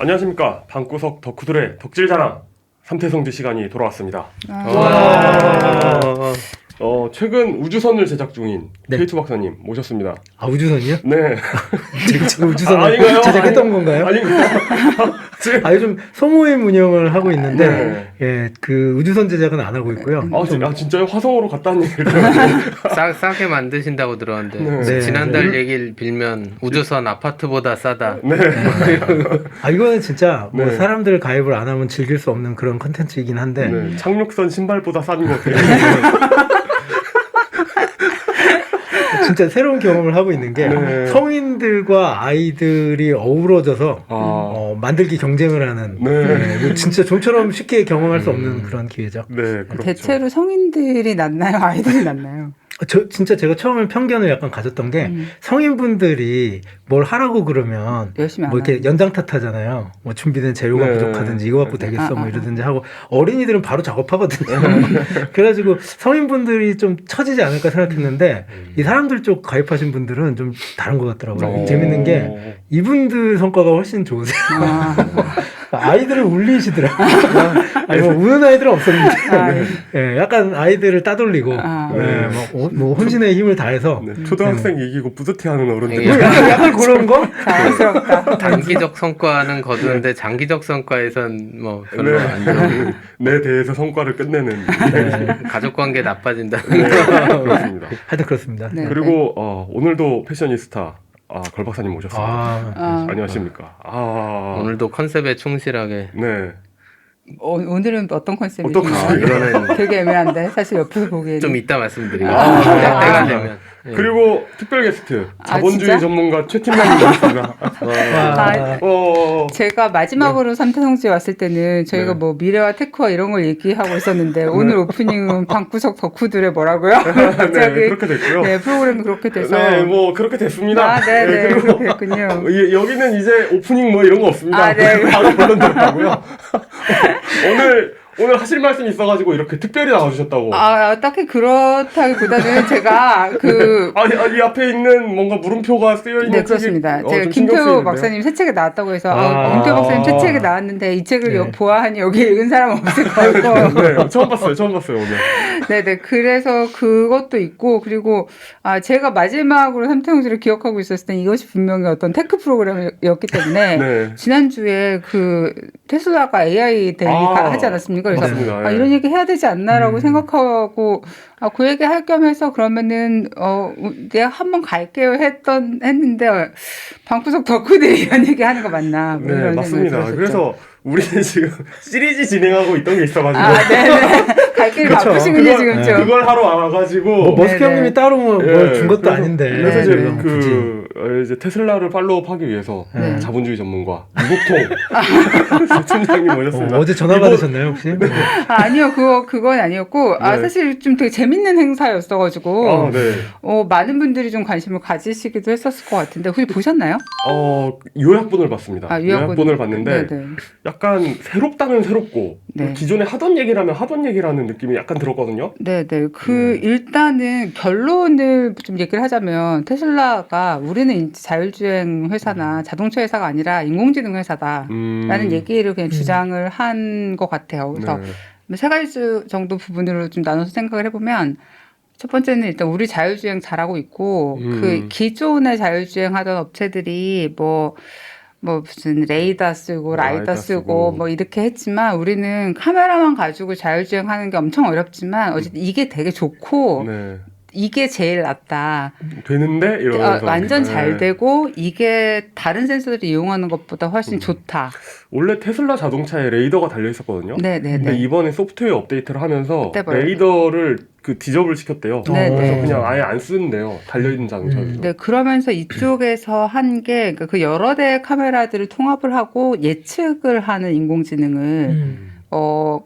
안녕하십니까. 방구석 덕후들의 덕질자랑 삼태성지 시간이 돌아왔습니다. 최근 우주선을 제작 중인 네. K2 박사님 모셨습니다. 아, 우주선이요? 네. 제가 우주선을 아닌가요? 제작했던 건가요? 아닌가요? 요즘 소모임 운영을 하고 있는데, 네. 예, 그 우주선 제작은 안 하고 있고요. 진짜요? 화성으로 갔다는 얘기를 싸게 만드신다고 들었는데 네. 지난달 얘기를 빌면 우주선 아파트보다 싸다. 네. 이거는 진짜 뭐 네. 사람들 가입을 안 하면 즐길 수 없는 그런 컨텐츠이긴 한데, 네. 착륙선 신발보다 싼 거 되게 진짜 새로운 경험을 하고 있는 게 네. 성인들과 아이들이 어우러져서 만들기 경쟁을 하는 네. 이거 진짜 좀처럼 쉽게 경험할 수 없는 그런 기회죠. 네, 그렇죠. 대체로 성인들이 낫나요? 아이들이 낫나요? 진짜 제가 처음에 편견을 약간 가졌던 게 성인분들이 뭘 하라고 그러면 열심히 안 뭐 이렇게 하죠. 연장 탓하잖아요. 뭐 준비된 재료가 네. 부족하든지 이거 갖고 되겠어 뭐 아. 이러든지 하고 어린이들은 바로 작업하거든요. 그래가지고 성인분들이 좀 처지지 않을까 생각했는데 이 사람들 쪽 가입하신 분들은 좀 다른 것 같더라고요. 재밌는 게 이분들 성과가 훨씬 좋으세요. 아이들을 울리시더라. 아니 뭐 우는 아이들은 없었는데 예, 약간 아이들을 따돌리고 예, 뭐 혼신의 힘을 다해서 네. 초등학생 이기고 뿌듯해하는 어른들. 예. 약간 그런 거? 자연스럽다. 단기적 성과는 거두는데 장기적 성과에선 뭐 별로 안 좋은. 내 대해서 성과를 끝내는. 가족관계 나빠진다. 네, 그렇습니다. 하여튼 그렇습니다. 네. 그리고 오늘도 패셔니스타 걸 박사님 모셨습니다. 안녕하십니까. 오늘도 컨셉에 충실하게. 네. 오늘은 어떤 컨셉이신가요? 어떤 이거는 되게 애매한데 사실 옆에서 보기에는 좀 이따 말씀드리고 아. 때가 되면. 예. 그리고 특별 게스트 자본주의 진짜? 전문가 최 팀장님 모셨습니다. 아, 제가 마지막으로 삼태성지에 왔을 때는 저희가 네. 뭐 미래와 테크와 이런 걸 얘기하고 있었는데 오늘 오프닝은 방구석 덕후들의 뭐라고요? 네, 갑자기 그렇게 됐고요. 네, 프로그램이 그렇게 돼서 네, 뭐 그렇게 됐습니다. 네네 그리고 그렇게 됐군요. 여기는 이제 오프닝 뭐 이런 거 없습니다. 네. 바로 본론 들었다고요. 오늘 하실 말씀이 있어가지고 이렇게 특별히 나와주셨다고. 딱히 그렇다기보다는 제가 이 앞에 있는 뭔가 물음표가 쓰여 있는 네, 그렇습니다. 제가 좀 신경 김표 쓰이는데요. 박사님 새 책에 나왔다고 해서 김표 박사님 새 책에 나왔는데 이 책을 보아하니 여기 읽은 사람 없을 거고. 네, 처음 봤어요 오늘. 네네. 그래서 그것도 있고 그리고 제가 마지막으로 삼태형제를 기억하고 있었을 땐 이것이 분명히 어떤 테크 프로그램이었기 때문에 네. 지난주에 그 테슬라가 AI 데이 하지 않았습니까? 그래서 맞습니다. 이런 얘기 해야 되지 않나라고 생각하고 그 얘기 할 겸해서 그러면은 내가 한번 갈게요 했는데 방구석 덕후들이 이런 얘기 하는 거 맞나? 뭐 네, 이런 맞습니다. 생각이 들었었죠. 그래서 우리는 지금 시리즈 진행하고 있던 게 있어가지고 네네. 갈 길이 바쁘시군요 지금 좀. 그걸 하러 와가지고 머스크 네네. 형님이 따로 뭘 준 것도 아닌데. 그래서 이제 네네. 이제 테슬라를 팔로우하기 위해서 네. 자본주의 전문가 유국통 팀장님 모셨습니다. 어제 전화 받으셨나요 혹시? 아니요, 그건 아니었고, 네. 사실 좀 되게 재밌는 행사였어가지고, 네. 많은 분들이 좀 관심을 가지시기도 했었을 것 같은데, 혹시 보셨나요? 요약본을 봤습니다. 요약본. 요약본을 봤는데 네네. 약간 새롭다면 새롭고 네. 기존에 하던 얘기라면 하던 얘기라는 느낌이 약간 들었거든요. 네네. 일단은 결론을 좀 얘기를 하자면, 테슬라가 우리는 이제 자율주행 회사나 자동차 회사가 아니라 인공지능 회사다. 라는 얘기를 그냥 주장을 한 것 같아요. 그래서 네. 세 가지 정도 부분으로 좀 나눠서 생각을 해보면 첫 번째는 일단 우리 자율주행 잘하고 있고 그 기존의 자율주행 하던 업체들이 뭐 무슨 레이더 쓰고 라이더 쓰고 뭐 이렇게 했지만 우리는 카메라만 가지고 자율주행 하는 게 엄청 어렵지만 어쨌든 이게 되게 좋고 네. 이게 제일 낫다. 되는데 이러면서 완전 잘 되고 이게 다른 센서들을 이용하는 것보다 훨씬 좋다. 원래 테슬라 자동차에 레이더가 달려 있었거든요. 네네네. 근데 이번에 소프트웨어 업데이트를 하면서 떼버려요. 레이더를 디저블 시켰대요. 네네. 그래서 그냥 아예 안 쓰는데요. 달려 있는 자동차에서. 네, 그러면서 이쪽에서 한 게 그 여러 대의 카메라들을 통합을 하고 예측을 하는 인공지능을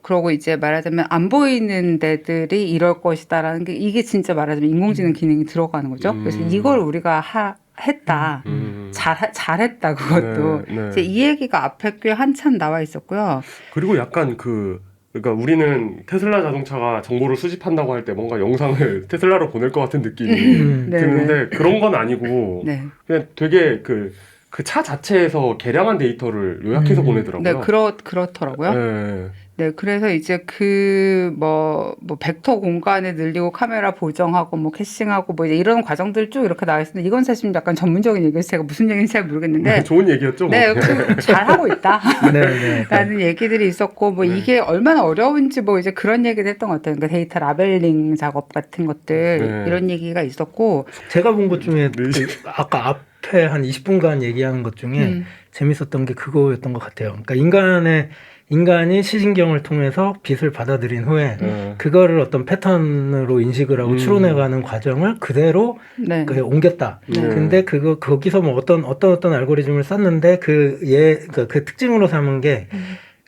그러고 이제 말하자면 안 보이는 데들이 이럴 것이다라는 게 이게 진짜 말하자면 인공지능 기능이 들어가는 거죠. 그래서 이걸 우리가 했다. 잘했다, 그것도. 네, 네. 이제 이 얘기가 앞에 꽤 한참 나와 있었고요. 그리고 약간 그러니까 우리는 테슬라 자동차가 정보를 수집한다고 할 때 뭔가 영상을 테슬라로 보낼 것 같은 느낌이 네, 드는데 그런 건 아니고 네. 그냥 되게 그 차 자체에서 개량한 데이터를 요약해서 보내더라고요. 네, 그렇더라고요. 네. 네, 그래서 이제 뭐 벡터 공간을 늘리고 카메라 보정하고 뭐 캐싱하고 뭐 이제 이런 과정들 쭉 이렇게 나와 있는데 이건 사실 약간 전문적인 얘기여서 제가 무슨 얘기인지 잘 모르겠는데 좋은 얘기였죠. 뭐. 네, 잘 하고 있다. 네, 네. 라는 얘기들이 있었고 뭐 네. 이게 얼마나 어려운지 뭐 이제 그런 얘기를 했던 것 같아요. 그러니까 데이터 라벨링 작업 같은 것들 네. 이런 얘기가 있었고 제가 본 것 중에 네. 아까 앞에 한 20분간 얘기하는 것 중에 재밌었던 게 그거였던 것 같아요. 그러니까 인간이 시신경을 통해서 빛을 받아들인 후에 네. 그거를 어떤 패턴으로 인식을 하고 추론해가는 과정을 그대로 네. 옮겼다. 네. 근데 거기서 뭐 어떤 알고리즘을 썼는데 그러니까 그 특징으로 삼은 게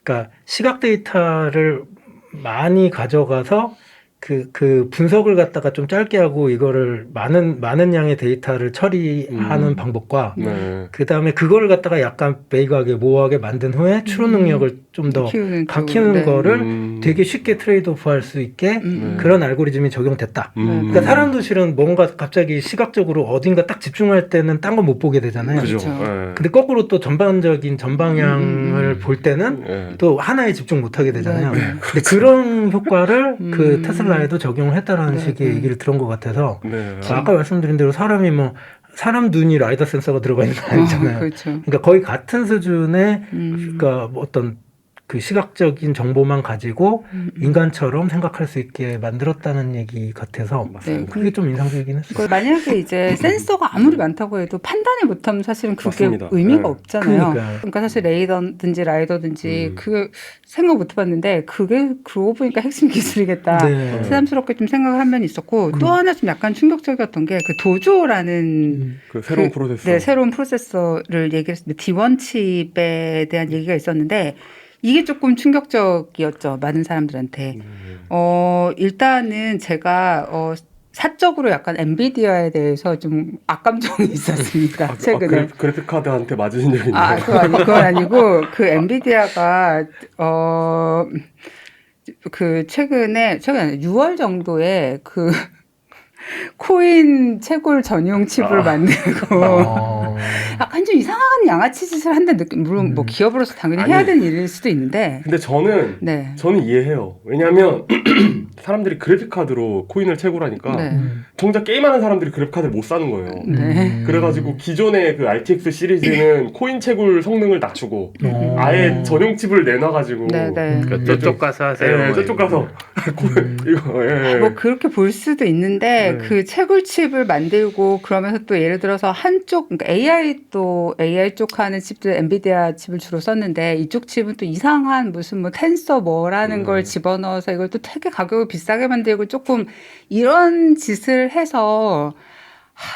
그러니까 시각 데이터를 많이 가져가서 그 분석을 갖다가 좀 짧게 하고 이거를 많은 양의 데이터를 처리하는 방법과 네. 그 다음에 그거를 갖다가 약간 베이그하게 모호하게 만든 후에 추론 능력을 좀 더 키우는 키우는 네. 거를 되게 쉽게 트레이드오프 할 수 있게 네. 그런 알고리즘이 적용됐다. 그러니까 사람도 실은 뭔가 갑자기 시각적으로 어딘가 딱 집중할 때는 딴 거 못 보게 되잖아요. 그죠. 그렇죠. 네. 근데 거꾸로 또 전방향을 볼 때는 네. 또 하나에 집중 못 하게 되잖아요. 네, 네. 근데 그런 효과를 그 테슬라에도 적용을 했다라는 네, 식의 네. 얘기를 들은 것 같아서 네. 아까 말씀드린 대로 사람 눈이 라이더 센서가 들어가 있는 건 아니잖아요. 그렇죠. 그러니까 거의 같은 수준의 음. 그러니까 뭐 어떤 그 시각적인 정보만 가지고 인간처럼 생각할 수 있게 만들었다는 얘기 같아서 네, 그게 좀 인상적이긴 했어요. 그걸 만약에 이제 센서가 아무리 많다고 해도 판단을 못하면 사실은 그게 맞습니다. 의미가 네. 없잖아요. 그러니까요. 그러니까 사실 레이더든지 라이더든지 그 생각 못 해봤는데 그게 그러고 보니까 핵심 기술이겠다. 네. 새삼스럽게 좀 생각을 한 면이 있었고 또 하나 좀 약간 충격적이었던 게 그 도조라는 그 새로운 프로세서. 네, 새로운 프로세서를 얘기했는데 D1 칩에 대한 얘기가 있었는데 이게 조금 충격적이었죠. 많은 사람들한테. 일단은 제가 사적으로 약간 엔비디아에 대해서 좀 악감정이 있었습니다. 최근에. 그래픽 카드한테 맞으신 적 있나요? 그건 아니고 그 엔비디아가 그 최근에 6월 정도에 그 코인 채굴 전용 칩을 만들고 약간 좀 이상한 양아치 짓을 한다는 느낌. 물론 뭐 기업으로서 당연히 해야 아니. 되는 일일 수도 있는데. 근데 저는 네. 이해해요. 왜냐하면 사람들이 그래픽 카드로 코인을 채굴하니까 네. 정작 게임하는 사람들이 그래픽 카드를 못 사는 거예요. 네. 그래가지고 기존의 그 RTX 시리즈는 코인 채굴 성능을 낮추고 아예 전용 칩을 내놔가지고 네, 네. 그러니까 저쪽 가서 하세요. 예, 저쪽 가서 이거 예. 뭐 그렇게 볼 수도 있는데 네. 그 채굴칩을 만들고 그러면서 또 예를 들어서 한쪽 그러니까 AI 쪽 하는 칩들 엔비디아 칩을 주로 썼는데 이쪽 칩은 또 이상한 무슨 뭐 텐서 뭐라는 걸 집어넣어서 이걸 또 되게 가격을 비싸게 만들고 조금 이런 짓을 해서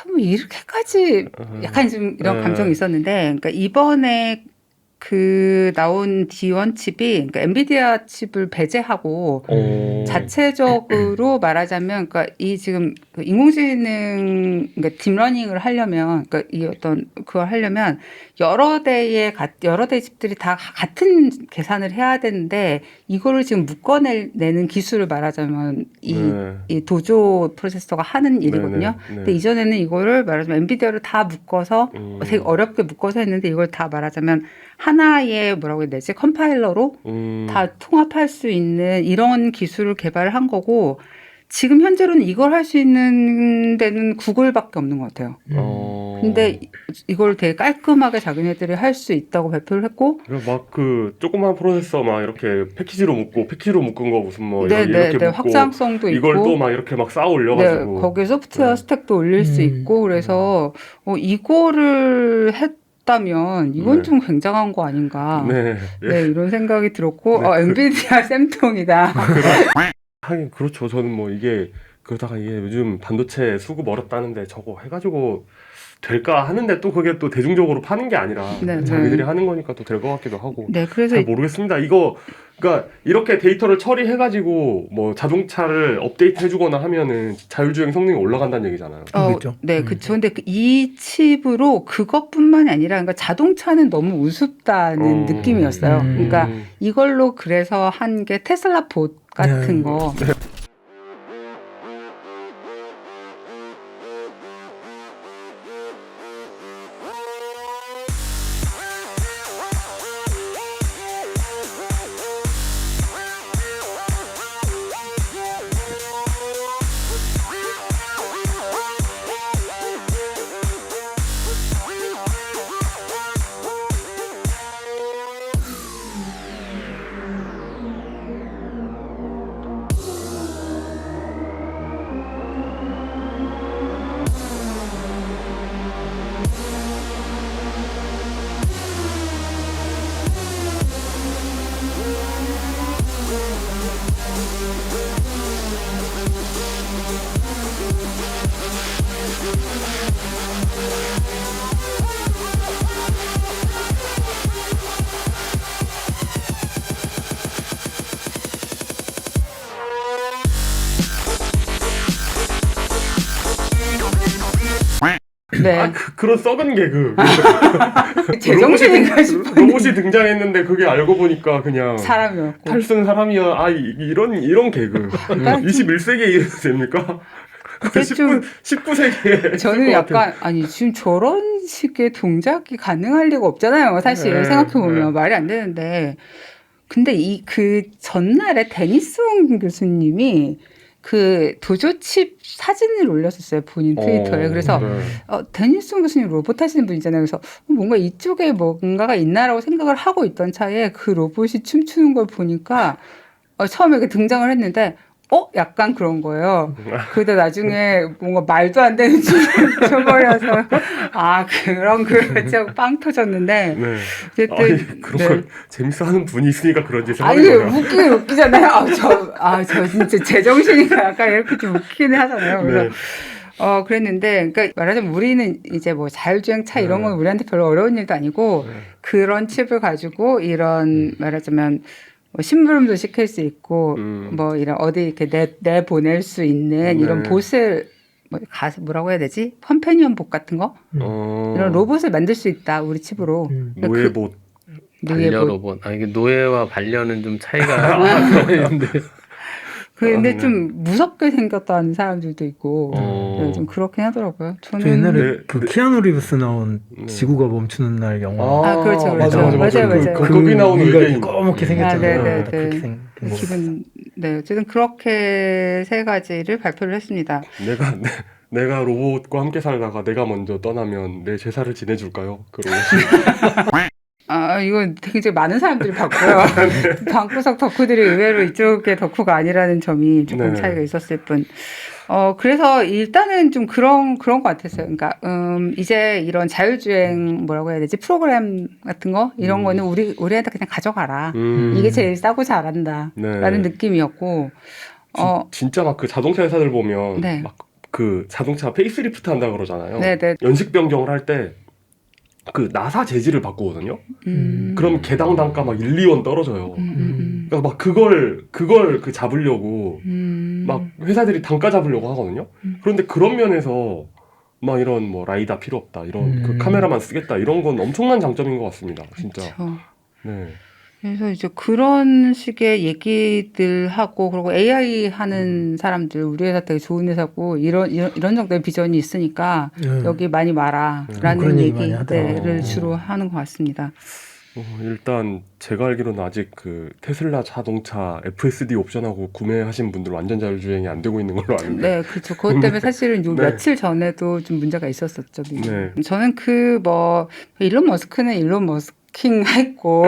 뭐 이렇게까지 약간 좀 이런 감정이 있었는데 그러니까 이번에 그 나온 D1 칩이 그러니까 엔비디아 칩을 배제하고 자체적으로 말하자면 그러니까 이 지금 그 인공지능 그러니까 딥러닝을 하려면 그러니까 이 어떤 그걸 하려면 여러 대의 칩들이 다 같은 계산을 해야 되는데 이거를 지금 묶어내는 기술을 말하자면 이 도조 프로세서가 하는 일이거든요. 네. 근데 이전에는 이거를 말하자면 엔비디아를 다 묶어서 되게 어렵게 묶어서 했는데 이걸 다 말하자면 하나의 뭐라고 해야 되지? 컴파일러로 다 통합할 수 있는 이런 기술을 개발한 거고 지금 현재로는 이걸 할 수 있는 데는 구글밖에 없는 것 같아요. 근데 이걸 되게 깔끔하게 자기네들이 할 수 있다고 발표를 했고 막 그 조그만 프로세서 막 이렇게 패키지로 묶은 거 무슨 뭐 네, 이렇게 묶고 확장성도 있고 이걸 또 막 이렇게 막 쌓아 올려가지고 거기에 소프트웨어 스택도 올릴 수 있고 그래서 이거를 했다면 이건 좀 굉장한 거 아닌가. 네. 네, 이런 생각이 들었고 네, 엔비디아 쌤통이다. 하긴 그렇죠. 저는 뭐 이게 그러다가 이게 요즘 반도체 수급 어렵다는데 저거 해가지고 될까 하는데 또 그게 또 대중적으로 파는 게 아니라 네, 자기들이 네. 하는 거니까 또 될 것 같기도 하고. 네, 그래서 잘 모르겠습니다. 이거 그러니까 이렇게 데이터를 처리해가지고 뭐 자동차를 업데이트 해주거나 하면은 자율주행 성능이 올라간다는 얘기잖아요. 그렇죠. 네, 그렇죠. 근데 이 칩으로 그것뿐만이 아니라 그러니까 자동차는 너무 우습다는 느낌이었어요. 그러니까 이걸로 그래서 한 게 테슬라 봇 같은 거. 네. 그런 썩은 개그. 제정신인가 싶었는데 로봇이 등장했는데 그게 알고 보니까 그냥 사람이었고. 탈승 사람이야. 아 이런 개그. 그러니까 21세기에 이래도 됩니까? 그게 좀 19세기에 저는 약간 아니 지금 저런 식의 동작이 가능할 리가 없잖아요. 사실 네, 생각해 보면 네. 말이 안 되는데. 근데 이 그 전날에 데니슨 교수님이 그 도조칩 사진을 올렸었어요. 본인 트위터에. 그래서 네. 데니슨 교수님 로봇 하시는 분이잖아요. 그래서 뭔가 이쪽에 뭔가가 있나라고 생각을 하고 있던 차에 그 로봇이 춤추는 걸 보니까 처음에 그 등장을 했는데 약간 그런 거예요. 그러다 나중에 뭔가 말도 안 되는 춤을 춰버려서 그런 걸 하고 빵 터졌는데 네. 어쨌든 아니, 그런 네. 걸 재밌어하는 분이 있으니까 그런지 아니 생각이 나요. 웃기긴 웃기잖아요. 저 진짜 제정신인가 약간 이렇게 좀 웃기긴 하잖아요. 그래서 네. 그랬는데 그러니까 말하자면 우리는 이제 뭐 자율주행차 이런 건 우리한테 별로 어려운 일도 아니고 그런 칩을 가지고 이런 말하자면 뭐 심부름도 시킬 수 있고 뭐 이런 어디 이렇게 내 보낼 수 있는 이런 네. 봇을 뭐라고 해야 되지? 컴패니언 봇 같은 거 이런 로봇을 만들 수 있다 우리 칩으로. 노예봇. 반려 로봇. 이게 노예와 반려는 좀 차이가 있는데. 근데 네. 좀 무섭게 생겼다는 사람들도 있고 네, 좀 그렇긴 하더라고요. 저 저는 옛날에 그 키아누 리브스 나온 네. 지구가 멈추는 날 영화. 그렇죠, 맞아. 맞아요. 거기 나오는 위가 외계인. 검게 생겼잖아요. 네. 그렇게 생긴 거. 기분 어쨌든 그렇게 세 가지를 발표를 했습니다. 내가 로봇과 함께 살다가 내가 먼저 떠나면 내 제사를 지내줄까요? 그 로봇이. 이건 굉장히 많은 사람들이 봤고요. 방구석 덕후들이 의외로 이쪽의 덕후가 아니라는 점이 조금 네. 차이가 있었을 뿐. 그래서 일단은 좀 그런 것 같았어요. 그러니까, 이제 이런 자율주행 뭐라고 해야 되지? 프로그램 같은 거? 이런 거는 우리한테 그냥 가져가라. 이게 제일 싸고 잘한다. 네. 라는 느낌이었고, 진짜 막 그 자동차 회사들 보면 네. 막 그 자동차 페이스리프트 한다 그러잖아요. 네네. 연식 변경을 할 때 그 나사 재질을 바꾸거든요. 그럼 개당 단가 막 1, 2원 떨어져요. 그러니까 막 그걸 그 잡으려고 막 회사들이 단가 잡으려고 하거든요. 그런데 그런 면에서 막 이런 뭐 라이다 필요 없다, 이런 그 카메라만 쓰겠다, 이런 건 엄청난 장점인 것 같습니다. 진짜. 그렇죠. 네. 그래서 이제 그런 식의 얘기들 하고 그리고 AI 하는 사람들 우리 회사 되게 좋은 회사고 이런 정도의 비전이 있으니까 여기 많이 그런 와라라는 얘기 많이 하더라고요. 얘기를 주로 하는 것 같습니다. 일단 제가 알기로는 아직 그 테슬라 자동차 FSD 옵션하고 구매하신 분들 완전 자율주행이 안 되고 있는 걸로 아는데. 네, 그렇죠. 그것 때문에 사실은 요 네. 며칠 전에도 좀 문제가 있었었죠. 네. 저는 일론 머스크는 일론 머스킹 했고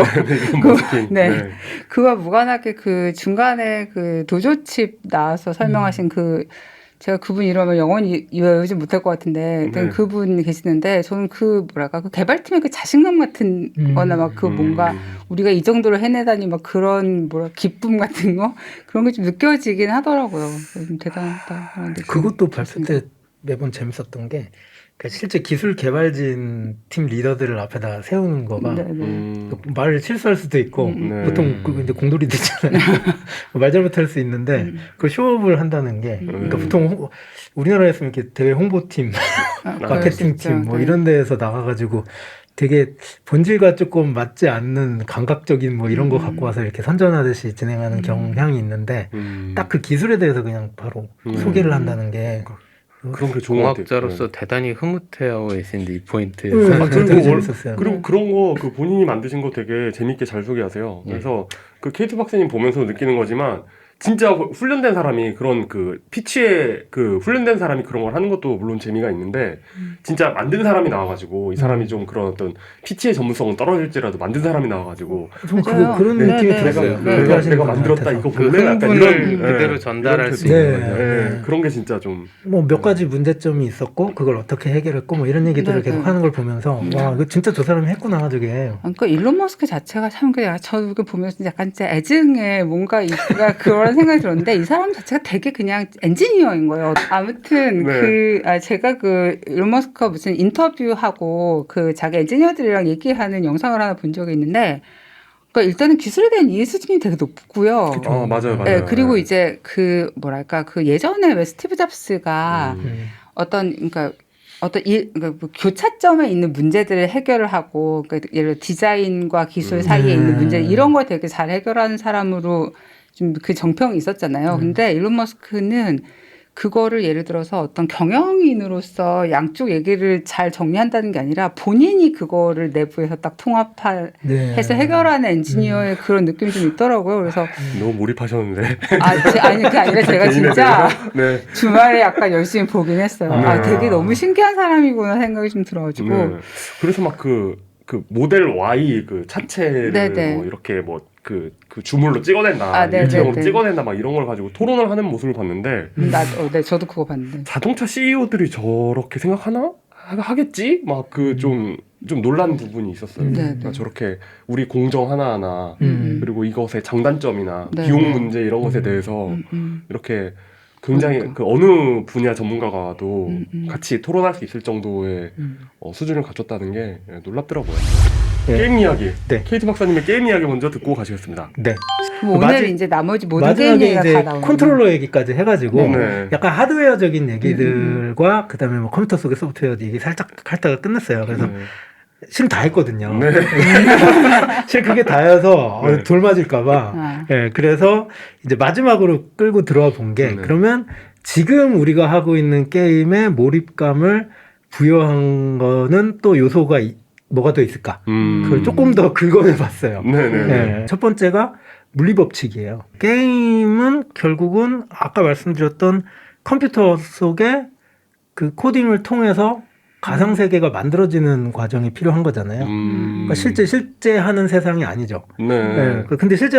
머스킹. 네. 그와 무관하게 그 중간에 그 도조칩 나와서 설명하신 제가 그분 이름을 영원히 외우지 못할 것 같은데 네. 그분 계시는데 저는 그 개발팀의 그 자신감 같은 거나 막 그 뭔가 우리가 이 정도로 해내다니 막 그런 기쁨 같은 거 그런 게 좀 느껴지긴 하더라고요. 좀 대단하다. 그런 느낌. 그것도 발표 때 매번 재밌었던 게 그러니까 실제 기술 개발진 팀 리더들을 앞에다 세우는 거가 말을 실수할 수도 있고 네. 보통 이제 공돌이 되잖아요. 말 잘못할 수 있는데 그걸 쇼업을 한다는 게 그러니까 보통 우리나라에서는 이렇게 대외 홍보팀, 마케팅 팀 뭐 이런 데에서 나가가지고 되게 본질과 조금 맞지 않는 감각적인 뭐 이런 거 갖고 와서 이렇게 선전하듯이 진행하는 경향이 있는데 딱 그 기술에 대해서 그냥 바로 소개를 한다는 게 그런 게 좋은 것 같아요. 공학자로서 대단히 흐뭇해하고 계신데 이 포인트에 되게 재밌었어요. 그리고 그런 거 그 본인이 만드신 거 되게 재밌게 잘 소개하세요. 그래서 그 케이트 박사님 보면서 느끼는 거지만 진짜 훈련된 사람이 그런 그 피치에 그 훈련된 사람이 그런 걸 하는 것도 물론 재미가 있는데 진짜 만든 사람이 나와가지고 이 사람이 좀 그런 어떤 피치의 전문성은 떨어질지라도 만든 사람이 나와가지고 그런 느낌이 들었어요. 내가 만들었다 이거 그 볼래? 약간 흥분을 이런 그대로 전달할 이런 수 태도. 있는 네. 거죠. 네, 그런 게 진짜 좀 뭐 몇 가지 문제점이 있었고 그걸 어떻게 해결했고 뭐 이런 얘기들을 계속 하는 걸 보면서 와 이거 진짜 저 사람이 했구나 저게. 그러니까 일론 머스크 자체가 참 저도 보면서 약간 진짜 애증에 뭔가 그런 생각이 들었는데 이 사람 자체가 되게 그냥 엔지니어인 거예요. 아무튼 제가 일론 머스크가 무슨 인터뷰하고 그 자기 엔지니어들이랑 얘기하는 영상을 하나 본 적이 있는데 그러니까 일단은 기술에 대한 이해 수준이 되게 높고요. 맞아요. 네, 그리고 이제 예전에 왜 스티브 잡스가 그러니까 어떤 그러니까 교차점에 있는 문제들을 해결을 하고 그러니까 예를 들어 디자인과 기술 사이에 있는 문제 이런 걸 되게 잘 해결하는 사람으로 좀 그 정평이 있었잖아요. 근데 일론 머스크는 그거를 예를 들어서 어떤 경영인으로서 양쪽 얘기를 잘 정리한다는 게 아니라 본인이 그거를 내부에서 딱 통합해서 해결하는 엔지니어의 그런 느낌이 좀 있더라고요. 그래서 너무 몰입하셨는데. 아니 그게 아니라 제가 진짜 네. 주말에 약간 열심히 보긴 했어요. 네. 되게 너무 신기한 사람이구나 생각이 좀 들어가지고. 네. 그래서 막 그 모델 Y 그 차체를 네네. 뭐 이렇게 뭐 그 주물로 찍어낸다, 일체형으로 네네네. 찍어낸다 막 이런 걸 가지고 토론을 하는 모습을 봤는데 네, 저도 그거 봤는데. 자동차 CEO들이 저렇게 생각하나? 하겠지? 막 그 좀 놀란 부분이 있었어요. 그러니까 저렇게 우리 공정 하나하나 그리고 이것의 장단점이나 네. 비용 문제 이런 것에 대해서 이렇게 굉장히 그러니까. 그 어느 분야 전문가가도 같이 토론할 수 있을 정도의 수준을 갖췄다는 게 놀랍더라고요. 네. 게임 이야기. 네. KT 박사님의 게임 이야기 먼저 듣고 가시겠습니다. 네. 그럼 오늘 이제 나머지 모든 게임 마지막에 얘기가 이제 다 나오는 컨트롤러 얘기까지 해가지고 네. 약간 하드웨어적인 얘기들과 그다음에 뭐 컴퓨터 속의 소프트웨어 얘기 살짝 할다가 끝냈어요. 그래서 실은 다 했거든요. 네. 실 그게 다여서 네. 돌 맞을까봐. 예, 그래서 이제 마지막으로 끌고 들어와 본 게 그러면 지금 우리가 하고 있는 게임의 몰입감을 부여한 거는 또 요소가 뭐가 더 있을까? 그걸 조금 더 긁어내 봤어요. 네네. 예, 첫 번째가 물리법칙이에요. 게임은 결국은 아까 말씀드렸던 컴퓨터 속에 그 코딩을 통해서 가상 세계가 만들어지는 과정이 필요한 거잖아요. 그러니까 실제 하는 세상이 아니죠. 네. 예, 근데 실제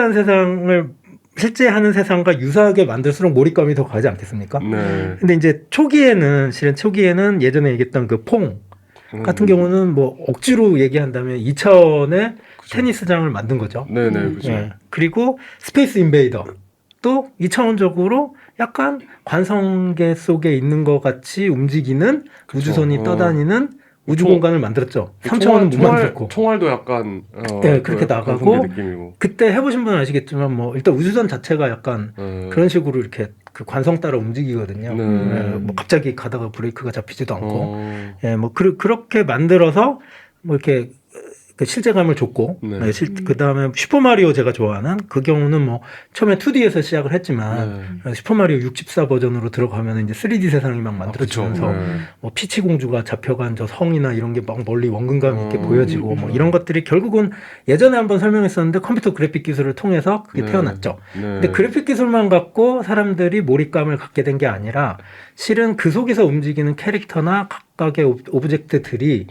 하는 세상과 유사하게 만들수록 몰입감이 더 가지 않겠습니까? 네. 근데 이제 초기에는 예전에 얘기했던 그 퐁 같은 경우는 뭐 억지로 얘기한다면 2차원의 테니스장을 만든 거죠. 네네. 그죠. 예. 그리고 스페이스 인베이더 또 2차원적으로 약간 관성계 속에 있는 것 같이 움직이는 그쵸. 우주선이 떠다니는 우주 총- 공간을 만들었죠. 3차원은 못 만들었고. 총알도 약간 네, 그렇게 나가고 관성계 느낌이고. 그때 해보신 분은 아시겠지만 뭐 일단 우주선 자체가 약간 그런 식으로 이렇게 그 관성 따라 움직이거든요. 네. 예, 뭐 갑자기 가다가 브레이크가 잡히지도 않고, 예, 뭐 그렇게 만들어서 뭐 이렇게 그 실제감을 줬고, 네. 그 다음에 슈퍼마리오 제가 좋아하는 그 경우는 뭐 처음에 2D에서 시작을 했지만 슈퍼마리오 64 버전으로 들어가면 이제 3D 세상이 막 만들어지면서 뭐 피치 공주가 잡혀간 저 성이나 이런 게 막 멀리 원근감 있게 보여지고 뭐 이런 것들이 결국은 예전에 한번 설명했었는데 컴퓨터 그래픽 기술을 통해서 그게 태어났죠. 근데 그래픽 기술만 갖고 사람들이 몰입감을 갖게 된 게 아니라 실은 그 속에서 움직이는 캐릭터나 각각의 오브젝트들이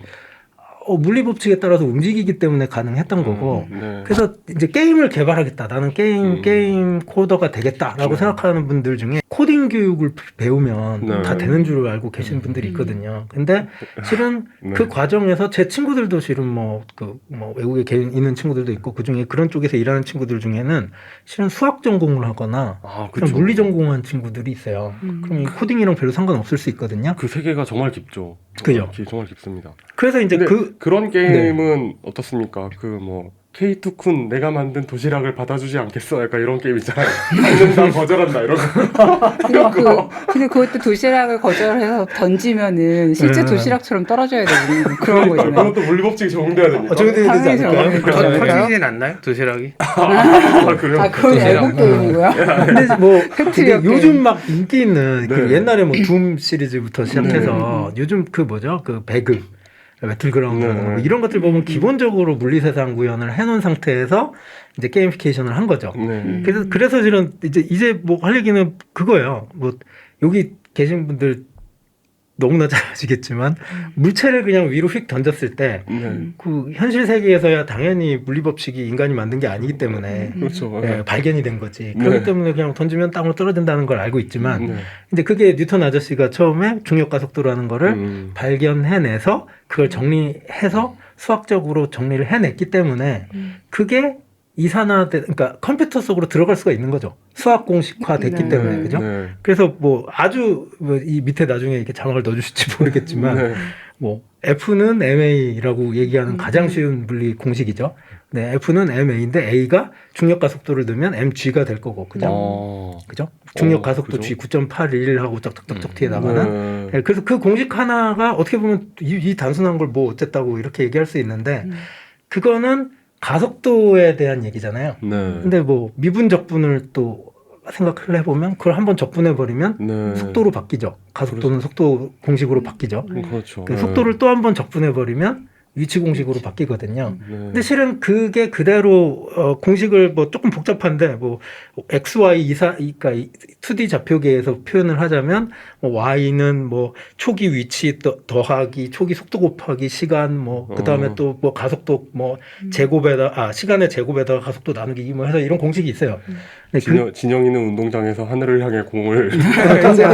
물리법칙에 따라서 움직이기 때문에 가능했던 거고, 그래서 이제 게임을 개발하겠다. 나는 게임 코더가 되겠다라고 생각하는 분들 중에 코딩 교육을 배우면 다 되는 줄 알고 계시는 분들이 있거든요. 근데 실은 그 과정에서 제 친구들도 실은 뭐 외국에 있는 친구들도 있고 그 중에 그런 쪽에서 일하는 친구들 중에는 실은 수학 전공을 하거나 그냥 물리 전공한 친구들이 있어요. 그럼 이 코딩이랑 별로 상관없을 수 있거든요. 그 세계가 정말 깊죠. 그죠? 정말 깊습니다. 그래서 이제 그런 게임은 어떻습니까? 그 뭐 K2쿤 내가 만든 도시락을 받아주지 않겠어? 약간 이런 게임 있잖아요. 받는다 거절한다 이런 거. 근데 그것도 도시락을 거절해서 던지면은 실제 도시락처럼 떨어져야 되는 그런 거잖아요. 그것도 물리법칙이 적용돼야 됩니까? 적용돼야 되지 않을까요? 터지진 않나요? 도시락이? 그래요? 그건 앨범 게임이고요. 근데 뭐 근데 요즘 게임. 막 인기 있는 그 옛날에 뭐 둠 시리즈부터 시작해서 요즘 그 뭐죠? 그 배그 배틀그라운드 뭐 이런 것들 보면 기본적으로 물리 세상 구현을 해놓은 상태에서 이제 게이미피케이션을 한 거죠. 그래서 실은 이제 뭐 할 얘기는 그거예요. 뭐 여기 계신 분들 너무나 잘 아시겠지만 물체를 그냥 위로 휙 던졌을 때 그 현실 세계에서야 당연히 물리법칙이 인간이 만든 게 아니기 때문에 그렇죠. 예, 발견이 된 거지. 그렇기 때문에 그냥 던지면 땅으로 떨어진다는 걸 알고 있지만 근데 그게 뉴턴 아저씨가 처음에 중력가속도라는 거를 발견해내서 그걸 정리해서 수학적으로 정리를 해냈기 때문에 그게 이산화된 그러니까 컴퓨터 속으로 들어갈 수가 있는 거죠. 수학 공식화 됐기 네. 때문에 그죠? 네. 그래서 뭐 아주 이 밑에 나중에 이렇게 자막을 넣어주실지 모르겠지만 네. 뭐 F는 MA라고 얘기하는 가장 쉬운 물리 공식이죠. 네, F는 MA인데 A가 중력 가속도를 넣으면 mg가 될 거고 그죠? 그죠? 중력 가속도 그죠? g 9.81하고 쩍쩍쩍쩍 뒤에 나가는. 네. 네, 그래서 그 공식 하나가 어떻게 보면 이 단순한 걸 뭐 어쨌다고 이렇게 얘기할 수 있는데 그거는 가속도에 대한 얘기잖아요. 네. 근데 뭐 미분 적분을 또 생각을 해보면 그걸 한번 적분해 버리면 네. 속도로 바뀌죠. 가속도는 속도 공식으로 바뀌죠. 그렇죠. 그 네. 속도를 또 한번 적분해 버리면 위치 공식으로 바뀌거든요. 네. 근데 실은 그게 그대로 공식을 뭐 조금 복잡한데 뭐 x, y 그러니까 2D 좌표계에서 표현을 하자면 뭐 y는 뭐 초기 위치 더하기 초기 속도 곱하기 시간 뭐 그다음에 또 뭐 가속도 뭐 제곱에다 시간의 제곱에다가 가속도 나누기 뭐 해서 이런 공식이 있어요. 근데 진영이는 운동장에서 하늘을 향해 공을 그죠.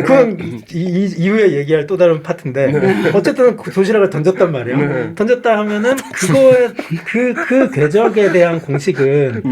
그건 이후에 얘기할 또 다른 파트인데 어쨌든 그 도시락을 던졌단 말이야. 네. 던졌다 하면은 그거에 그 궤적에 대한 공식은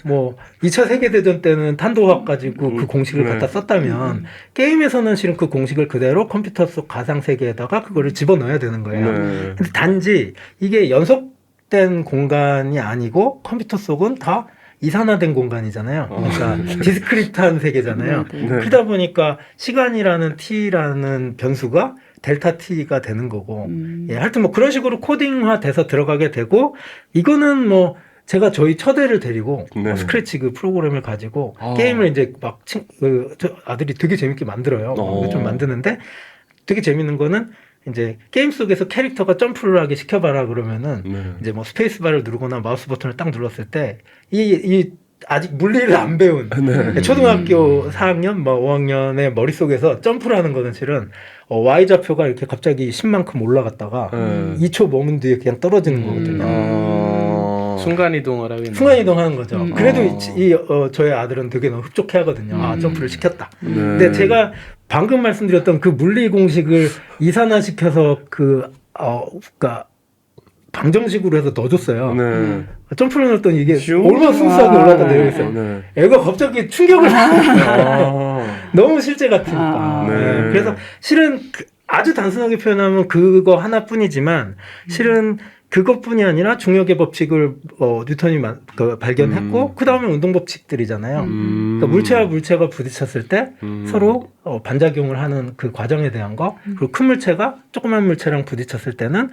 뭐 2차 세계대전 때는 탄도학 가지고 그 공식을 갖다 썼다면 게임에서는 실은 그 공식을 그대로 컴퓨터 속 가상 세계에다가 그거를 집어넣어야 되는 거예요. 네. 근데 단지 이게 연속된 공간이 아니고 컴퓨터 속은 다 이산화된 공간이잖아요. 그러니까 디스크리트한 세계잖아요. 네. 그러다 보니까 시간이라는 t라는 변수가 델타 t가 되는 거고, 예, 하여튼 뭐 그런 식으로 코딩화돼서 들어가게 되고, 이거는 뭐 제가 저희 처대를 데리고 네. 스크래치 그 프로그램을 가지고 게임을 이제 막 저 아들이 되게 재밌게 만들어요. 좀 만드는데 되게 재밌는 거는 이제 게임 속에서 캐릭터가 점프를 하게 시켜봐라 그러면은 이제 뭐 스페이스바를 누르거나 마우스 버튼을 딱 눌렀을 때 이 아직 물리를 안 배운 초등학교 4학년, 뭐 5학년의 머릿속에서 점프를 하는 거는 실은 Y좌표가 이렇게 갑자기 10만큼 올라갔다가 2초 머문 뒤에 그냥 떨어지는 거거든요. 순간이동을 하겠네요. 순간이동하는 거죠. 그래도 저희 아들은 되게 너무 흡족해 하거든요. 점프를 시켰다. 근데 제가 방금 말씀드렸던 그 물리 공식을 이산화시켜서 그러니까 방정식으로 해서 넣어줬어요. 네. 점프를 넣었더니 이게 얼마나 순수하게 올라가 내려있어요. 네. 애가 갑자기 충격을 너무 실제 같으니까. 네. 그래서 실은 아주 단순하게 표현하면 그거 하나뿐이지만 실은 그것뿐이 아니라 중력의 법칙을 뉴턴이 발견했고 그 다음에 운동 법칙들이잖아요. 그러니까 물체와 물체가 부딪혔을 때 서로 반작용을 하는 그 과정에 대한 거, 그리고 큰 물체가 조그만 물체랑 부딪혔을 때는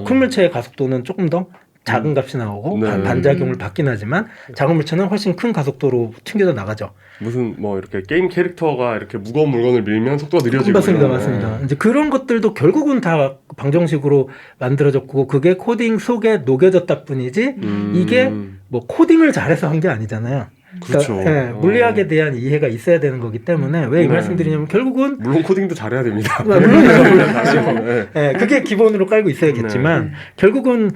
큰 물체의 가속도는 조금 더 작은 값이 나오고 네. 반작용을 받긴 하지만 작은 물체는 훨씬 큰 가속도로 튕겨져 나가죠. 무슨 뭐 이렇게 게임 캐릭터가 이렇게 무거운 물건을 밀면 속도가 느려지고 맞습니다. 이제 그런 것들도 결국은 다 방정식으로 만들어졌고 그게 코딩 속에 녹여졌다 뿐이지 이게 뭐 코딩을 잘해서 한 게 아니잖아요. 그렇죠. 그러니까, 물리학에 대한 이해가 있어야 되는 거기 때문에 왜 이 말씀드리냐면 결국은 물론 코딩도 잘해야 됩니다. 물론이죠. 그게 기본으로 깔고 있어야겠지만 결국은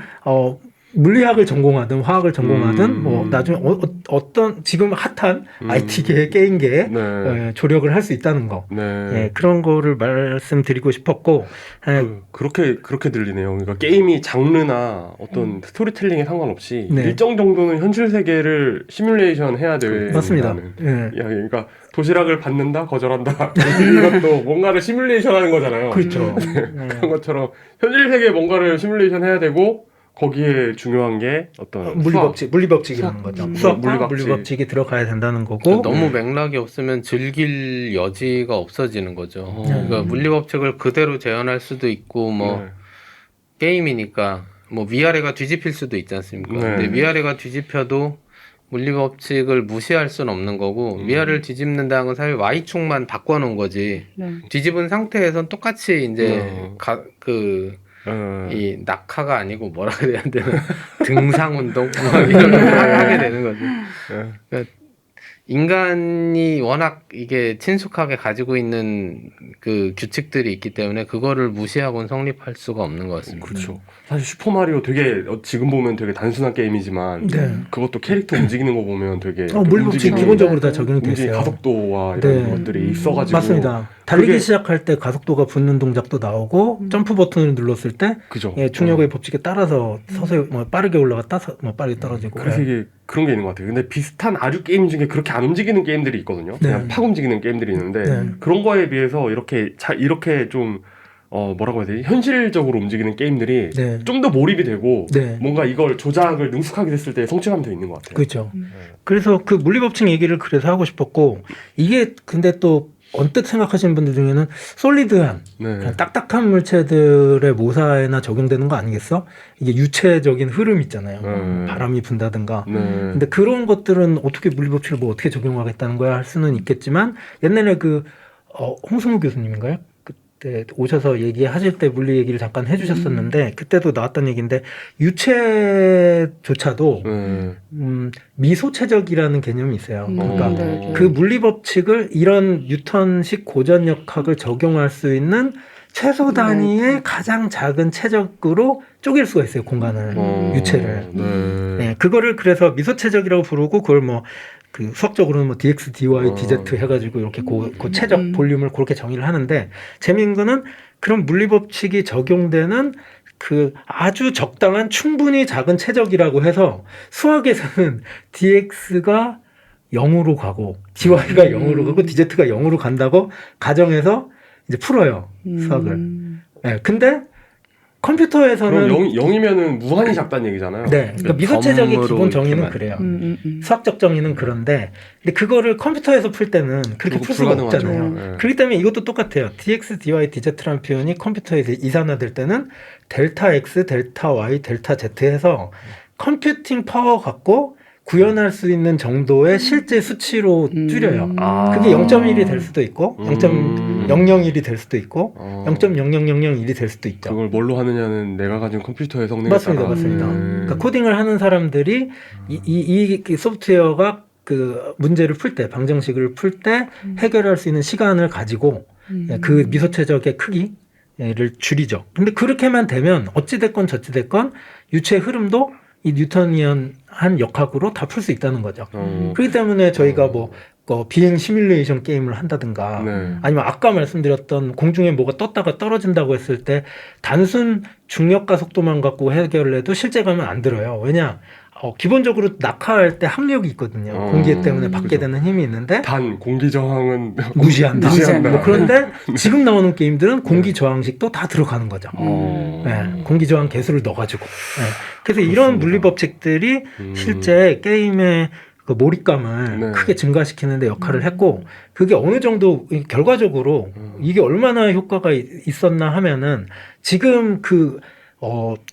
물리학을 전공하든 화학을 전공하든 뭐 나중에 어떤 지금 핫한 IT계 게임계에 조력을 할 수 있다는 거 그런 거를 말씀드리고 싶었고 그렇게 들리네요. 그러니까 게임이 장르나 어떤 스토리텔링에 상관없이 일정 정도는 현실 세계를 시뮬레이션 해야 되는 맞습니다. 그러니까 도시락을 받는다 거절한다 이것도 뭔가를 시뮬레이션하는 거잖아요. 그렇죠. 그런 것처럼 현실 세계에 뭔가를 시뮬레이션 해야 되고 거기에 중요한 게 어떤 물리법칙이라는 거죠. 수학과 물리법칙이 들어가야 된다는 거고 너무 맥락이 없으면 즐길 여지가 없어지는 거죠. 그러니까 물리법칙을 그대로 재현할 수도 있고 뭐 게임이니까 뭐 위아래가 뒤집힐 수도 있지 않습니까? 근데 위아래가 뒤집혀도 물리법칙을 무시할 수는 없는 거고 위아래를 뒤집는다는 건 사실 Y축만 바꿔놓은 거지. 뒤집은 상태에선 똑같이 이제 이 낙하가 아니고 뭐라 그래야 되나 등상운동 이런 걸 하게 되는 거죠. 그러니까 인간이 워낙 이게 친숙하게 가지고 있는 그 규칙들이 있기 때문에 그거를 무시하고는 성립할 수가 없는 것 같습니다. 그렇죠. 사실 슈퍼마리오 되게 지금 보면 되게 단순한 게임이지만 그것도 캐릭터 움직이는 거 보면 되게 물리법칙 기본적으로 다 적용이 돼 있어요. 가속도와 이런 것들이 있어가지고 맞습니다. 달리기 그게- 시작할 때 가속도가 붙는 동작도 나오고 점프 버튼을 눌렀을 때 그죠. 예, 중력의 법칙에 따라서 서서히 뭐 빠르게 올라갔다 뭐 빠르게 떨어지고 그래서 예. 이게 그런 게 있는 것 같아요. 근데 비슷한 아류 게임 중에 그렇게 안 움직이는 게임들이 있거든요. 그냥 네. 팍 움직이는 게임들이 있는데 네. 그런 거에 비해서 이렇게 좀 뭐라고 해야 되지? 현실적으로 움직이는 게임들이 네. 좀 더 몰입이 되고 네. 뭔가 이걸 조작을 능숙하게 됐을 때 성취감이 더 있는 것 같아요. 그렇죠. 음. 그래서 그 물리법칙 얘기를 그래서 하고 싶었고 이게 근데 또 언뜻 생각하시는 분들 중에는 솔리드한 네. 그냥 딱딱한 물체들의 모사에나 적용되는 거 아니겠어? 이게 유체적인 흐름 있잖아요. 네. 바람이 분다든가. 네. 근데 그런 것들은 어떻게 물리법칙을 뭐 어떻게 적용하겠다는 거야 할 수는 있겠지만 옛날에 홍승우 교수님인가요? 그때 오셔서 얘기하실 때 물리 얘기를 잠깐 해주셨었는데 그때도 나왔던 얘기인데 유체조차도 네. 미소체적이라는 개념이 있어요. 그러니까 네. 그 물리법칙을 이런 뉴턴식 고전역학을 적용할 수 있는 최소 단위의 가장 작은 체적으로 쪼갤 수가 있어요, 공간을. 유체를. 네. 그거를 그래서 미소체적이라고 부르고 그걸 그 수학적으로는 뭐 dx, dy, dz 해가지고 이렇게 그 체적 볼륨을 그렇게 정의를 하는데 재미있는 거는 그런 물리법칙이 적용되는 그 아주 적당한 충분히 작은 체적이라고 해서 수학에서는 dx가 0으로 가고 dy가 0으로 가고 dz가 0으로 간다고 가정해서 이제 풀어요 수학을. 네, 근데 컴퓨터에서는 그럼 0이면은 무한히 작다는 얘기잖아요. 네, 그러니까 미소체적의 점으로 기본 정의는 이렇게 그래요. 음. 수학적 정의는 그런데 근데 그거를 컴퓨터에서 풀 때는 그렇게 그거 풀 수가 불가능하죠. 없잖아요. 네. 그렇기 때문에 이것도 똑같아요. dx, dy, dz라는 표현이 컴퓨터에서 이산화될 때는 델타 x, 델타 y, 델타 z 해서 컴퓨팅 파워 갖고 구현할 수 있는 정도의 실제 수치로 줄여요. 아. 그게 0.1이 될 수도 있고 0.001이 0.001이 될 수도 있고 어. 0.00001이 될 수도 있죠. 그걸 뭘로 하느냐는 내가 가진 컴퓨터의 성능에 맞습니다, 따라. 맞습니다. 그러니까 코딩을 하는 사람들이 이 소프트웨어가 그 문제를 풀 때, 방정식을 풀 때 해결할 수 있는 시간을 가지고 그 미소체적의 크기를 줄이죠. 근데 그렇게만 되면 어찌됐건 저찌됐건 유체 흐름도 이 뉴턴이언한 역학으로 다 풀 수 있다는 거죠. 그렇기 때문에 저희가 비행 시뮬레이션 게임을 한다든가 네. 아니면 아까 말씀드렸던 공중에 뭐가 떴다가 떨어진다고 했을 때 단순 중력 가속도만 갖고 해결을 해도 실제감은 안 들어요. 왜냐? 기본적으로 낙하할 때 합력이 있거든요. 공기 때문에 받게 그죠. 되는 힘이 있는데 단 공기 저항은 무시한다. 무시한다. 뭐 그런데 지금 나오는 게임들은 공기 저항식도 다 들어가는 거죠. 네, 공기 저항 개수를 넣어가지고. 네. 그래서 이런 물리 법칙들이 실제 게임의 그 몰입감을 네. 크게 증가시키는 데 역할을 했고 그게 어느 정도 결과적으로 이게 얼마나 효과가 있었나 하면은 지금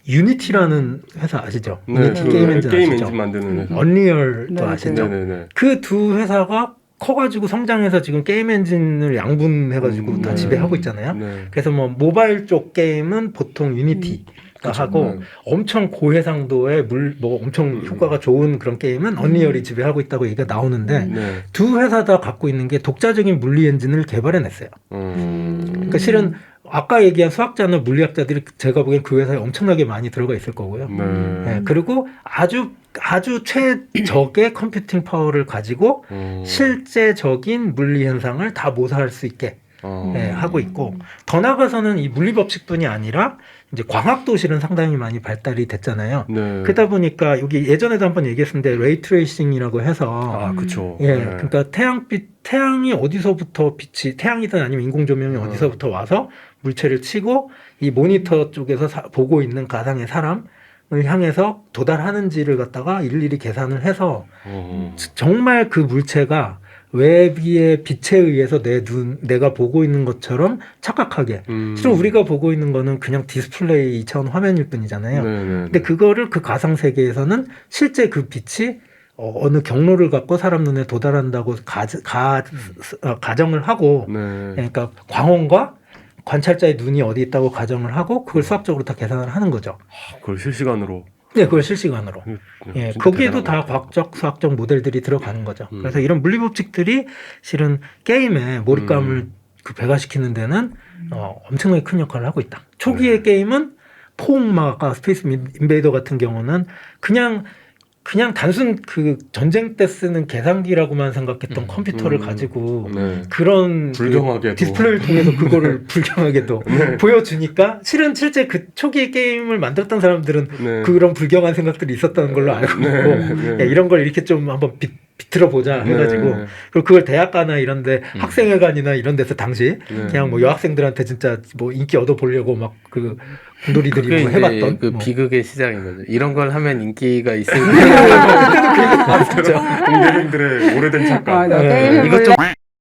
유니티라는 회사 아시죠? 네, 유니티 그 게임 엔진 게임 아시죠? 엔진 만드는 회사. 언리얼도 네, 아시죠? 네네네. 그 두 회사가 커가지고 성장해서 지금 게임 엔진을 양분해가지고 다 네. 지배하고 있잖아요. 네. 그래서 뭐 모바일 쪽 게임은 보통 유니티가 그쵸, 하고 네. 엄청 고해상도의 엄청 효과가 좋은 그런 게임은 언리얼이 지배하고 있다고 얘기가 나오는데 네. 두 회사 다 갖고 있는 게 독자적인 물리 엔진을 개발해냈어요. 그러니까 실은 아까 얘기한 수학자나 물리학자들이 제가 보기엔 그 회사에 엄청나게 많이 들어가 있을 거고요. 네. 그리고 아주 최적의 컴퓨팅 파워를 가지고 실제적인 물리 현상을 다 모사할 수 있게 하고 있고 더 나아가서는 이 물리 법칙뿐이 아니라 이제 광학도 실은 상당히 많이 발달이 됐잖아요. 네. 그러다 보니까 여기 예전에도 한번 얘기했었는데 레이 트레이싱이라고 해서 아, 그쵸. 그러니까 태양이 어디서부터 태양이든 아니면 인공 조명이 어디서부터 와서 물체를 치고 이 모니터 쪽에서 보고 있는 가상의 사람을 향해서 도달하는지를 갖다가 일일이 계산을 해서 정말 그 물체가 외비의 빛에 의해서 내가 보고 있는 것처럼 착각하게. 실은 우리가 보고 있는 거는 그냥 디스플레이 2차원 화면일 뿐이잖아요. 근데 그거를 그 가상 세계에서는 실제 그 빛이 어느 경로를 갖고 사람 눈에 도달한다고 가정을 하고, 그러니까 광원과 관찰자의 눈이 어디 있다고 가정을 하고 그걸 수학적으로 다 계산을 하는 거죠. 그걸 실시간으로. 네, 그걸 실시간으로. 거기에도 다 과학적, 수학적 모델들이 들어가는 거죠. 그래서 이런 물리 법칙들이 실은 게임의 몰입감을 배가시키는 데는 엄청나게 큰 역할을 하고 있다. 초기의 게임은 아까 스페이스 인베이더 같은 경우는 그냥 그냥 단순 그 전쟁 때 쓰는 계산기라고만 생각했던 컴퓨터를 가지고 네. 그런 불경하게도. 그 디스플레이를 통해서 그거를 불경하게도 네. 보여주니까 실제 그 초기 게임을 만들었던 사람들은 네. 그런 불경한 생각들이 있었다는 걸로 알고 있고 네. 야, 이런 걸 이렇게 좀 한번 비틀어 보자 해가지고 네. 그리고 그걸 대학가나 이런데 학생회관이나 이런 데서 당시 네. 그냥 뭐 여학생들한테 진짜 뭐 인기 얻어 보려고 막 그 공돌이들이 그게 뭐 이제 해봤던 그 뭐. 비극의 시작인 거죠. 이런 걸 하면 인기가 있을 공대생들의 오래된 착각. 나 네. 게임 이것 해볼래. 좀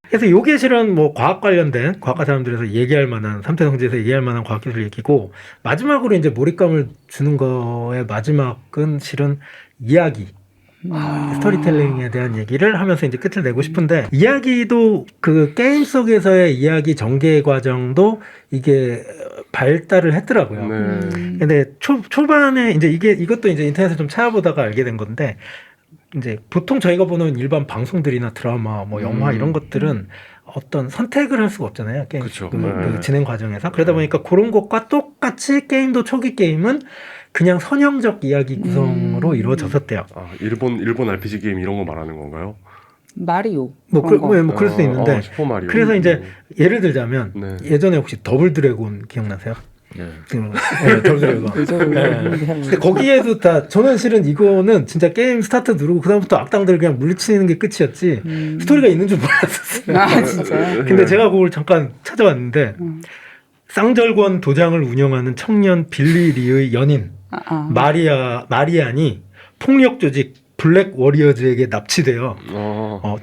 그래서 요게 실은 뭐 과학 관련된 과학과 사람들에서 얘기할 만한 삼태 성지에서 얘기할 만한 과학기술 얘기고 마지막으로 이제 몰입감을 주는 거의 마지막은 실은 이야기 스토리텔링에 대한 얘기를 하면서 이제 끝을 내고 싶은데 이야기도 그 게임 속에서의 이야기 전개 과정도 이게 발달을 했더라고요. 네. 근데 초반에 이제 이것도 이제 인터넷에 좀 찾아보다가 알게 된 건데 이제 보통 저희가 보는 일반 방송들이나 드라마, 뭐 영화 이런 것들은 어떤 선택을 할 수가 없잖아요. 게임 그쵸. 그 네. 진행 과정에서 그러다 보니까 그런 것과 똑같이 게임도 초기 게임은 그냥 선형적 이야기 구성으로 이루어졌었대요. 아, 일본 RPG 게임 이런 거 말하는 건가요? 마리오. 뭐 그럴 수도 있는데 슈퍼 마리오. 그래서 이제 예를 들자면 네. 예전에 혹시 더블 드래곤 기억나세요? 네. 더블 드래곤. 네. 근데 거기에도 다 저는 실은 이거는 진짜 게임 스타트 누르고 그다음부터 악당들 그냥 물리치는 게 끝이었지 스토리가 있는 줄 몰랐었어요. 아 진짜. 근데 제가 그걸 잠깐 찾아봤는데 쌍절권 도장을 운영하는 청년 빌리 리의 연인 마리안이 폭력 조직 블랙 워리어즈에게 납치되어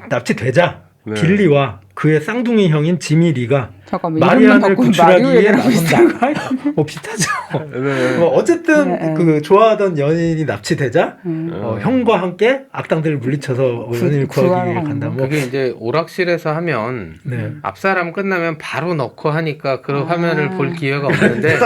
납치되자 네. 빌리와 그의 쌍둥이 형인 지미 리가 잠깐만 마리안을 구출하기 위해 마리오 나선다. 비슷하죠. 네. 뭐 어쨌든 네, 네. 그 좋아하던 연인이 납치되자 어. 형과 함께 악당들을 물리쳐서 연인을 구하기 위해 구하러 간다. 뭐 그게 이제 오락실에서 하면 네. 앞사람 끝나면 바로 넣고 하니까 그 화면을 볼 기회가 없는데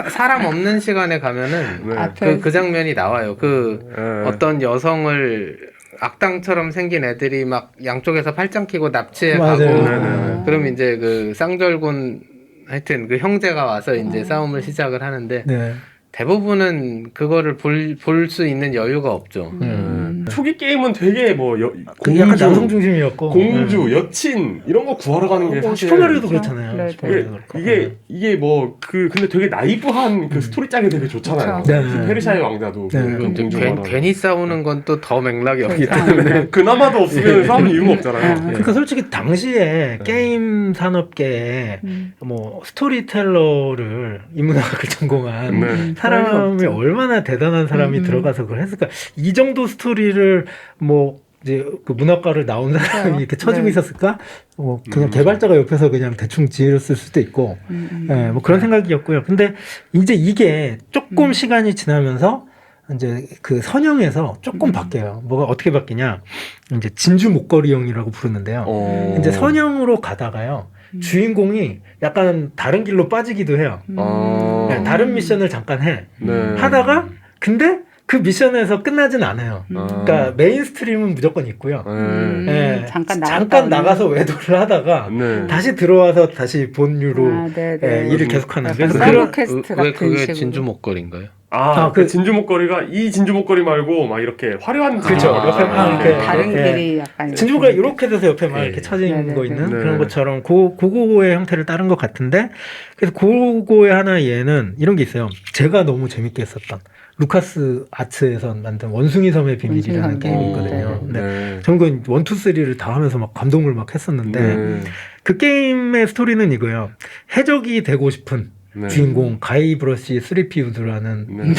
사람 없는 시간에 가면은 네. 앞에 그 장면이 나와요. 그 네. 어떤 여성을 악당처럼 생긴 애들이 막 양쪽에서 팔짱 끼고 납치해 맞아요. 가고 네네. 그럼 이제 그 쌍절곤 하여튼 그 형제가 와서 이제 싸움을 시작을 하는데 네. 대부분은 그거를 볼 수 있는 여유가 없죠. 초기 게임은 되게 뭐 그 약간 남성 중심이었고 공주, 여친 이런 거 구하러 가는 게 사실 슈퍼마리오도 그렇잖아요. 네, 슈퍼마리오도 그렇고. 이게 뭐 근데 되게 나이브한 그 스토리 짝이 되게 좋잖아요. 그쵸. 네. 그 페르시아의 왕자도 네. 그 공주 말하는. 괜히 싸우는 건 또 더 맥락이 없기 때문에 네. 그나마도 없으면 싸울 이유가 없잖아요. 그러니까 솔직히 당시에 게임 산업계에 뭐 스토리텔러를 인문학을 전공한 네. 사람이 얼마나 대단한 사람이 들어가서 그걸 했을까? 이 정도 스토리를 뭐 이제 그 문학과를 나온 사람이 이렇게 쳐주고 네. 있었을까? 뭐 그냥 개발자가 옆에서 그냥 대충 지었을 수도 있고, 예, 뭐 그런 생각이었고요. 근데 이제 이게 조금 시간이 지나면서 이제 그 선형에서 조금 바뀌어요. 뭐가 어떻게 바뀌냐? 이제 진주 목걸이형이라고 부르는데요. 이제 선형으로 가다가요. 주인공이 약간 다른 길로 빠지기도 해요. 네, 다른 미션을 잠깐 해. 네. 하다가 근데 그 미션에서 끝나진 않아요. 그러니까 메인스트림은 무조건 있고요. 네, 잠깐 나가서 외도를 하다가 네. 다시 들어와서 다시 본류로 일을 계속하는 약간 그런 퀘스트 왜 같은 그게 식으로. 진주 목걸인가요? 그 진주 목걸이가 이 진주 목걸이 말고 막 이렇게 화려한 그렇죠. 옆에 이렇게. 다른 네. 길이 약간 진주가 이렇게 돼서 옆에 막 네. 이렇게 쳐진 네네네. 거 있는 네. 그런 것처럼 그거의 형태를 따른 것 같은데 그래서 그거의 하나 얘는 이런 게 있어요. 제가 너무 재밌게 했었던 루카스 아츠에서 만든 원숭이 섬의 비밀이라는 원숭이 섬. 게임이 있거든요. 네. 네. 저는 그 1, 2, 3를 다 하면서 막 감동을 막 했었는데 네. 그 게임의 스토리는 이거예요. 해적이 되고 싶은 네. 주인공 가이 브러시 스리피우드라는 네.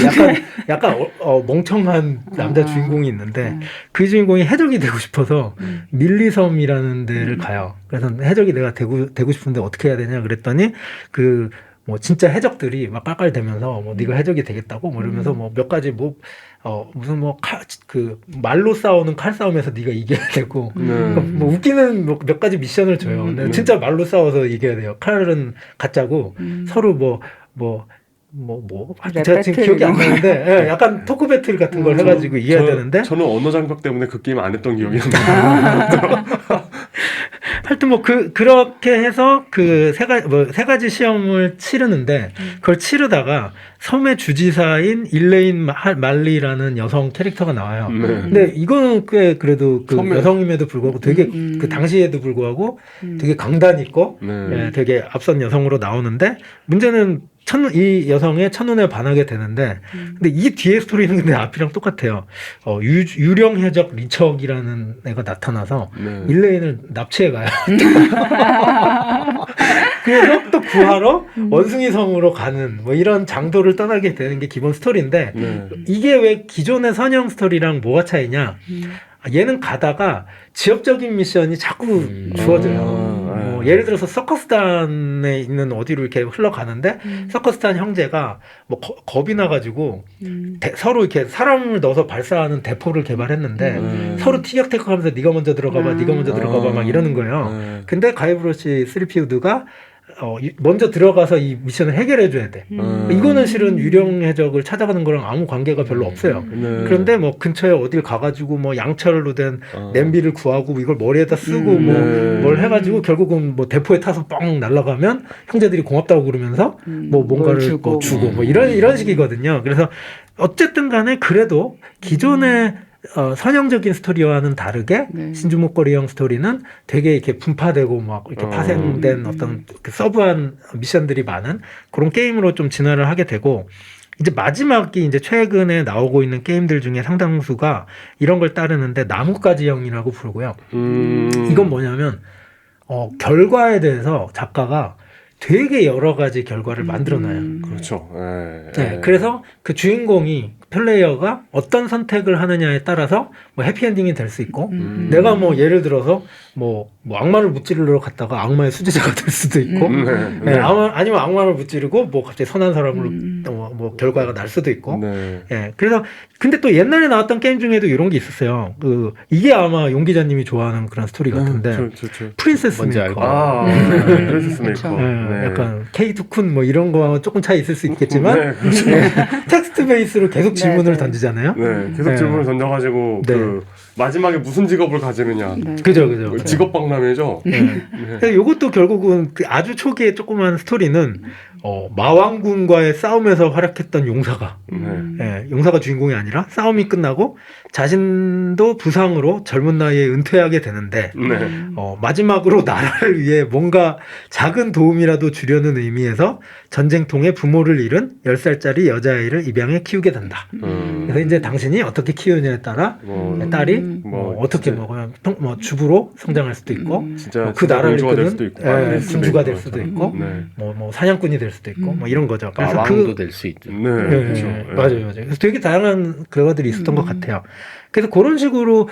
약간 멍청한 남자 주인공이 있는데 그 주인공이 해적이 되고 싶어서 밀리섬이라는 데를 가요. 그래서 해적이 내가 되고 싶은데 어떻게 해야 되냐 그랬더니 그 뭐 진짜 해적들이 막 깔깔대면서 뭐 네가 해적이 되겠다고 뭐 이러면서 뭐 몇 가지 뭐 무슨 뭐 그 말로 싸우는 칼싸움에서 네가 이겨야 되고 그러니까 뭐 웃기는 뭐 몇 가지 미션을 줘요. 근데 진짜 말로 싸워서 이겨야 돼요. 칼은 가짜고 서로 제가 지금 기억이 안 나는데 예, 약간 토크 배틀 같은 걸 해가지고 이겨야 되는데 저는 언어 장벽 때문에 그 게임 안 했던 기억이 나요. 하여튼 뭐 그렇게 해서 그 세 가지 시험을 치르는데 그걸 치르다가 섬의 주지사인 일레인 말리라는 여성 캐릭터가 나와요. 네. 근데 이거는 꽤 그래도 그 섬에- 여성임에도 불구하고 되게 그 당시에도 불구하고 되게 강단 있고 네. 예, 되게 앞선 여성으로 나오는데 문제는 이 여성의 첫눈에 반하게 되는데 근데 이 뒤에 스토리는 근데 앞이랑 똑같아요. 유령 해적 리척이라는 애가 나타나서 네. 일레인을 납치해 가요. 그래서 또 구하러 원숭이 성으로 가는 뭐 이런 장도를 떠나게 되는 게 기본 스토리인데 네. 이게 왜 기존의 선형 스토리랑 뭐가 차이냐? 얘는 가다가 지역적인 미션이 자꾸 주어져요. 예를 들어서 서커스단에 있는 어디로 이렇게 흘러가는데 서커스단 형제가 뭐 겁이 나가지고 서로 이렇게 사람을 넣어서 발사하는 대포를 개발했는데 서로 티격태격하면서 네가 먼저 들어가봐, 네가 먼저 들어가봐 막 이러는 거예요. 네. 근데 가이브로시 스리피우드가 먼저 들어가서 이 미션을 해결해 줘야 돼. 이거는 실은 유령 해적을 찾아가는 거랑 아무 관계가 별로 없어요. 네. 그런데 뭐 근처에 어딜 가가지고 뭐 양철로 된 냄비를 구하고 이걸 머리에다 쓰고 뭐 네. 뭘 해가지고 결국은 뭐 대포에 타서 뻥 날아가면 형제들이 고맙다고 그러면서 뭐 뭔가를 뭘 주고 뭐 이런 식이거든요. 그래서 어쨌든 간에 그래도 기존의 선형적인 스토리와는 다르게 네. 신주목거리형 스토리는 되게 이렇게 분파되고 막 이렇게 파생된 어떤 그 서브한 미션들이 많은 그런 게임으로 좀 진화를 하게 되고 이제 마지막이 이제 최근에 나오고 있는 게임들 중에 상당수가 이런 걸 따르는데 나뭇가지형이라고 부르고요. 이건 뭐냐면 결과에 대해서 작가가 되게 여러 가지 결과를 만들어놔요. 그렇죠. 네, 그래서 그 주인공이 플레이어가 어떤 선택을 하느냐에 따라서 뭐 해피엔딩이 될 수 있고 내가 뭐 예를 들어서 뭐 악마를 무찌르러 갔다가 악마의 수제자가 될 수도 있고 네, 아니면 악마를 무찌르고 뭐 갑자기 선한 사람으로 뭐 결과가 날 수도 있고 네. 예, 그래서 근데 또 옛날에 나왔던 게임 중에도 이런 게 있었어요. 이게 아마 용 기자님이 좋아하는 그런 스토리 같은데 프린세스 뭔지 메이커. 알고. 프린세스 메이커. 네, 약간 K2쿤 뭐 이런 거하고 조금 차이 있을 수 있겠지만 네, 그렇죠. 텍스트 베이스로 계속 질문을 네. 던지잖아요. 네, 계속 네. 질문을 던져가지고 네. 그 마지막에 무슨 직업을 가지느냐. 네. 그죠. 직업 박람회죠. 네. 그래서 이것도 결국은 그 아주 초기의 조그만 스토리는 마왕군과의 싸움에서 활약했던 용사가 용사가 주인공이 아니라 싸움이 끝나고 자신도 부상으로 젊은 나이에 은퇴하게 되는데 마지막으로 나라를 위해 뭔가 작은 도움이라도 주려는 의미에서 전쟁통에 부모를 잃은 10살짜리 여자아이를 입양해 키우게 된다. 그래서 이제 당신이 어떻게 키우냐에 따라 딸이 어떻게 먹으면 뭐 주부로 성장할 수도 있고 진짜 그 나라를 공주가 될 이끄는 수도 있고 군주가 될 수도 있고 네. 뭐 사냥꾼이 될 수도 있고 뭐 이런 거죠. 그래서 왕도 될 수 있죠. 네, 네, 그렇죠. 맞아요. 그래서 되게 다양한 결과들이 있었던 것 같아요. 그래서 그런 식으로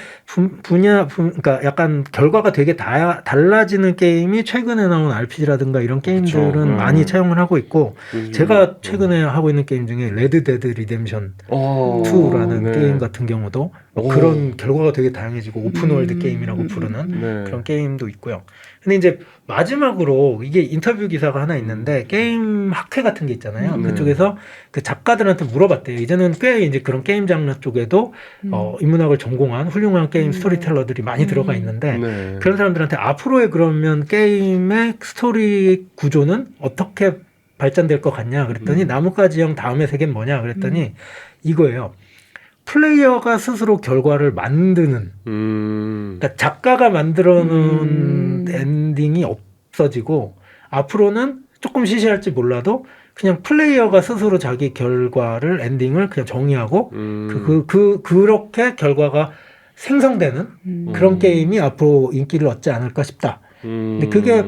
그러니까 약간 결과가 되게 달라지는 게임이 최근에 나온 RPG라든가 이런 게임들은 그렇죠. 많이 차용을 하고 있고 제가 최근에 하고 있는 게임 중에 레드 데드 리뎀션 2라는 게임 같은 경우도 그런 결과가 되게 다양해지고 오픈월드 게임이라고 부르는 그런 게임도 있고요. 근데 이제 마지막으로 이게 인터뷰 기사가 하나 있는데 게임 학회 같은 게 있잖아요. 그쪽에서 그 작가들한테 물어봤대요. 이제는 꽤 이제 그런 게임 장르 쪽에도 인문학을 전공한 훌륭한 게임 스토리텔러들이 많이 들어가 있는데 그런 사람들한테 앞으로의 그러면 게임의 스토리 구조는 어떻게 발전될 것 같냐 그랬더니 나뭇가지형 다음의 세계는 뭐냐 그랬더니 이거예요. 플레이어가 스스로 결과를 만드는 그러니까 작가가 만들어 놓은 엔딩이 없어지고 앞으로는 조금 시시할지 몰라도 그냥 플레이어가 스스로 자기 결과를 엔딩을 그냥 정의하고 그렇게 결과가 생성되는 그런 게임이 앞으로 인기를 얻지 않을까 싶다. 근데 그게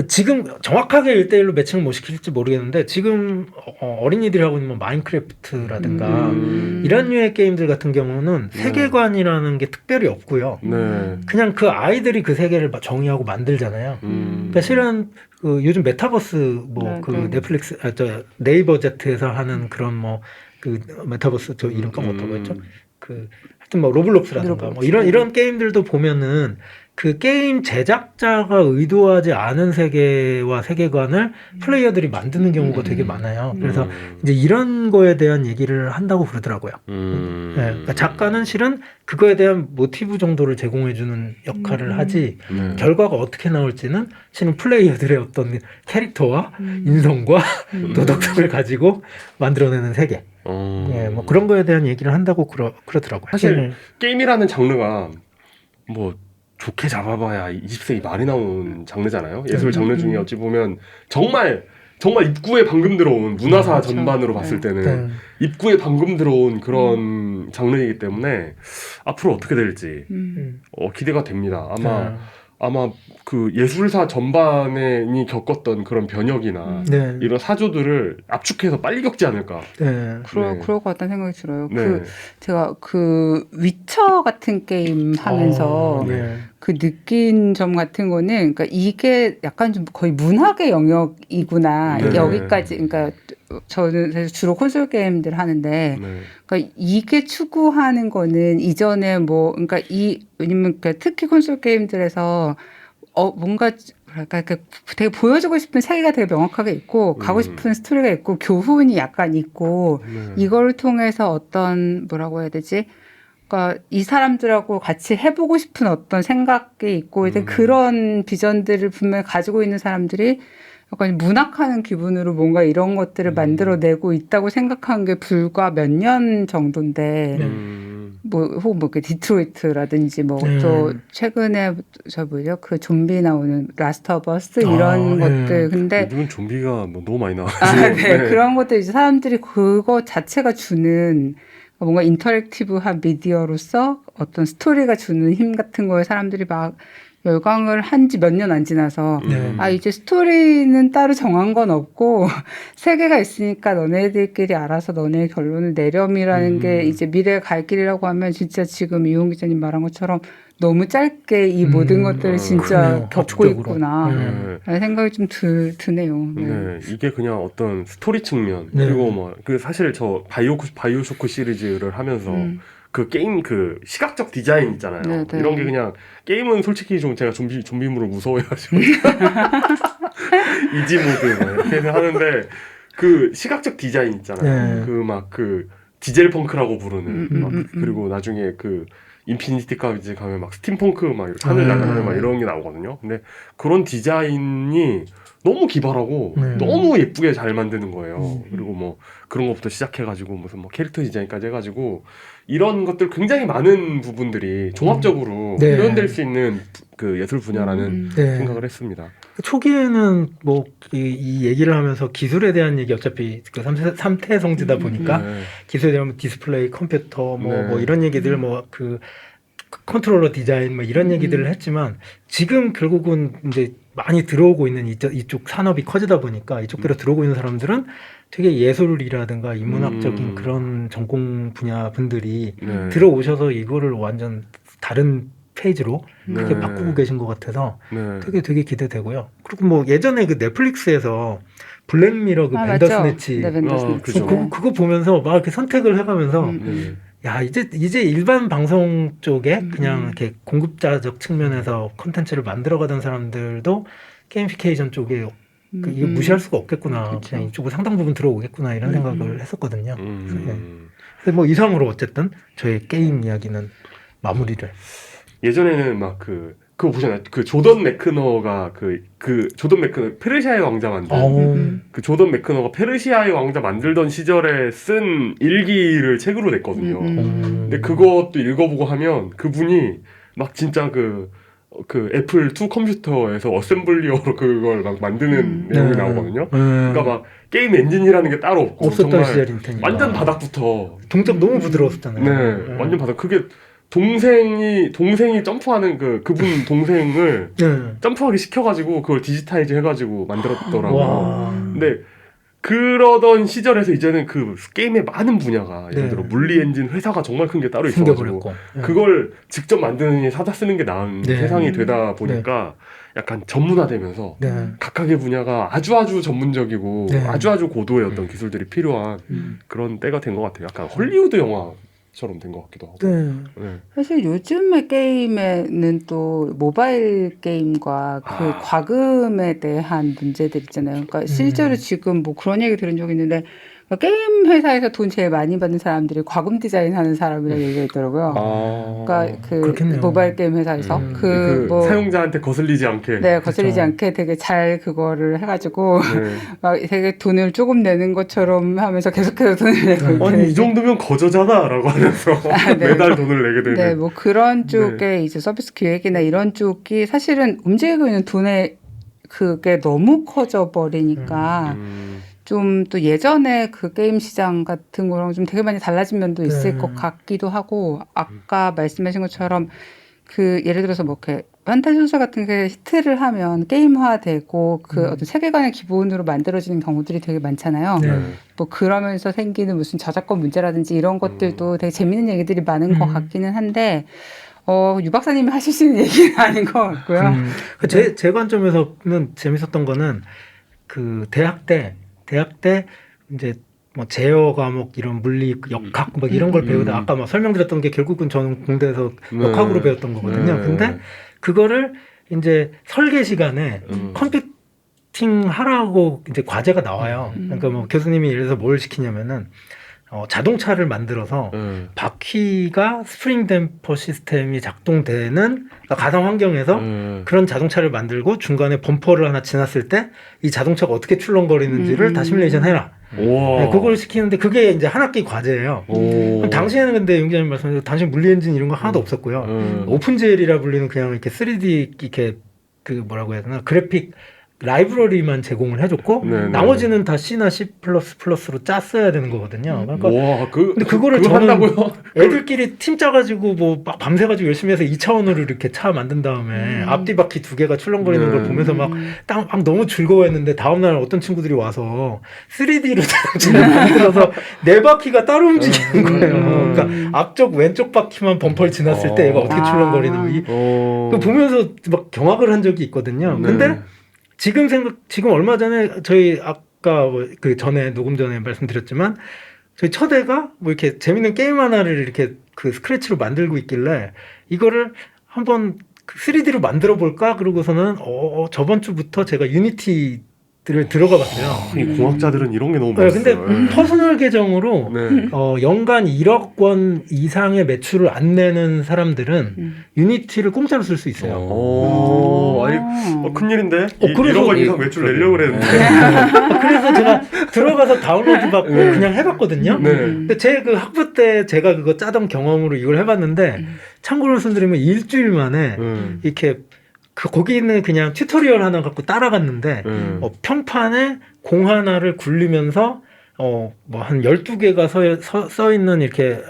지금 정확하게 1대1로 매칭을 못 시킬지 모르겠는데 지금 어린이들이 하고 있는 뭐 마인크래프트라든가 이런 류의 게임들 같은 경우는 세계관이라는 게 특별히 없고요. 그냥 그 아이들이 그 세계를 정의하고 만들잖아요. 그러니까 실은 그 요즘 메타버스 뭐 그 넷플릭스 네이버 제트에서 하는 그런 뭐 그 메타버스 저 이름 까먹었다고 했죠. 그 하여튼 뭐 로블록스라든가 뭐 이런 게임들도 보면은 그 게임 제작자가 의도하지 않은 세계와 세계관을 플레이어들이 만드는 경우가 되게 많아요. 그래서 이제 이런 거에 대한 얘기를 한다고 그러더라고요. 네, 그러니까 작가는 실은 그거에 대한 모티브 정도를 제공해주는 역할을 하지 결과가 어떻게 나올지는 실은 플레이어들의 어떤 캐릭터와 인성과 도덕성을 가지고 만들어내는 세계. 예, 뭐 그런 거에 대한 얘기를 한다고 그러더라고요. 사실 게임이라는 장르가 뭐 좋게 잡아봐야 20세기 말에 나온 장르잖아요. 예술 장르 중에 어찌 보면 정말 입구에 방금 들어온 문화사 전반으로 봤을 때는 입구에 방금 들어온 그런 장르이기 때문에 앞으로 어떻게 될지 기대가 됩니다. 아마 그 예술사 전반이 겪었던 그런 변혁이나 이런 사조들을 압축해서 빨리 겪지 않을까. 그럴 것 같다는 생각이 들어요. 제가 그 위쳐 같은 게임 하면서 그 느낀 점 같은 거는, 그러니까 이게 약간 좀 거의 문학의 영역이구나. 여기까지, 그러니까 저는 주로 콘솔 게임들 하는데, 그러니까 이게 추구하는 거는 이전에 뭐, 그러니까 왜냐면 특히 콘솔 게임들에서 뭔가 뭐랄까 되게 보여주고 싶은 세계가 되게 명확하게 있고 가고 싶은 스토리가 있고 교훈이 약간 있고 이걸 통해서 어떤 뭐라고 해야 되지? 그러니까 이 사람들하고 같이 해보고 싶은 어떤 생각이 있고 이제 그런 비전들을 분명히 가지고 있는 사람들이 약간 문학하는 기분으로 뭔가 이런 것들을 만들어내고 있다고 생각한 게 불과 몇 년 정도인데 혹은 뭐 디트로이트라든지 뭐 또 최근에 그 좀비 나오는 라스트 오브 어스 이런 것들. 근데 요즘은 좀비가 뭐 너무 많이 나와요. 그런 것들 이제 사람들이 그거 자체가 주는 뭔가 인터랙티브한 미디어로서 어떤 스토리가 주는 힘 같은 거에 사람들이 막 열광을 한 지 몇 년 안 지나서 이제 스토리는 따로 정한 건 없고 세계가 있으니까 너네들끼리 알아서 너네의 결론을 내렴이라는 게 이제 미래의 갈 길이라고 하면 진짜 지금 이용 기자님 말한 것처럼 너무 짧게 이 모든 것들을 진짜 겪고 있구나 라는 생각이 좀 드네요. 이게 그냥 어떤 스토리 측면 그리고 뭐 그 사실 저 바이오쇼크 시리즈를 하면서 그 게임 그 시각적 디자인 있잖아요. 이런 게 그냥 게임은 솔직히 좀 제가 좀비물을 무서워해가지고 이지 모드 막 이렇게 하는데 그 시각적 디자인 있잖아요. 그 디젤 펑크라고 부르는 그리고 나중에 그 인피니티까지 가면 막 스팀펑크 막 이렇게 하늘 날아가는 막 이런 게 나오거든요. 근데 그런 디자인이 너무 기발하고 너무 예쁘게 잘 만드는 거예요. 그리고 뭐 그런 것부터 시작해가지고 무슨 뭐 캐릭터 디자인까지 해가지고 이런 것들 굉장히 많은 부분들이 종합적으로 표현될 수 있는 그 예술 분야라는 생각을 했습니다. 초기에는 뭐 이 얘기를 하면서 기술에 대한 얘기 어차피 그 3태 성지다 보니까 기술에 대한 디스플레이, 컴퓨터 뭐 이런 얘기들 뭐 그 컨트롤러 디자인 뭐 이런 얘기들을 했지만 지금 결국은 이제 많이 들어오고 있는 이쪽 산업이 커지다 보니까 이쪽으로 들어오고 있는 사람들은 되게 예술이라든가 인문학적인 그런 전공 분야 분들이 들어오셔서 이거를 완전 다른 페이지로 크게 바꾸고 계신 것 같아서 되게 기대되고요. 그리고 뭐 예전에 그 넷플릭스에서 블랙미러 그 벤더스네치 그거 보면서 막 이렇게 선택을 해가면서 야 이제 일반 방송 쪽에 그냥 이렇게 공급자적 측면에서 콘텐츠를 만들어가던 사람들도 게임피케이션 쪽에 이게 무시할 수가 없겠구나. 그냥 이쪽으로 상당 부분 들어오겠구나 이런 생각을 했었거든요. 그래서 뭐 이상으로 어쨌든 저희 게임 이야기는 마무리를. 예전에는 막 그거 보셨나요? 그 조던 매크너가 조던 매크너 페르시아의 왕자 만든 그 조던 매크너가 페르시아의 왕자 만들던 시절에 쓴 일기를 책으로 냈거든요. 근데 그것도 읽어보고 하면 그분이 막 진짜 그 애플 2 컴퓨터에서 어셈블리어로 그걸 막 만드는 내용이 나오거든요. 그러니까 막 게임 엔진이라는 게 따로 없었던 시절일 테니까 완전 바닥부터 동작 너무 부드러웠잖아요. 완전 바닥. 그게 동생이 점프하는 그분 동생을 점프하게 시켜가지고 그걸 디지타이즈 해가지고 만들었더라고요. 근데 그러던 시절에서 이제는 그 게임의 많은 분야가 예를 들어 물리 엔진 회사가 정말 큰 게 따로 있어가지고 그걸 직접 만드느니 사다 쓰는 게 나은 세상이 되다 보니까 약간 전문화되면서 각각의 분야가 아주 전문적이고 아주 고도의 어떤 기술들이 필요한 그런 때가 된 것 같아요. 약간 헐리우드 영화 것처럼 된 것 같기도 하고. 네. 네. 사실 요즘의 게임에는 또 모바일 게임과 그 과금에 대한 문제들 있잖아요. 그러니까 실제로 지금 뭐 그런 얘기 들은 적이 있는데 게임 회사에서 돈 제일 많이 받는 사람들이 과금 디자인하는 사람이라는 얘기가 있더라고요. 그러니까 그 그렇겠네요. 모바일 게임 회사에서 그 뭐 사용자한테 거슬리지 않게. 네, 거슬리지 그렇죠. 않게 되게 잘 그거를 해가지고 네. 막 되게 돈을 조금 내는 것처럼 하면서 계속해서 돈을 내고 아니 이 정도면 거저잖아라고 하면서 네. 매달 돈을 내게 되는. 네, 뭐 그런 쪽에 이제 서비스 기획이나 이런 쪽이 사실은 움직이고 있는 돈의 그게 너무 커져 버리니까 좀 또 예전에 그 게임 시장 같은 거랑 좀 되게 많이 달라진 면도 있을 네. 것 같기도 하고 아까 말씀하신 것처럼 그 예를 들어서 뭐 이렇게 판타지 소설 같은 게 히트를 하면 게임화되고 그 어떤 세계관의 기본으로 만들어지는 경우들이 되게 많잖아요. 네. 뭐 그러면서 생기는 무슨 저작권 문제라든지 이런 것들도 되게 재밌는 얘기들이 많은 것 같기는 한데 유 박사님이 하실 수 있는 얘기는 아닌 것 같고요. 제 관점에서는 재밌었던 거는 그 대학 때 이제 뭐 제어 과목 이런 물리 역학 뭐 이런 걸 배우다 아까 막 설명드렸던 게 결국은 저는 공대에서 역학으로 배웠던 거거든요. 근데 그거를 이제 설계 시간에 컴퓨팅 하라고 이제 과제가 나와요. 그러니까 뭐 교수님이 예를 들어서 뭘 시키냐면은 자동차를 만들어서 바퀴가 스프링 댐퍼 시스템이 작동되는 그러니까 가상 환경에서 그런 자동차를 만들고 중간에 범퍼를 하나 지났을 때 이 자동차가 어떻게 출렁거리는지를 다 시뮬레이션 해라. 네, 그걸 시키는데 그게 이제 한 학기 과제예요. 그럼 당시에는 근데 용 기자님 말씀하신 당시 물리 엔진 이런 거 하나도 없었고요. 오픈GL이라 불리는 그냥 이렇게 3D 이렇게 그 뭐라고 해야 되나 그래픽 라이브러리만 제공을 해줬고 네네. 나머지는 다 C나 C++로 짰어야 되는 거거든요. 그러니까 와, 근데 그거를 그거 저는 한다고요? 애들끼리 팀 짜가지고 뭐 밤새가지고 열심히 해서 2차원으로 이렇게 차 만든 다음에 앞뒤 바퀴 두 개가 출렁거리는 걸 보면서 막 너무 즐거워했는데 다음날 어떤 친구들이 와서 3D로 자동차를 만들어서 네 바퀴가 따로 움직이는 거예요. 그러니까 앞쪽 왼쪽 바퀴만 범퍼를 지났을 때 얘가 어떻게 출렁거리는 거 보면서 막 경악을 한 적이 있거든요. 근데 지금 얼마 전에 저희 아까 그 전에 녹음 전에 말씀드렸지만 저희 첫애가 뭐 이렇게 재밌는 게임 하나를 이렇게 그 스크래치로 만들고 있길래 이거를 한번 3D로 만들어 볼까 그러고서는 저번 주부터 제가 유니티를 들어가 봤어요. 이 공학자들은 이런 게 너무 네, 멋있어요. 근데 퍼스널 계정으로 네. 연간 1억 원 이상의 매출을 안 내는 사람들은 유니티를 공짜로 쓸 수 있어요. 아니, 큰일인데? 그래서 1억 원 이상 매출 내려고 그랬는데. 그래서 제가 들어가서 다운로드 받고 그냥 해봤거든요. 근데 제 그 학부 때 제가 그거 짜던 경험으로 이걸 해봤는데 참고로 말씀드리면 일주일 만에 이렇게 거기는 그냥 튜토리얼 하나 갖고 따라갔는데 평판에 공 하나를 굴리면서 뭐 한 12개가 써 있는 이렇게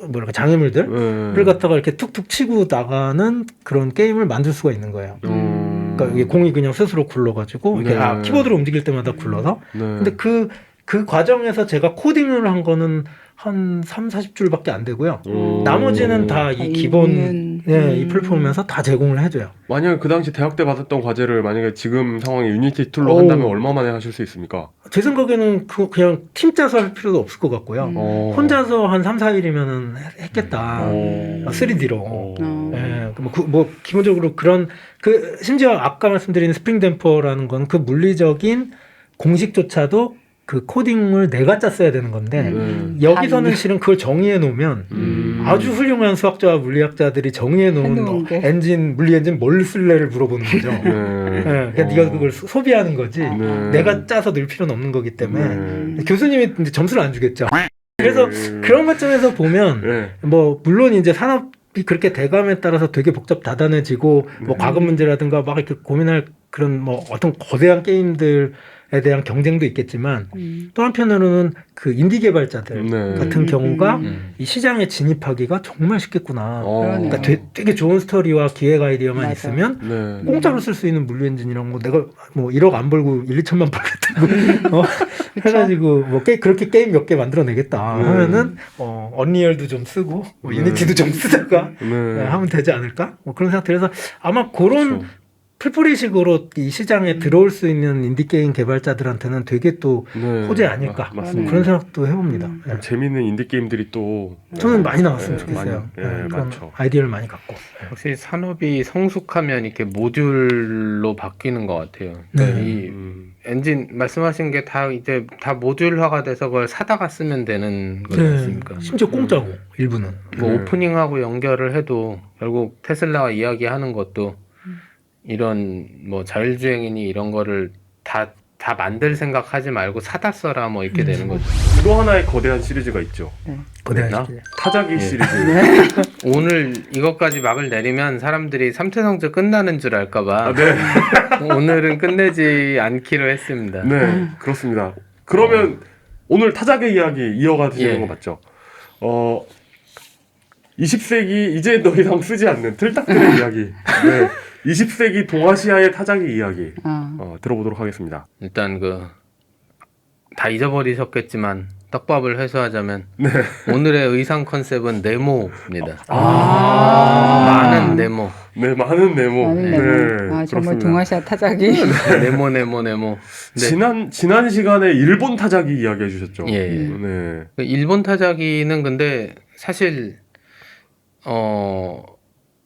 뭐랄까 장애물들을 갖다가 이렇게 툭툭 치고 나가는 그런 게임을 만들 수가 있는 거예요. 그러니까 이게 공이 그냥 스스로 굴러가지고 이게 키보드로 움직일 때마다 굴러서. 근데 그 과정에서 제가 코딩을 한 거는 한 30-40줄밖에 안 되고요. 나머지는 다 이 기본 이 플랫폼에서 다 제공을 해줘요. 만약에 그 당시 대학 때 받았던 과제를 만약에 지금 상황에 유니티 툴로 한다면 얼마 만에 하실 수 있습니까? 제 생각에는 그냥 팀 짜서 할 필요도 없을 것 같고요. 혼자서 한 3-4일이면은 했겠다. 3D로. 뭐 기본적으로 그런 심지어 아까 말씀드린 스프링 댐퍼라는 건 그 물리적인 공식조차도 그 코딩을 내가 짰어야 되는 건데 여기서는 실은 그걸 정의해 놓으면 아주 훌륭한 수학자와 물리학자들이 정의해 놓은 물리 엔진 뭘 쓸래를 물어보는 거죠. 그러니까 네가 그걸 소비하는 거지 내가 짜서 넣을 필요는 없는 거기 때문에 교수님이 이제 점수를 안 주겠죠. 그래서 그런 관점에서 보면 뭐 물론 이제 산업이 그렇게 돼감에 따라서 되게 복잡다단해지고 뭐 과거 문제라든가 막 이렇게 고민할 그런 뭐 어떤 거대한 게임들에 대한 경쟁도 있겠지만 또 한편으로는 그 인디 개발자들 같은 경우가 이 시장에 진입하기가 정말 쉽겠구나. 그러니까 되게 좋은 스토리와 기획 아이디어만 있으면 공짜로 쓸 수 있는 물리 엔진 이런 거 내가 뭐 1억 안 벌고 1-2천만 벌겠다고 해가지고 뭐 그렇게 게임 몇 개 만들어내겠다 하면은 언리얼도 좀 쓰고 뭐 유니티도 좀 쓰다가 하면 되지 않을까? 뭐 그런 생각 들어서 아마 그런 풀뿌리식으로 이 시장에 들어올 수 있는 인디게임 개발자들한테는 되게 또 네. 호재 아닐까 맞습니다. 그런 생각도 해봅니다. 예. 재밌는 인디 게임들이 또 저는 많이 나왔으면 네, 좋겠어요. 많이, 그런 많죠. 아이디어를 많이 갖고. 확실히 산업이 성숙하면 이렇게 모듈로 바뀌는 것 같아요. 네. 이 엔진 말씀하신 게 다 이제 다 모듈화가 돼서 그걸 사다가 쓰면 되는 거지 않습니까? 심지어 공짜고 일부는. 뭐 네. 오프닝하고 연결을 해도 결국 테슬라가 이야기하는 것도 이런 뭐 자율주행이니 이런 거를 다 만들 생각하지 말고 사다 써라 뭐 이렇게 되는 거죠. 또 하나의 거대한 시리즈가 있죠. 거대한 나? 시리즈. 타자기 예. 시리즈. 오늘 이것까지 막을 내리면 사람들이 삼태성제 끝나는 줄 알까봐 네. 오늘은 끝내지 않기로 했습니다. 네, 그렇습니다. 그러면 오늘 타자기 이야기 이어가시는 예. 거 맞죠? 20세기 이제 더 이상 쓰지 않는 틀딱들의 이야기. 네. 20세기 동아시아의 타자기 이야기 들어보도록 하겠습니다. 일단 다 잊어버리셨겠지만 떡밥을 회수하자면 오늘의 의상 컨셉은 네모입니다. 많은 네모. 네, 많은 네모. 많은 네, 네모. 정말 그렇습니다. 동아시아 타자기. 네모. 네. 지난 시간에 일본 타자기 이야기 해주셨죠. 예. 네. 일본 타자기는 근데 사실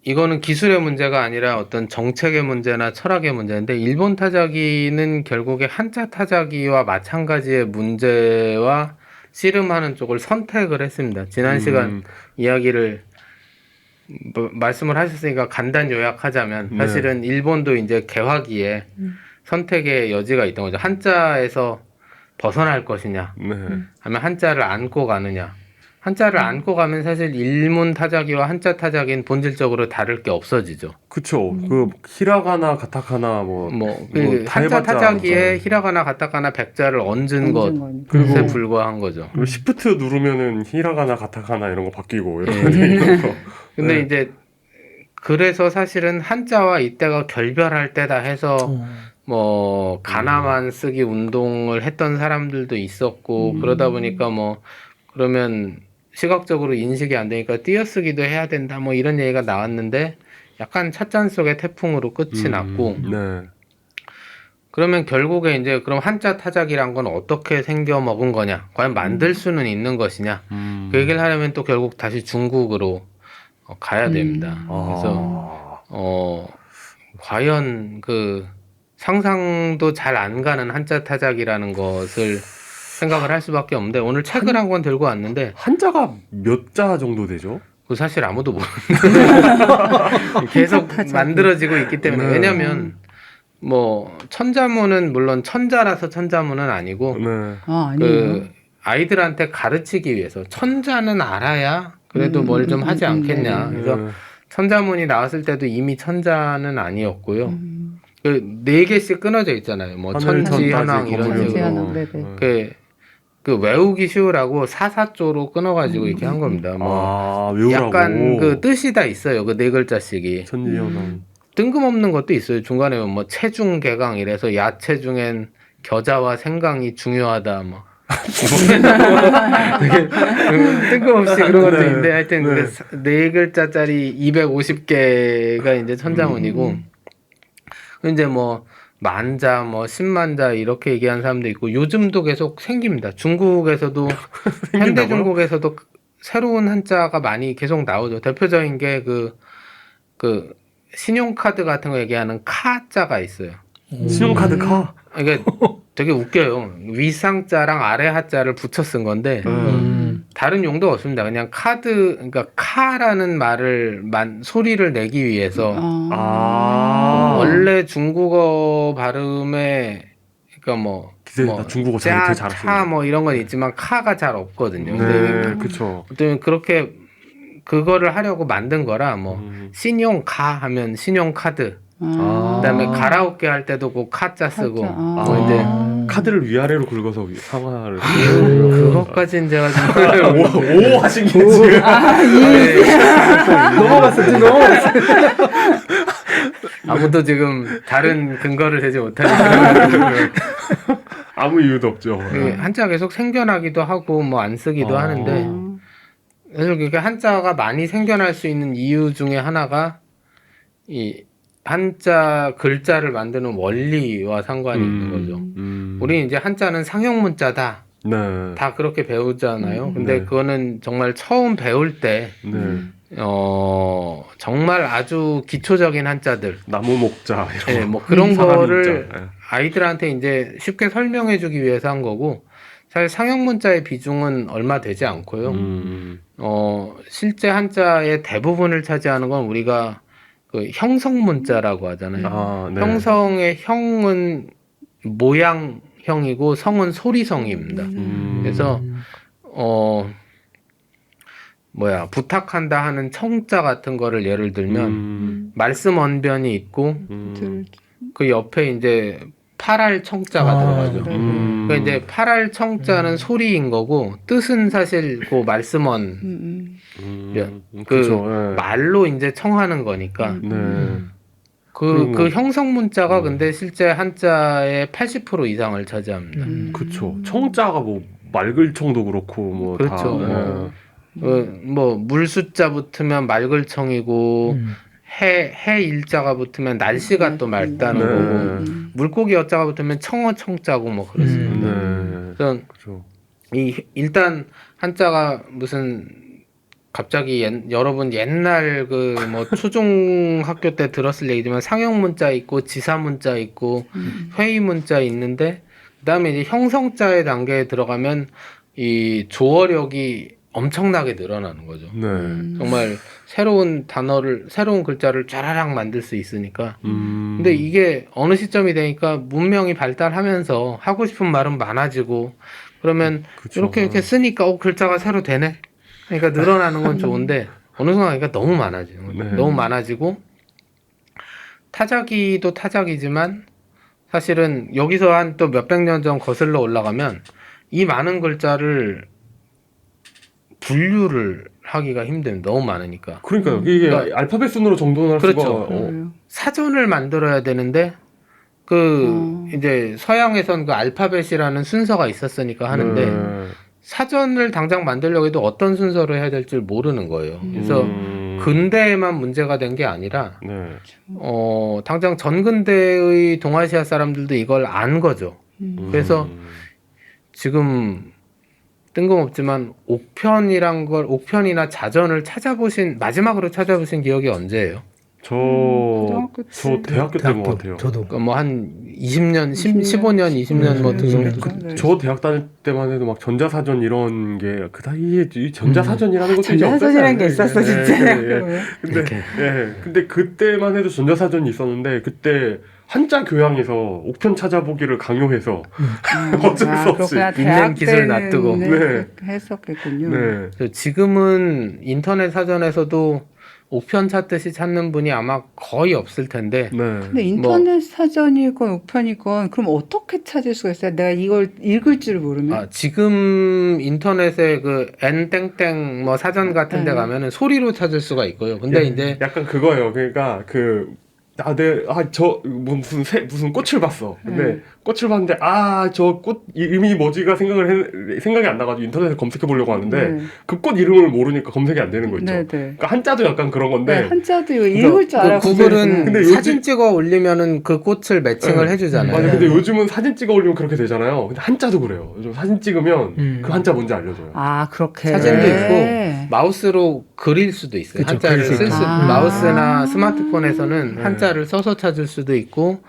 이거는 기술의 문제가 아니라 어떤 정책의 문제나 철학의 문제인데 일본 타자기는 결국에 한자 타자기와 마찬가지의 문제와 씨름하는 쪽을 선택을 했습니다. 지난 시간 이야기를 말씀을 하셨으니까 간단 요약하자면 사실은 일본도 이제 개화기에 선택의 여지가 있던 거죠. 한자에서 벗어날 것이냐 네. 아니면 한자를 안고 가느냐. 한자를 안고 가면 사실 일문 타자기와 한자 타자기는 본질적으로 다를 게 없어지죠. 그쵸. 그 히라가나 가타카나 그 다 한자 해봤자 타자기에 알잖아요. 히라가나 가타카나 백자를 얹은 것에 그리고 불과한 거죠. 그리고 시프트 누르면은 히라가나 가타카나 이런 거 바뀌고 예. 이런 거. 근데 네. 이제 그래서 사실은 한자와 이때가 결별할 때다 해서 뭐 가나만 쓰기 운동을 했던 사람들도 있었고 그러다 보니까 뭐 그러면 시각적으로 인식이 안 되니까 띄어쓰기도 해야 된다 뭐 이런 얘기가 나왔는데 약간 찻잔 속의 태풍으로 끝이 났고 네. 그러면 결국에 이제 그럼 한자 타자기란 건 어떻게 생겨 먹은 거냐 과연 만들 수는 있는 것이냐 그 얘기를 하려면 또 결국 다시 중국으로 가야 됩니다. 그래서 과연 그 상상도 잘 안 가는 한자 타자기라는 것을 생각을 할 수밖에 없는데 오늘 책을 한 권 들고 왔는데 한자가 몇 자 정도 되죠? 그 사실 아무도 모르는데 계속 만들어지고 있기 때문에 네. 왜냐면 뭐 천자문은 물론 천자라서 천자문은 아니고 네. 아니에요. 그 아이들한테 가르치기 위해서 천자는 알아야 그래도 뭘 좀 하지 않겠냐. 그래서 천자문이 나왔을 때도 이미 천자는 아니었고요. 그 4개씩 끊어져 있잖아요. 뭐 천지, 현황 이런 식으로. 그 외우기 쉬우라고 사사조로 끊어가지고 이렇게 한 겁니다. 뭐 외우라고. 약간 그 뜻이 다 있어요. 그 4글자씩이. 천지현황. 뜬금없는 것도 있어요. 중간에 뭐 체중 개강 이래서 야채 중엔 겨자와 생강이 중요하다. 뭐 되게 뜬금없이 그런 것도 있는데 하여튼 네 글자짜리 250개가 이제 천자문이고 이제 뭐 만자, 뭐 10만자 이렇게 얘기하는 사람도 있고 요즘도 계속 생깁니다. 중국에서도 현대 중국에서도 새로운 한자가 많이 계속 나오죠. 대표적인 게 그 신용카드 같은 거 얘기하는 카자가 있어요. 신용카드 카. 이게 되게 웃겨요. 위상자랑 아래 하자를 붙여 쓴 건데 다른 용도가 없습니다. 그냥 카드, 그러니까 카라는 말을 소리를 내기 위해서 원래 중국어 발음에 그러니까 뭐 중국어 잘 되게 잘하시는. 차 뭐 이런 건 있지만 카가 잘 없거든요. 네, 그렇죠. 그렇게 그거를 하려고 만든 거라 뭐 신용카 하면 신용카드. 그다음에 가라오케 할 때도 그 카자 쓰고 뭐 이제 카드를 위아래로 긁어서 상하를 그것까지는 제가 좀 오 하신 게 지금 넘어갔어. 아무도 지금 다른 근거를 대지 못하니까 아무 이유도 없죠. 한자 계속 생겨나기도 하고 뭐 안 쓰기도 하는데 그래서 그게 한자가 많이 생겨날 수 있는 이유 중에 하나가 이 한자 글자를 만드는 원리와 상관이 있는 거죠. 우리 이제 한자는 상형 문자다. 네. 다 그렇게 배우잖아요. 근데 네. 그거는 정말 처음 배울 때 정말 아주 기초적인 한자들, 나무 목자 이런 네, 거. 뭐 그런 사람 거를 인자. 예. 아이들한테 이제 쉽게 설명해주기 위해서 한 거고, 사실 상형 문자의 비중은 얼마 되지 않고요. 실제 한자의 대부분을 차지하는 건 우리가 그 형성 문자라고 하잖아요. 아, 네. 형성의 형은 모양형이고 성은 소리성입니다. 그래서 부탁한다 하는 청자 같은 거를 예를 들면 말씀 언변이 있고 그 옆에 이제 팔할 청자가 들어가죠. 그러니까 이제 팔할 청자는 소리인 거고 뜻은 사실 그 말씀언 그쵸, 예. 말로 이제 청하는 거니까 네. 그 형성 문자가 근데 실제 한자의 80% 이상을 차지합니다. 그쵸. 청자가 뭐 말글청도 그렇고 뭐 그렇죠. 다. 뭐 물숫자 붙으면 말글청이고 해 일자가 붙으면 날씨가 또 맑다는 네. 거고 물고기 여자가 붙으면 청어청자고 뭐 그렇습니다. 네. 그래서 그죠. 일단 한자가 무슨 갑자기 여러분 옛날 그 뭐 초중학교 때 들었을 얘기지만 상형 문자 있고 지사 문자 있고 회의 문자 있는데 그다음에 이제 형성자의 단계에 들어가면 이 조어력이 엄청나게 늘어나는 거죠. 네. 정말 새로운 단어를 새로운 글자를 쫘라락 만들 수 있으니까. 근데 이게 어느 시점이 되니까 문명이 발달하면서 하고 싶은 말은 많아지고 그러면 그쵸. 이렇게 쓰니까 글자가 새로 되네. 그러니까 늘어나는 건 좋은데 어느 순간 그러니까 너무 많아지는 거죠. 네. 너무 많아지고 타자기도 타자기지만 사실은 여기서 한 또 몇백 년 전 거슬러 올라가면 이 많은 글자를 분류를 하기가 힘듭니다. 너무 많으니까. 그러니까요. 이게 그러니까 알파벳 순으로 정돈할 그렇죠. 수가 사전을 만들어야 되는데 이제 서양에선 그 알파벳이라는 순서가 있었으니까 하는데 네. 사전을 당장 만들려고 해도 어떤 순서로 해야 될지 모르는 거예요. 그래서 근대에만 문제가 된 게 아니라 네. 당장 전근대의 동아시아 사람들도 이걸 안 거죠. 그래서 지금 뜬금없지만 옥편이나 자전을 마지막으로 찾아보신 기억이 언제예요? 저 고등학교 대학교 때인 것 같아요. 저도. 그러니까 뭐 한 20년, 15년, 20년 뭐 등등. 저 대학 다닐 때만 해도 막 전자사전 이런 게 그 사이에 이 전자사전이라는 것도 이제 전자사전이라는 게 있었어 없었잖아요. 진짜. 근데 그때만 해도 전자사전이 있었는데 그때 한자 교양에서 옥편 찾아보기를 강요해서 어쩔 수 없이 그렇구나. 있는 대학 기술 때는 놔두고. 네. 그렇게 했었겠군요. 네. 그래서 지금은 인터넷 사전에서도 옥편 찾듯이 찾는 분이 아마 거의 없을 텐데 네. 근데 인터넷 사전이건 우편이건 그럼 어떻게 찾을 수가 있어요? 내가 이걸 읽을 줄 모르면. 지금 인터넷에 그 n땡땡 뭐 사전 같은 데 가면은 소리로 찾을 수가 있고요. 근데 이제 약간 그거예요. 그러니까 무슨 꽃을 봤어. 근데 꽃을 봤는데 저 꽃 이름이 뭐지가 생각이 안 나가지고 인터넷에 검색해 보려고 하는데 그 꽃 이름을 모르니까 검색이 안 되는 거 있죠. 네. 그러니까 한자도 약간 그런 건데. 네, 한자도 이거 읽을 줄 알아. 구글은 근데 요즘- 사진 찍어 올리면은 그 꽃을 매칭을 네. 해주잖아요. 맞아. 근데 요즘은 사진 찍어 올리면 그렇게 되잖아요. 근데 한자도 그래요. 요즘 사진 찍으면 그 한자 뭔지 알려줘요. 그렇게. 사진도 네. 있고 마우스로 그릴 수도 있어요. 그쵸, 한자를 그릴 수 쓸 있죠. 수, 마우스나 스마트폰에서는 네. 한자를 써서 찾을 수도 있고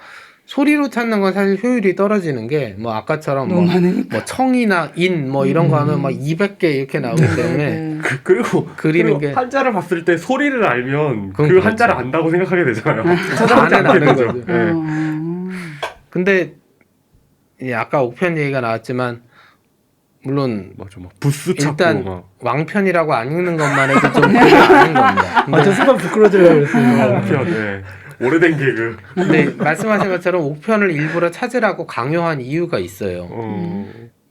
소리로 찾는 건 사실 효율이 떨어지는 게 뭐 아까처럼 너무 많으니까. 뭐 청이나 인 뭐 이런 거 하면 막 200개 이렇게 나오기 때문에 네. 그리고 그리는 게 한자를 봤을 때 소리를 알면 그 그건 한자를 그렇죠. 안다고 생각하게 되잖아요. 안은 아는 거죠. 네. 근데 아까 옥편 얘기가 나왔지만 물론 맞아, 막 부스 찾고 일단 막. 왕편이라고 안 읽는 것만 해도 좀 그게 아닌 겁니다. 근데, 저 순간 부끄러워져요. 그랬어요. 옥편, 네. 오래된 개그. 근데 말씀하신 것처럼 옥편을 일부러 찾으라고 강요한 이유가 있어요.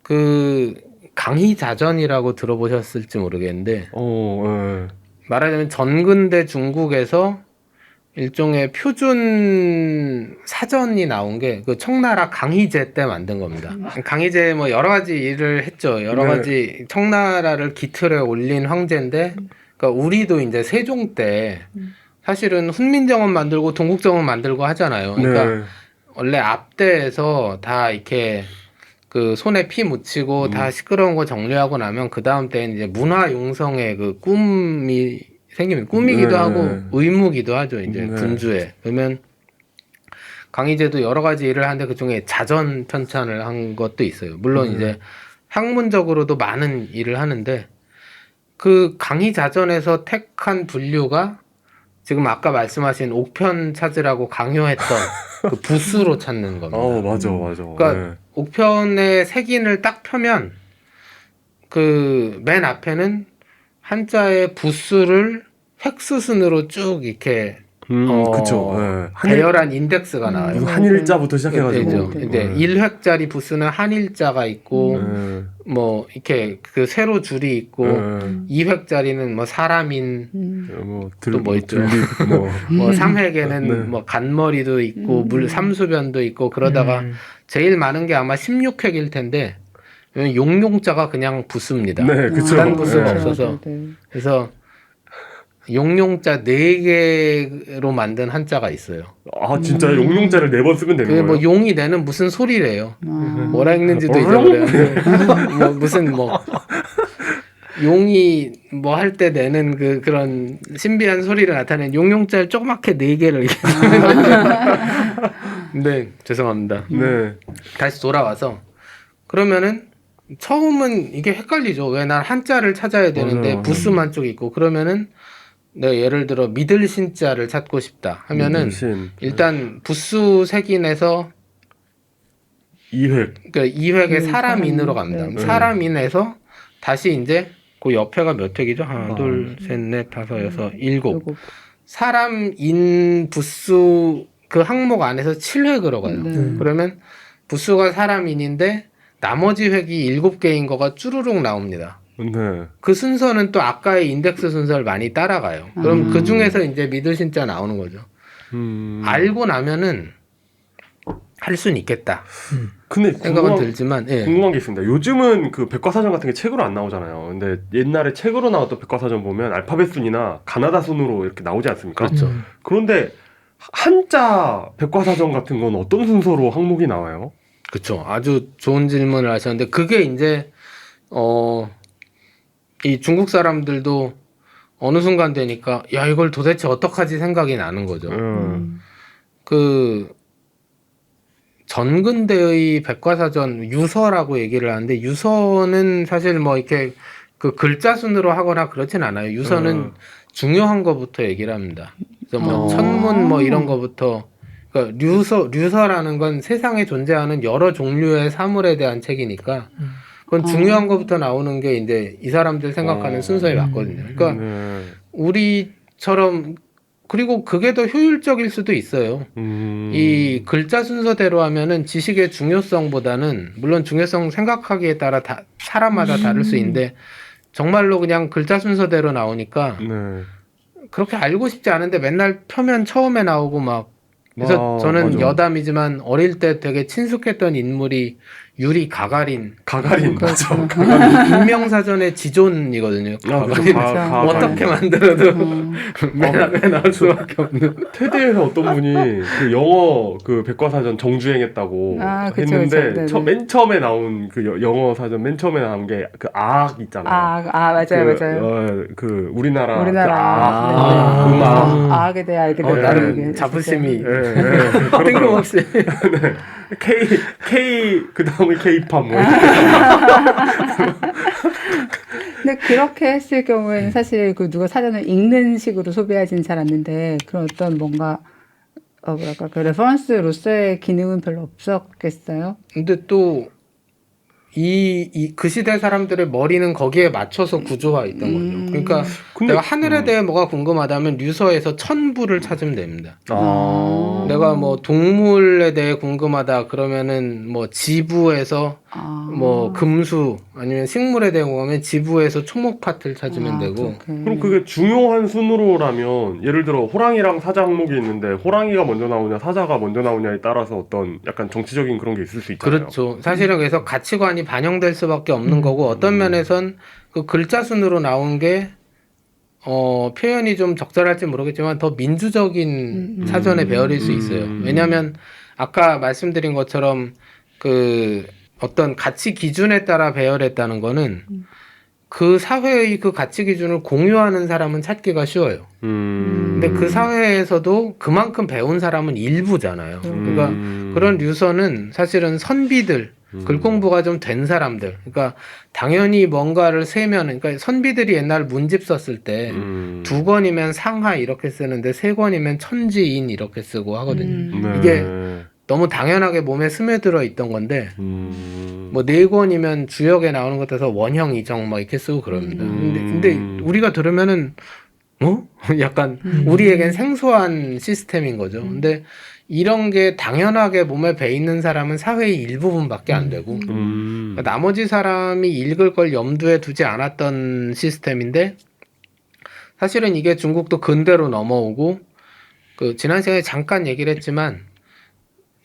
그 강희자전이라고 들어보셨을지 모르겠는데 네. 말하자면 전근대 중국에서 일종의 표준 사전이 나온 게 그 청나라 강희제 때 만든 겁니다. 강희제 뭐 여러 가지 일을 했죠. 여러 네. 가지 청나라를 기틀에 올린 황제인데, 그러니까 우리도 이제 세종 때 사실은 훈민정음 만들고 동국정음 만들고 하잖아요. 그러니까 네. 원래 앞대에서 다 이렇게 그 손에 피 묻히고 다 시끄러운 거 정리하고 나면 그 다음 때는 이제 문화 융성의 그 꿈이 생기면 꿈이기도 네. 하고 의무기도 하죠. 이제 네. 군주에. 그러면 강희제도 여러 가지 일을 하는데 그 중에 자전 편찬을 한 것도 있어요. 물론 이제 학문적으로도 많은 일을 하는데 그 강희자전에서 택한 분류가 지금 아까 말씀하신 옥편 찾으라고 강요했던 그 부수로 찾는 겁니다. 맞아, 맞아. 그러니까 네. 옥편의 색인을 딱 펴면 그 맨 앞에는 한자의 부수를 획수순으로 쭉 이렇게 그쵸. 네. 배열한 인덱스가 나와요. 무슨 한일자부터 시작해가지고. 그죠. 이제 1획짜리 부수는 한일자가 있고 네. 뭐 이렇게 그 세로 줄이 있고 네. 2획짜리는 뭐 사람인 또 뭐 있죠? 뭐. 뭐 3획에는 네. 뭐 간머리도 있고 물 삼수변도 있고 그러다가 제일 많은 게 아마 16획일 텐데 용용자가 그냥 부수입니다. 네, 그쵸. 단 부수가 네. 없어서 그래서 용용자 4개로 만든 한자가 있어요. 진짜 용용자를 4번 쓰면 되는 그게 거예요? 뭐 용이 되는 무슨 소리래요. 뭐라 읽는지도 잊어버려요. 뭐 무슨 뭐 용이 뭐 할 때 내는 그런 신비한 소리를 나타내는 용용자를 조그맣게 4개를 이렇게 네, 죄송합니다. 네. 다시 돌아와서 그러면은 처음은 이게 헷갈리죠. 왜 난 한자를 찾아야 되는데 맞아요. 부수만 쪽 있고 그러면은 내가 예를 들어 믿을 신자를 찾고 싶다 하면은 일단 부수 색인에서 2획. 그러니까 2획에 사람인으로 갑니다. 네. 사람인에서 다시 이제 그 옆에가 몇 획이죠? 하나, 아. 둘, 셋, 넷, 다섯, 여섯, 일곱. 사람인 부수 그 항목 안에서 7획으로 가요. 네. 그러면 부수가 사람인인데 나머지 획이 7개인 거가 쭈루룩 나옵니다. 네. 그 순서는 또 아까의 인덱스 순서를 많이 따라가요. 그럼 그 중에서 이제 믿을 신자 나오는 거죠. 알고 나면은 할 수는 있겠다. 근데 생각은 들지만, 예. 궁금한 게 있습니다. 요즘은 그 백과사전 같은 게 책으로 안 나오잖아요. 근데 옛날에 책으로 나왔던 백과사전 보면 알파벳 순이나 가나다 순으로 이렇게 나오지 않습니까? 그렇죠. 그런데 한자 백과사전 같은 건 어떤 순서로 항목이 나와요? 그렇죠. 아주 좋은 질문을 하셨는데 그게 이제 이 중국 사람들도 어느 순간 되니까 야 이걸 도대체 어떡하지 생각이 나는 거죠. 그 전근대의 백과사전 유서라고 얘기를 하는데 유서는 사실 뭐 이렇게 그 글자 순으로 하거나 그렇진 않아요. 유서는 중요한 거부터 얘기를 합니다. 그래서 뭐 천문 뭐 이런 거부터 그러니까 류서라는 건 세상에 존재하는 여러 종류의 사물에 대한 책이니까 그건 중요한 거부터 나오는 게 이제 이 사람들 생각하는 순서에 맞거든요. 그러니까 우리처럼 그리고 그게 더 효율적일 수도 있어요. 이 글자 순서대로 하면은 지식의 중요성보다는 물론 중요성 생각하기에 따라 다 사람마다 다를 수 있는데 정말로 그냥 글자 순서대로 나오니까 그렇게 알고 싶지 않은데 맨날 펴면 처음에 나오고 막 그래서 저는 맞아. 여담이지만 어릴 때 되게 친숙했던 인물이 유리 가가린 맞아. 인명사전의 지존이거든요. 가가린 가가린. 어떻게 만들어도 맨 앞에 나올 수밖에 없는. 테드에서 어떤 분이 그 영어 그 백과사전 정주행했다고 그쵸, 했는데 그쵸. 네네. 맨 처음에 나온 그 영어 사전 맨 처음에 나온 게 그 악 있잖아요. 맞아요, 그, 맞아요. 그 우리나라 우리나라 음악. 악에 대해 알게 되는 나름 자부심이 그렇더라고요. 뜬금없이 K 그 다음에 K-팝 뭐 근데 그렇게 했을 경우에는 사실 그 누가 사전을 읽는 식으로 소비하지는 잘 않는데 그런 어떤 뭔가 뭐랄까 그 레퍼런스로서의 기능은 별로 없었겠어요. 근데 또 그 시대 사람들의 머리는 거기에 맞춰서 구조화 있던 거죠. 그러니까 근데 내가 하늘에 대해 뭐가 궁금하다면 류서에서 천부를 찾으면 됩니다. 내가 뭐 동물에 대해 궁금하다 그러면은 뭐 지부에서 뭐 금수 아니면 식물에 대해 궁금하면 지부에서 초목파트를 찾으면 되고 그럼 그게 중요한 순으로라면 예를 들어 호랑이랑 사자 항목이 있는데 호랑이가 먼저 나오냐 사자가 먼저 나오냐에 따라서 어떤 약간 정치적인 그런 게 있을 수 있잖아요. 그렇죠. 사실은 그래서 가치관이 반영될 수밖에 없는 거고 어떤 면에선 그 글자 순으로 나온 게 표현이 좀 적절할지 모르겠지만 더 민주적인 사전의 배열일 수 있어요. 왜냐하면 아까 말씀드린 것처럼 그 어떤 가치 기준에 따라 배열했다는 거는 그 사회의 그 가치 기준을 공유하는 사람은 찾기가 쉬워요. 근데 그 사회에서도 그만큼 배운 사람은 일부잖아요. 그러니까 그런 류서는 사실은 선비들, 글 공부가 좀 된 사람들, 그러니까 당연히 뭔가를 세면, 그러니까 선비들이 옛날 문집 썼을 때 2권이면 상하 이렇게 쓰는데 3권이면 천지인 이렇게 쓰고 하거든요. 이게 너무 당연하게 몸에 스며들어 있던 건데 뭐 4권이면 주역에 나오는 것 같아서 원형 이정 뭐 이렇게 쓰고 그럽니다. 근데 우리가 들으면은 약간 우리에겐 생소한 시스템인 거죠. 근데 이런 게 당연하게 몸에 배 있는 사람은 사회의 일부분밖에 안 되고 그러니까 나머지 사람이 읽을 걸 염두에 두지 않았던 시스템인데 사실은 이게 중국도 근대로 넘어오고 그 지난 시간에 잠깐 얘기를 했지만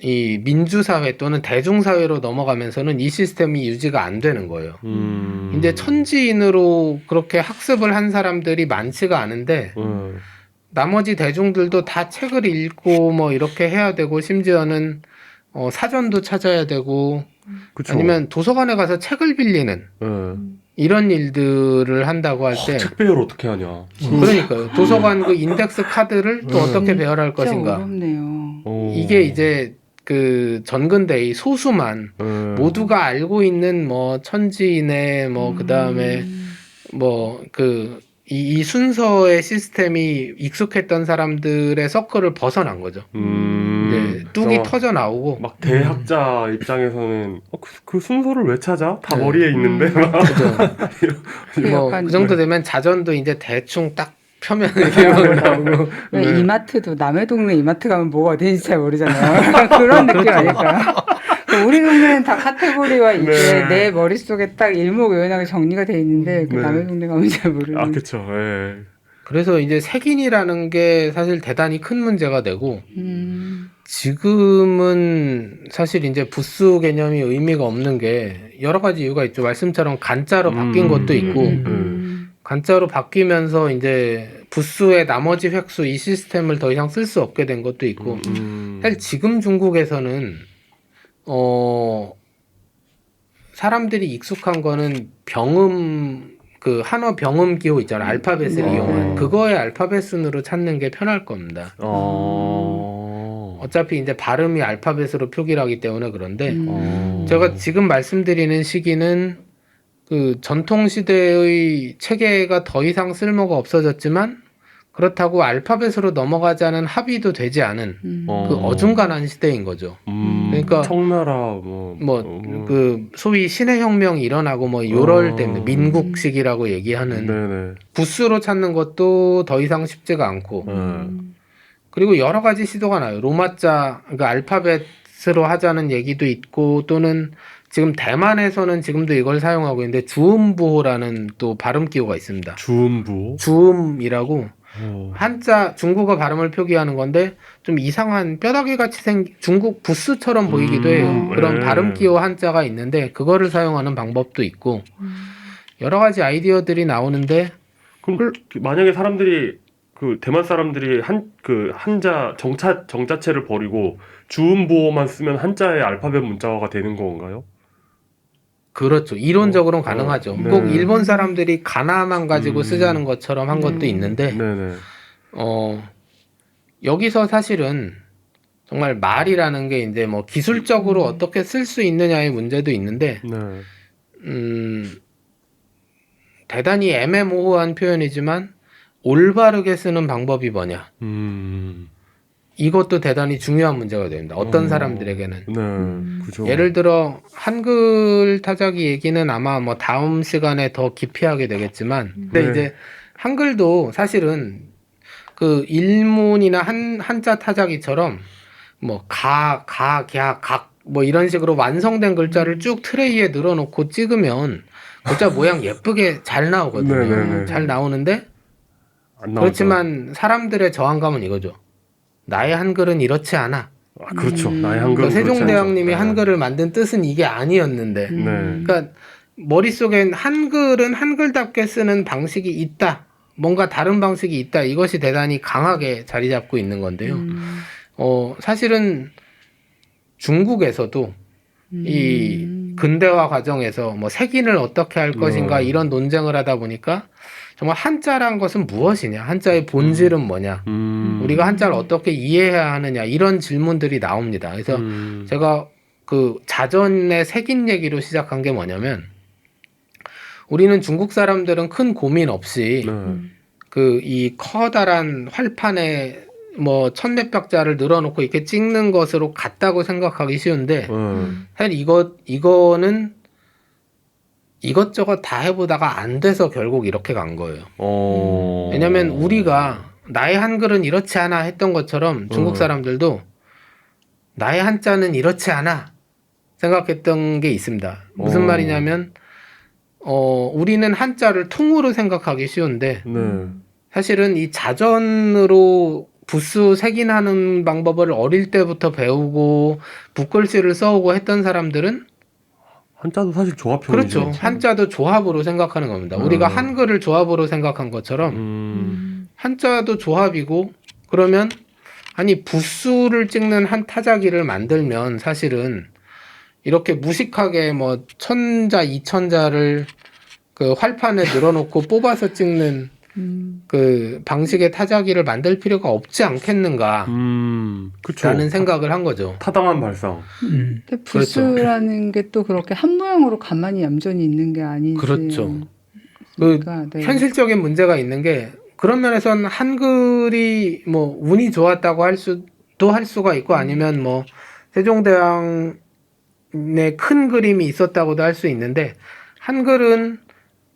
이 민주사회 또는 대중사회로 넘어가면서는 이 시스템이 유지가 안 되는 거예요. 이제 천지인으로 그렇게 학습을 한 사람들이 많지가 않은데 나머지 대중들도 다 책을 읽고 뭐 이렇게 해야 되고 심지어는 사전도 찾아야 되고 그쵸. 아니면 도서관에 가서 책을 빌리는 이런 일들을 한다고 할 때 책 배열 어떻게 하냐. 그러니까요. 도서관 그 인덱스 카드를 또 어떻게 배열할 진짜 것인가. 어렵네요. 이게 이제 그 전근대의 소수만 모두가 알고 있는 뭐 천지인의 뭐 그다음에 뭐 그 이 순서의 시스템이 익숙했던 사람들의 서클을 벗어난 거죠. 이제 뚝이 터져 나오고 막 대학자 입장에서는 그 순서를 왜 찾아? 다 네. 머리에 있는데. 뭐 약간 그 정도 되면 자전도 이제 대충 딱 펴면 이렇게 나오고 왜 이마트도 남의 동네 이마트 가면 뭐가 어딘지 잘 모르잖아요. 그런 느낌 아닐까요? 우리 동네는 다 카테고리와 이게 네. 내 머릿속에 딱 일목요연하게 정리가 돼 있는데 그 네. 남의 동네 가면 잘 모르는. 아, 그쵸. 예. 그래서 이제 색인이라는 게 사실 대단히 큰 문제가 되고 지금은 사실 이제 부수 개념이 의미가 없는 게 여러 가지 이유가 있죠. 말씀처럼 간자로 바뀐 것도 있고 간자로 바뀌면서 이제 부수의 나머지 획수 이 시스템을 더 이상 쓸 수 없게 된 것도 있고 사실 지금 중국에서는 사람들이 익숙한 거는 병음 그 한어 병음 기호 있잖아요. 알파벳을 이용한 그거의 알파벳 순으로 찾는 게 편할 겁니다. 어차피 이제 발음이 알파벳으로 표기를 하기 때문에 그런데 제가 지금 말씀드리는 시기는 그 전통 시대의 체계가 더 이상 쓸모가 없어졌지만 그렇다고 알파벳으로 넘어가자는 합의도 되지 않은 그 어중간한 시대인 거죠. 그러니까 청나라 그 소위 신의 혁명이 일어나고 뭐 요럴 때문에 민국식이라고 얘기하는 네네. 부수로 찾는 것도 더 이상 쉽지가 않고 그리고 여러 가지 시도가 나요. 로마자 그러니까 알파벳으로 하자는 얘기도 있고 또는 지금 대만에서는 지금도 이걸 사용하고 있는데 주음부호라는 또 발음 기호가 있습니다. 주음부. 주음이라고 한자 중국어 발음을 표기하는 건데 좀 이상한 뼈다귀 같이 생긴 중국 부스처럼 보이기도 해요. 그런 발음 기호 한자가 있는데 그거를 사용하는 방법도 있고 여러 가지 아이디어들이 나오는데 그럼 만약에 사람들이 그 대만 사람들이 한자 정자체를 버리고 주음부호만 쓰면 한자의 알파벳 문자화가 되는 건가요? 그렇죠. 이론적으로는 가능하죠. 네. 꼭 일본 사람들이 가나만 가지고 쓰자는 것처럼 한 것도 있는데 네네. 여기서 사실은 정말 말이라는 게 이제 뭐 기술적으로 어떻게 쓸 수 있느냐의 문제도 있는데 네. 대단히 애매모호한 표현이지만 올바르게 쓰는 방법이 뭐냐. 이것도 대단히 중요한 문제가 됩니다. 어떤 사람들에게는. 네, 그죠. 예를 들어 한글 타자기 얘기는 아마 뭐 다음 시간에 더 깊이 하게 되겠지만 근데 네. 이제 한글도 사실은 그 일문이나 한자 타자기처럼 뭐 가, 갸, 각 뭐 이런 식으로 완성된 글자를 쭉 트레이에 늘어놓고 찍으면 글자 모양 예쁘게 잘 나오거든요. 네네네. 잘 나오는데 안 나오죠. 그렇지만 사람들의 저항감은 이거죠. 나의 한글은 이렇지 않아. 아, 그렇죠. 나의 한글은 그러니까 세종대왕님이 그렇지 않죠. 한글을 만든 뜻은 이게 아니었는데 네. 그러니까 머릿속엔 한글은 한글답게 쓰는 방식이 있다. 뭔가 다른 방식이 있다. 이것이 대단히 강하게 자리 잡고 있는 건데요. 사실은 중국에서도 이 근대화 과정에서 뭐 색인을 어떻게 할 것인가 이런 논쟁을 하다 보니까 정말 한자란 것은 무엇이냐, 한자의 본질은 뭐냐, 우리가 한자를 어떻게 이해해야 하느냐 이런 질문들이 나옵니다. 그래서 제가 그 자전의 색인 얘기로 시작한 게 뭐냐면 우리는 중국 사람들은 큰 고민 없이 그 이 커다란 활판에 뭐 천몇백 자를 늘어놓고 이렇게 찍는 것으로 같다고 생각하기 쉬운데 사실 이거는 이것저것 다 해보다가 안 돼서 결국 이렇게 간 거예요. 왜냐면 우리가 나의 한글은 이렇지 않아 했던 것처럼 중국 사람들도 나의 한자는 이렇지 않아 생각했던 게 있습니다. 무슨 말이냐면 우리는 한자를 통으로 생각하기 쉬운데 사실은 이 자전으로 부수 색인하는 방법을 어릴 때부터 배우고 붓글씨를 써오고 했던 사람들은 한자도 사실 조합형이죠. 그렇죠. 한자도 조합으로 생각하는 겁니다. 우리가 한글을 조합으로 생각한 것처럼 한자도 조합이고 그러면 아니 붓수를 찍는 한 타자기를 만들면 사실은 이렇게 무식하게 뭐 1000자, 2000자를 그 활판에 늘어놓고 뽑아서 찍는 그 방식의 타자기를 만들 필요가 없지 않겠는가 그쵸. 라는 생각을 한 거죠. 타당한 발상. 근데 부스라는 게 또 그렇게 한 모양으로 가만히 얌전히 있는 게 아니지. 그렇죠. 그러니까, 네. 현실적인 문제가 있는 게 그런 면에서는 한글이 뭐 운이 좋았다고 할 수가 있고 아니면 뭐 세종대왕의 큰 그림이 있었다고도 할 수 있는데 한글은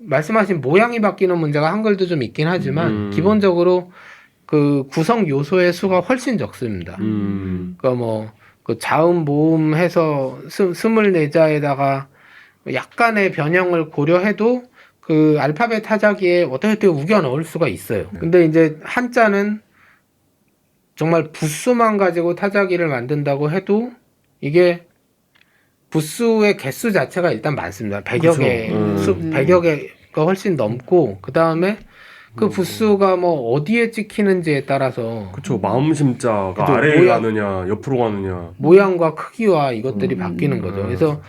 말씀하신 모양이 바뀌는 문제가 한글도 좀 있긴 하지만 기본적으로 그 구성 요소의 수가 훨씬 적습니다. 그러니까 뭐 그 자음 모음 해서 24자에다가 약간의 변형을 고려해도 그 알파벳 타자기에 어떻게 우겨 넣을 수가 있어요. 근데 이제 한자는 정말 붓수만 가지고 타자기를 만든다고 해도 이게 붓수의 개수 자체가 일단 많습니다. 100여 개, 100여 개가 훨씬 넘고, 그 다음에 그 붓수가 뭐 어디에 찍히는지에 따라서. 그쵸. 마음심자가 그쵸, 아래에 모양- 가느냐, 옆으로 가느냐. 모양과 크기와 이것들이 바뀌는 거죠. 그래서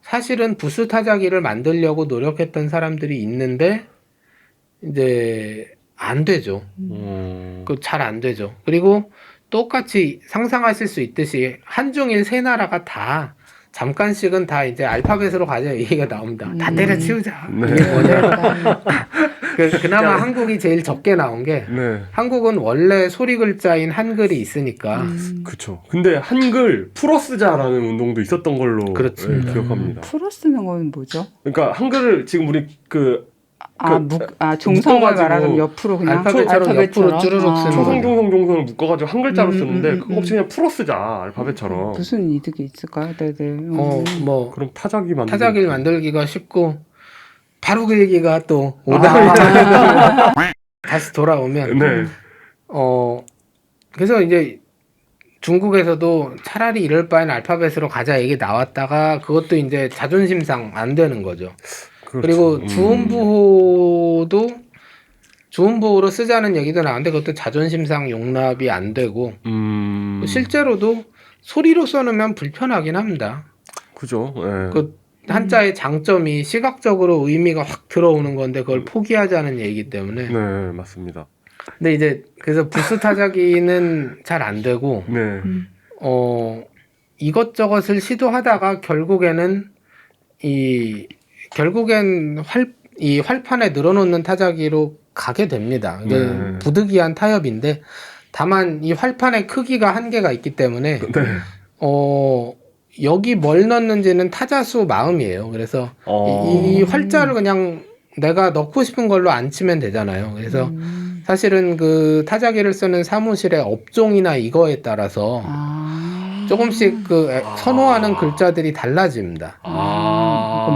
사실은 붓수 타자기를 만들려고 노력했던 사람들이 있는데, 이제 안 되죠. 그 잘 안 되죠. 그리고 똑같이 상상하실 수 있듯이 한중일 세 나라가 다 잠깐씩은 다 이제 알파벳으로 가자 얘기가 나옵니다. 다 때려치우자. 네. 이게 뭐냐. 그나마 한국이 제일 적게 나온 게 네. 한국은 원래 소리 글자인 한글이 있으니까 그쵸. 근데 한글 풀어 쓰자라는 운동도 있었던 걸로 그렇죠. 네, 기억합니다. 풀어 쓰는 건 뭐죠? 그러니까 한글을 지금 우리 종성을 묶어가지고 말하면 옆으로 그냥 알파벳처럼 옆으로 쭈르륵 쓰는 초성, 거죠. 중성, 종성을 묶어가지고 한 글자로 쓰는데 그거 없이 그냥 풀어 쓰자 알파벳처럼. 무슨 이득이 있을까요? 네네. 뭐 그럼 타자기 만들기. 타자기를 만들기가 쉽고 바로 글기가 또 오답이다. 다시 돌아오면 네. 그래서 이제 중국에서도 차라리 이럴 바엔 알파벳으로 가자 얘기 나왔다가 그것도 이제 자존심상 안 되는 거죠. 그렇죠. 그리고 주음부호도 주음부호로 쓰자는 얘기도 나왔는데 그것도 자존심상 용납이 안 되고 실제로도 소리로 써놓으면 불편하긴 합니다. 그죠. 네. 그 한자의 장점이 시각적으로 의미가 확 들어오는 건데 그걸 포기하자는 얘기이기 때문에. 네, 맞습니다. 근데 이제 그래서 부스 타자기는 잘 안 되고 네. 이것저것을 시도하다가 결국엔 이 활판에 늘어놓는 타자기로 가게 됩니다. 이게 부득이한 타협인데 다만 이 활판의 크기가 한계가 있기 때문에 여기 뭘 넣는지는 타자수 마음이에요. 그래서 이 활자를 그냥 내가 넣고 싶은 걸로 안 치면 되잖아요. 그래서 사실은 그 타자기를 쓰는 사무실의 업종이나 이거에 따라서 조금씩 그 선호하는 글자들이 달라집니다.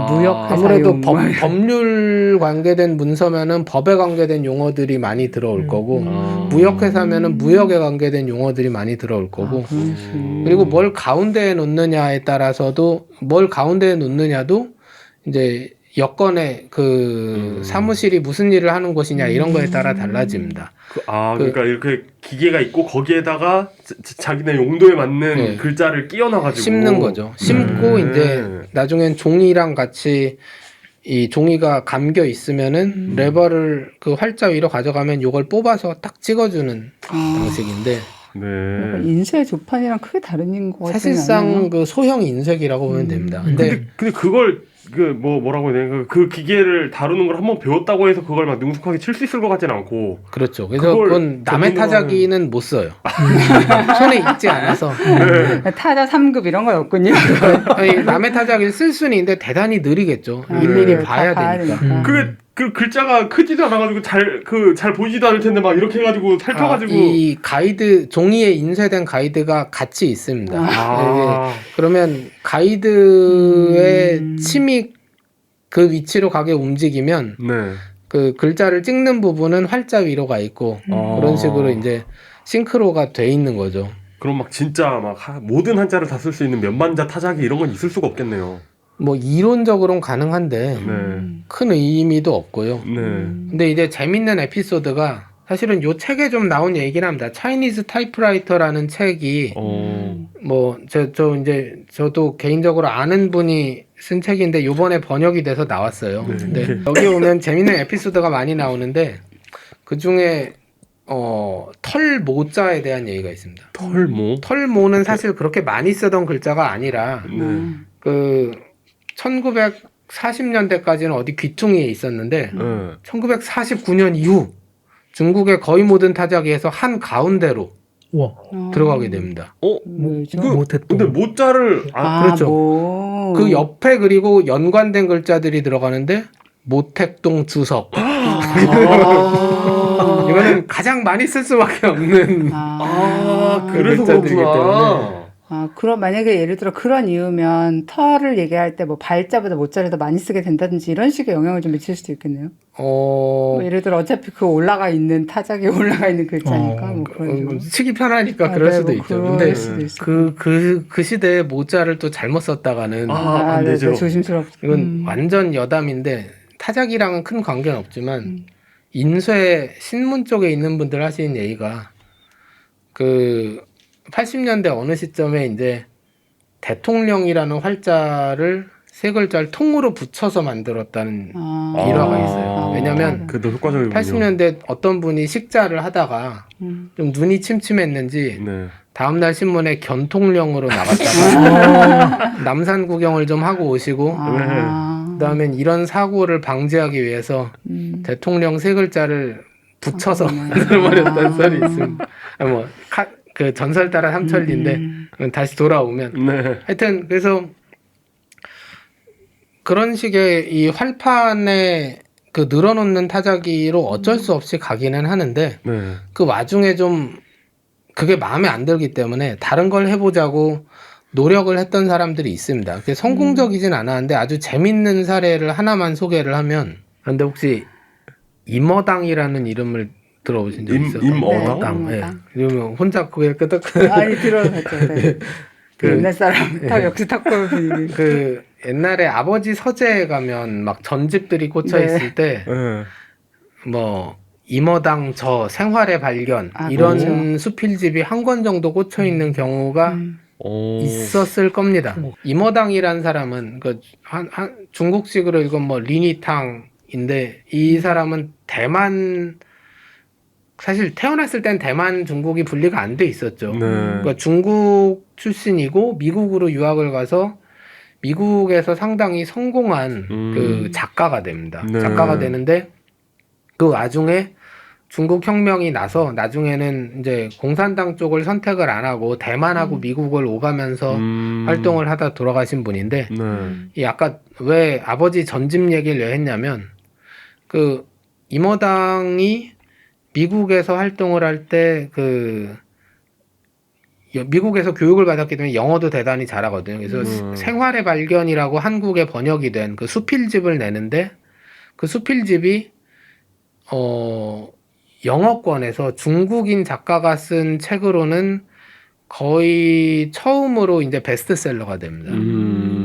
무역 아무래도 법률 관계된 문서면은 법에 관계된 용어들이 많이 들어올 거고 무역회사면은 무역에 관계된 용어들이 많이 들어올 거고 그리고 뭘 가운데에 놓느냐에 따라서도 뭘 가운데에 놓느냐도 이제 여건에 그 사무실이 무슨 일을 하는 곳이냐 이런 거에 따라 달라집니다. 그러니까 이렇게 기계가 있고 거기에다가 자기네 용도에 맞는 네. 글자를 끼워놔가지고 심는 거죠. 심고 이제 나중엔 종이랑 같이 이 종이가 감겨 있으면은 레버를 그 활자 위로 가져가면 요걸 뽑아서 딱 찍어주는 방식인데 약간 인쇄 조판이랑 크게 다른 것 같아요. 사실상 그 소형 인쇄기라고 보면 됩니다. 근데 그걸 뭐라고 해야 되나 그 기계를 다루는 걸 한번 배웠다고 해서 그걸 막 능숙하게 칠 수 있을 것 같진 않고. 그렇죠. 그래서 그건 남의 타자기는 못 써요. 손에 익지 않아서. 타자 3급 이런 거였군요. 아니, 남의 타자기를 쓸 수는 있는데 대단히 느리겠죠. 일일이 봐야 되니까. 그 글자가 크지도 않아가지고 잘 보이지도 않을 텐데 막 이렇게 해가지고 살펴가지고 이 가이드 종이에 인쇄된 가이드가 같이 있습니다. 네. 그러면 가이드의 침이 그 위치로 가게 움직이면 그 글자를 찍는 부분은 활자 위로 가 있고 그런 식으로 이제 싱크로가 돼 있는 거죠. 그럼 막 진짜 막 모든 한자를 다 쓸 수 있는 몇만자 타자기 이런 건 있을 수가 없겠네요. 뭐 이론적으로는 가능한데 큰 의미도 없고요. 근데 이제 재밌는 에피소드가 사실은 요 책에 좀 나온 얘기긴 합니다. 차이니즈 타이프라이터라는 책이 뭐 저도 개인적으로 아는 분이 쓴 책인데 요번에 번역이 돼서 나왔어요. 근데 여기 오면 재밌는 에피소드가 많이 나오는데 그 중에 털모자에 대한 얘기가 있습니다. 털모는 사실 그렇게 많이 쓰던 글자가 아니라 그 1940년대까지는 어디 귀퉁이에 있었는데 1949년 이후 중국의 거의 모든 타자기에서 한 가운데로 들어가게 됩니다. 근데 모자를 그렇죠. 그 옆에 그리고 연관된 글자들이 들어가는데 모택동 주석. 이거는 가장 많이 쓸 수밖에 없는 그래서 글자들이기 때문에. 그럼 만약에 예를 들어 그런 이유면 털을 얘기할 때 뭐 발자보다 모자를 더 많이 쓰게 된다든지 이런 식의 영향을 좀 미칠 수도 있겠네요. 뭐 예를 들어 어차피 그 올라가 있는 타자기에 올라가 있는 글자니까 뭐 그런 식으로. 쓰기 편하니까 그럴 수도 있죠. 근데 그 시대에 모자를 또 잘못 썼다가는 안 되죠. 조심스럽죠. 이건 완전 여담인데 타자기랑은 큰 관계는 없지만 인쇄 신문 쪽에 있는 분들 하시는 얘기가 그 80년대 어느 시점에 이제 대통령이라는 활자를 세 글자를 통으로 붙여서 만들었다는 일화가 있어요. 왜냐면 80년대 어떤 분이 식자를 하다가 좀 눈이 침침했는지 다음날 신문에 견통령으로 나갔다가 남산 구경을 좀 하고 오시고 그다음엔 이런 사고를 방지하기 위해서 대통령 세 글자를 붙여서 만들어버렸다는 썰이 있습니다. 그 전설 따라 삼천리인데 다시 돌아오면 하여튼 그래서 그런 식의 이 활판에 그 늘어놓는 타자기로 어쩔 수 없이 가기는 하는데 그 와중에 좀 그게 마음에 안 들기 때문에 다른 걸 해보자고 노력을 했던 사람들이 있습니다. 그게 성공적이진 않았는데 아주 재밌는 사례를 하나만 소개를 하면 그런데 혹시 임어당이라는 이름을 들어보신 적 있어요? 임어당? 네. 그러면 혼자 그게 끄덕. 아니 들어봤죠. 네. 그 옛날 사람 다 역시 탁구를 그 옛날에 아버지 서재에 가면 막 전집들이 꽂혀 있을 때 뭐 임어당 저 생활의 발견 이런 그렇죠. 수필집이 한 권 정도 꽂혀 있는 경우가 있었을 겁니다. 임어당이란 사람은 그 중국식으로 이건 뭐 리니탕인데 이 사람은 대만 사실 태어났을 땐 대만 중국이 분리가 안 돼 있었죠. 그러니까 중국 출신이고 미국으로 유학을 가서 미국에서 상당히 성공한 그 작가가 됩니다. 작가가 되는데 그 와중에 중국 혁명이 나서 나중에는 이제 공산당 쪽을 선택을 안 하고 대만하고 미국을 오가면서 활동을 하다 돌아가신 분인데 이 아까 왜 아버지 전집 얘기를 왜 했냐면 그 임어당이 미국에서 활동을 할 때 그 미국에서 교육을 받았기 때문에 영어도 대단히 잘하거든요. 그래서 생활의 발견이라고 한국에 번역이 된 그 수필집을 내는데 그 수필집이 영어권에서 중국인 작가가 쓴 책으로는 거의 처음으로 이제 베스트셀러가 됩니다.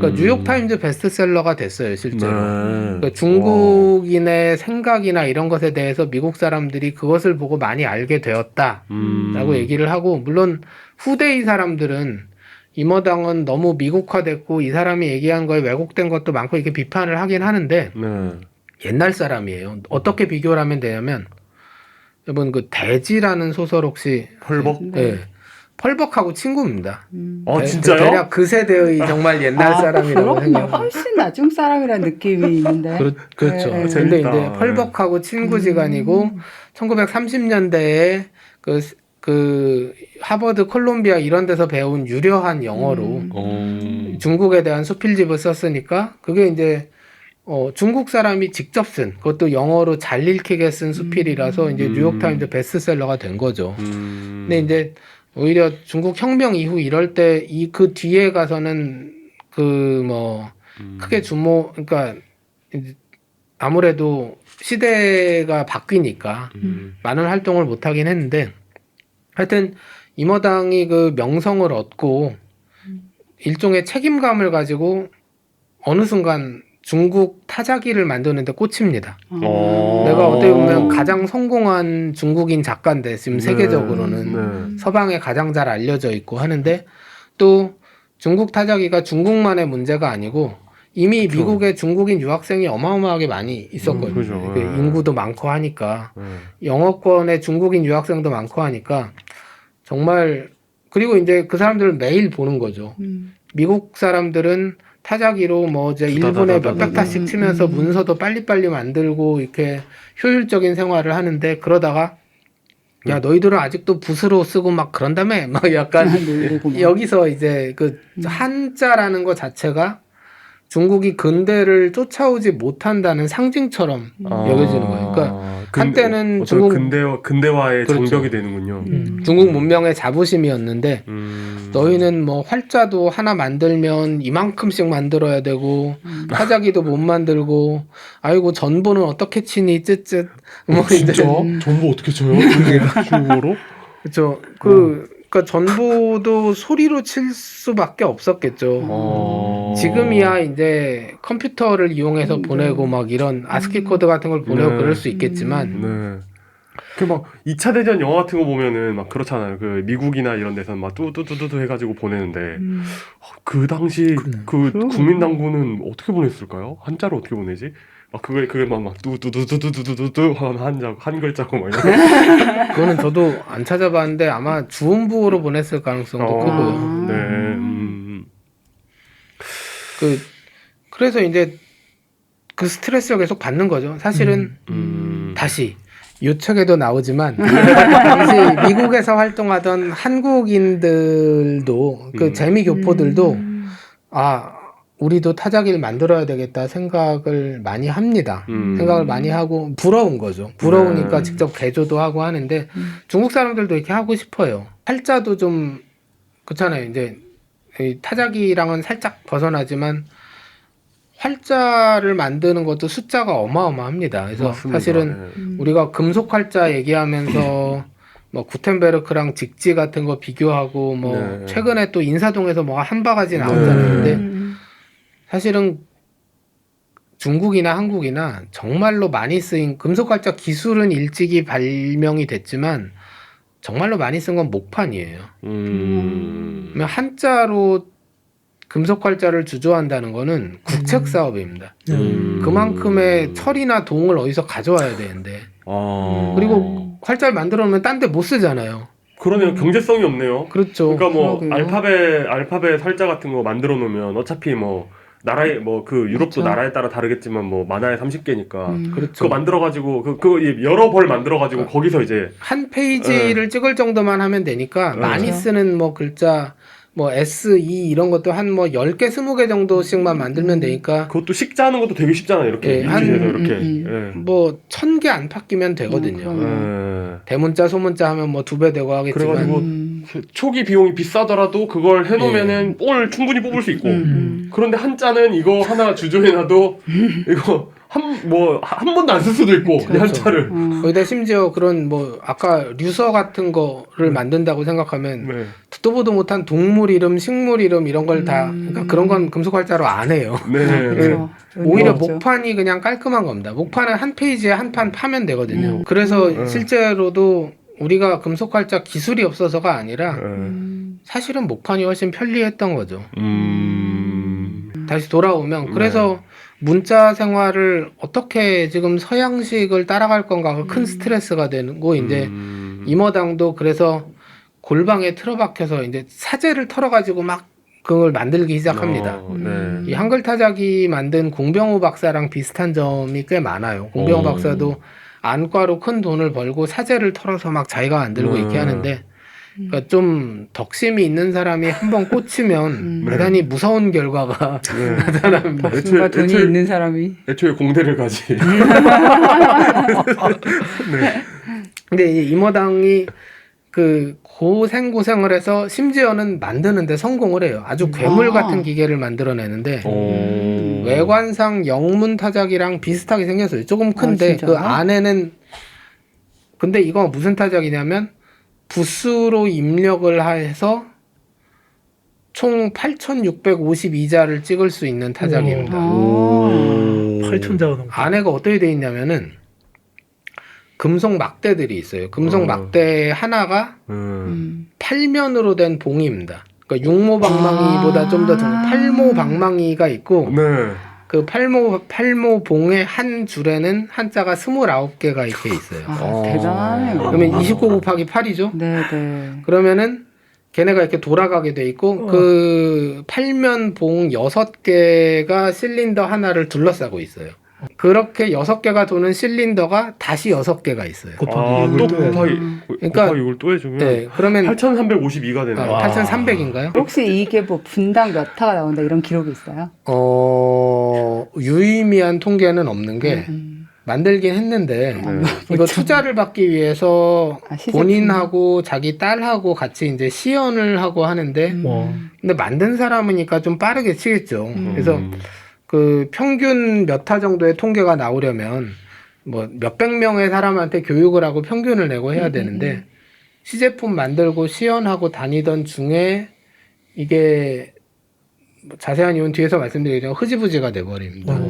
그러니까 뉴욕타임즈 베스트셀러가 됐어요, 실제로. 네. 그러니까 중국인의 생각이나 이런 것에 대해서 미국 사람들이 그것을 보고 많이 알게 되었다라고 얘기를 하고, 물론 후대의 사람들은 임어당은 너무 미국화됐고 이 사람이 얘기한 거에 왜곡된 것도 많고 이렇게 비판을 하긴 하는데 네. 옛날 사람이에요. 어떻게 비교를 하면 되냐면, 여러분 그 대지라는 소설 혹시 펄벅? 네. 펄벅하고 친구입니다. 진짜요? 대략 그 세대의 정말 옛날 사람이라고 그렇군요. 생각합니다. 훨씬 나중 사람이라는 느낌이 있는데. 그렇죠. 네. 근데 재밌다. 이제 펄벅하고 친구지간이고 1930년대에 그 하버드, 콜롬비아 이런 데서 배운 유려한 영어로 중국에 대한 수필집을 썼으니까 그게 이제 중국 사람이 직접 쓴 그것도 영어로 잘 읽히게 쓴 수필이라서 이제 뉴욕타임즈 베스트셀러가 된 거죠. 근데 이제 오히려 중국 혁명 이후 이럴 때 그 뒤에 가서는 크게 그러니까 이제 아무래도 시대가 바뀌니까 많은 활동을 못 하긴 했는데, 하여튼 임어당이 그 명성을 얻고 일종의 책임감을 가지고 어느 순간 중국 타자기를 만드는데 꽂힙니다. 내가 어떻게 보면 가장 성공한 중국인 작가인데 지금 세계적으로는 서방에 가장 잘 알려져 있고 하는데, 또 중국 타자기가 중국만의 문제가 아니고 이미 미국에 중국인 유학생이 어마어마하게 많이 있었거든요. 그렇죠. 그 인구도 많고 하니까 영어권에 중국인 유학생도 많고 하니까 정말, 그리고 이제 그 사람들을 매일 보는 거죠. 미국 사람들은 타자기로 이제 일본에 몇백 타씩 치면서 문서도 빨리빨리 만들고 이렇게 효율적인 생활을 하는데, 그러다가 야 너희들은 아직도 붓으로 쓰고 막 그런다며 막 약간 여기서 이제 그 한자라는 것 자체가 중국이 근대를 쫓아오지 못한다는 상징처럼 여겨지는 거예요. 그러니까 한때는 중국 근대화의 그렇죠. 장벽이 되는군요. 중국 문명의 자부심이었는데 너희는 활자도 하나 만들면 이만큼씩 만들어야 되고 타자기도 못 만들고 아이고 전보는 어떻게 치니 쯧쯧 진짜? 전부 어떻게 쳐요? 중국어로? 그렇죠. 그러니까 전보도 소리로 칠 수밖에 없었겠죠. 지금이야 이제 컴퓨터를 이용해서 보내고 막 이런 아스키 코드 같은 걸 보내고 그럴 수 있겠지만 네. 그 막 2차 대전 영화 같은 거 보면은 막 그렇잖아요. 그 미국이나 이런 데서는 막 뚜뚜뚜뚜 해가지고 보내는데 그 당시 그 국민당군은 어떻게 보냈을까요? 한자로 어떻게 보내지? 막 그게 막 뚜뚜뚜뚜뚜뚜뚜 한 글자고 막 이런. 그거는 저도 안 찾아봤는데 아마 주음부어로 보냈을 가능성도 크고요. 네. 그래서 이제 그 스트레스를 계속 받는 거죠. 사실은 다시 이 책에도 나오지만 당시 미국에서 활동하던 한국인들도 그 재미교포들도 우리도 타자기를 만들어야 되겠다 생각을 많이 합니다. 생각을 많이 하고 부러운 거죠. 부러우니까 직접 개조도 하고 하는데 중국 사람들도 이렇게 하고 싶어요. 팔자도 좀 그렇잖아요. 이제 이 타자기랑은 살짝 벗어나지만 활자를 만드는 것도 숫자가 어마어마합니다. 그래서 맞습니다. 사실은 우리가 금속 활자 얘기하면서 구텐베르크랑 직지 같은 거 비교하고 최근에 또 인사동에서 한 바가지 나오잖아요. 근데 사실은 중국이나 한국이나 정말로 많이 쓰인 금속 활자 기술은 일찍이 발명이 됐지만 정말로 많이 쓴 건 목판이에요. 한자로 금속 활자를 주조한다는 거는 국책 사업입니다. 그만큼의 철이나 동을 어디서 가져와야 되는데 그리고 활자를 만들어 놓으면 딴 데 못 쓰잖아요. 그러네요. 경제성이 없네요. 그렇죠. 그러니까 알파벳 활자 같은 거 만들어 놓으면 어차피 나라에 그 유럽도 그렇죠. 나라에 따라 다르겠지만 만화에 30개니까 그렇죠. 그거 만들어 가지고 그 여러 벌 만들어 가지고 거기서 이제 한 페이지를 찍을 정도만 하면 되니까 많이 쓰는 글자 S, E 이런 것도 한 10개, 20개 정도씩만 만들면 되니까 그것도 식자하는 것도 되게 쉽잖아요. 이렇게 예, 인쇄해서 이렇게. 예. 1000개 안팎이면 되거든요. 예. 대문자, 소문자 하면 2배 되고 하겠지만 그래가지고 초기 비용이 비싸더라도 그걸 해놓으면은 충분히 뽑을 수 있고. 그런데 한자는 이거 하나 주조해놔도 이거 한 번도 안 쓸 수도 있고 이 그렇죠. 한자를. 거기다 심지어 그런 뭐 아까 류서 같은 거를 만든다고 생각하면 네. 듣도 보도 못한 동물 이름, 식물 이름 이런 걸 다 그러니까 그런 건 금속 활자로 안 해요. 네. 그렇죠. 오히려 의미가 없죠. 목판이 그냥 깔끔한 겁니다. 목판은 한 페이지에 한 판 파면 되거든요. 그래서 실제로도 우리가 금속 활자 기술이 없어서가 아니라 사실은 목판이 훨씬 편리했던 거죠. 다시 돌아오면 그래서 문자 생활을 어떻게 지금 서양식을 따라갈 건가가 큰 스트레스가 되고 이제 임어당도 그래서 골방에 틀어박혀서 이제 사제를 털어가지고 막 그걸 만들기 시작합니다. 네. 이 한글 타자기 만든 공병호 박사랑 비슷한 점이 꽤 많아요. 공병호 박사도 안과로 큰 돈을 벌고 사제를 털어서 막 자기가 만들고 이렇게 하는데 그러니까 좀 덕심이 있는 사람이 한번 꽂히면 대단히 무서운 결과가 나타납니다. 덕심과 돈이 있는 사람이. 애초에 공대를 가지. 근데 이 임어당이 그 고생고생을 해서 심지어는 만드는데 성공을 해요. 아주 괴물 같은 기계를 만들어내는데 외관상 영문 타자기랑 비슷하게 생겼어요. 조금 큰데 진짜요? 그 안에는 근데 이거 무슨 타자기냐면 붓으로 입력을 해서 총 8,652자를 찍을 수 있는 타자기입니다. 8,000자가 넘고. 안에가 어떻게 돼 있냐면은 금속 막대들이 있어요. 금속 막대 하나가 8면으로 된 봉입니다. 그러니까 육모 방망이보다 좀 더 팔모 방망이가 있고 네. 그 팔모 봉의 한 줄에는 한자가 29개가 이렇게 있어요. 대단하네요. 그러면 29 곱하기 8이죠? 네네. 그러면은 걔네가 이렇게 돌아가게 돼 있고 그 팔면 봉 6개가 실린더 하나를 둘러싸고 있어요. 그렇게 6개가 도는 실린더가 다시 6개가 있어요. 곱하기 또 6을 또 해야 곱하기 그러니까- 곱하기 6을 또 해주면 네, 그러면 8,352가 되네. 8,300인가요? 혹시 이게 뭐 분당 몇 타가 나온다 이런 기록이 있어요? 유의미한 통계는 없는 게 만들긴 했는데 이거 투자를 받기 위해서 시제품. 본인하고 자기 딸하고 같이 이제 시연을 하고 하는데 근데 만든 사람이니까 좀 빠르게 치겠죠. 그래서 그 평균 몇 타 정도의 통계가 나오려면 뭐 몇백 명의 사람한테 교육을 하고 평균을 내고 해야 되는데 시제품 만들고 시연하고 다니던 중에 이게 뭐 자세한 이유는 뒤에서 말씀드리겠지만 흐지부지가 돼버립니다.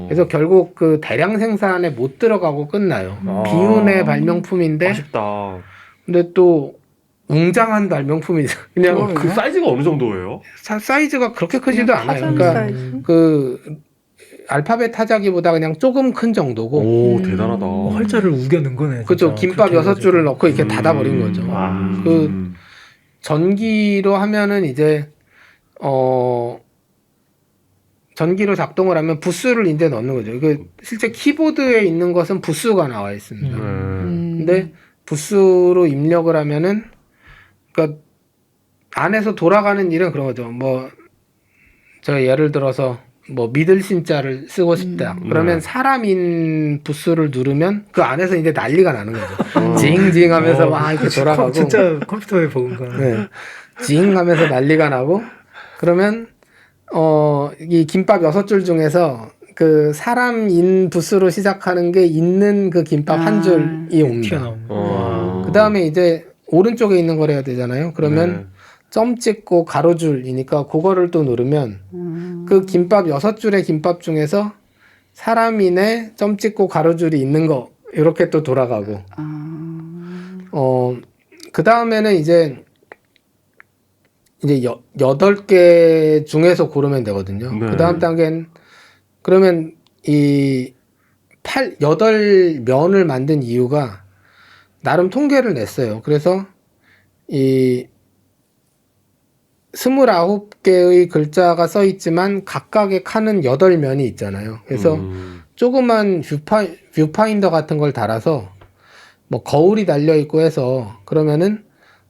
그래서 결국 그 대량 생산에 못 들어가고 끝나요. 비운의 발명품인데 아쉽다. 근데 또 웅장한 발명품이죠. 그냥 그 사이즈가 어느 정도예요? 사이즈가 그렇게 크지도 않아요. 타전 그러니까 사이즈? 그 알파벳 타자기보다 그냥 조금 큰 정도고. 오 대단하다. 활자를 우겨는 거네. 그죠. 진짜. 김밥 그렇게 6줄을 넣고 이렇게 닫아버린 거죠. 그 전기로 하면은 이제 전기로 작동을 하면 부스를 이제 넣는 거죠. 그 실제 키보드에 있는 것은 부스가 나와 있습니다. 근데 부스로 입력을 하면은 그러니까 안에서 돌아가는 일은 그런 거죠. 뭐 제가 예를 들어서 뭐 믿을 신자를 쓰고 싶다. 그러면 사람인 부스를 누르면 그 안에서 이제 난리가 나는 거죠. 징징 하면서 막 이렇게 돌아가고. 진짜 컴퓨터에 보는 거. 네. 징 하면서 난리가 나고 그러면 이 김밥 6줄 중에서 그 사람인 부스로 시작하는 게 있는 그 김밥 한 줄이 옵니다. 튀어나오는. 그 다음에 이제 오른쪽에 있는 걸 해야 되잖아요. 그러면 점 찍고 가로줄이니까 그거를 또 누르면 그 김밥 6줄의 김밥 중에서 사람인의 점 찍고 가로줄이 있는 거 이렇게 또 돌아가고 그 다음에는 이제 8개 중에서 고르면 되거든요. 네. 그 다음 단계는 그러면 이 8면을 만든 이유가 나름 통계를 냈어요. 그래서 이 29개의 글자가 써 있지만 각각의 칸은 8면이 있잖아요. 그래서 조그만 뷰파인더 같은 걸 달아서 뭐 거울이 달려 있고 해서 그러면은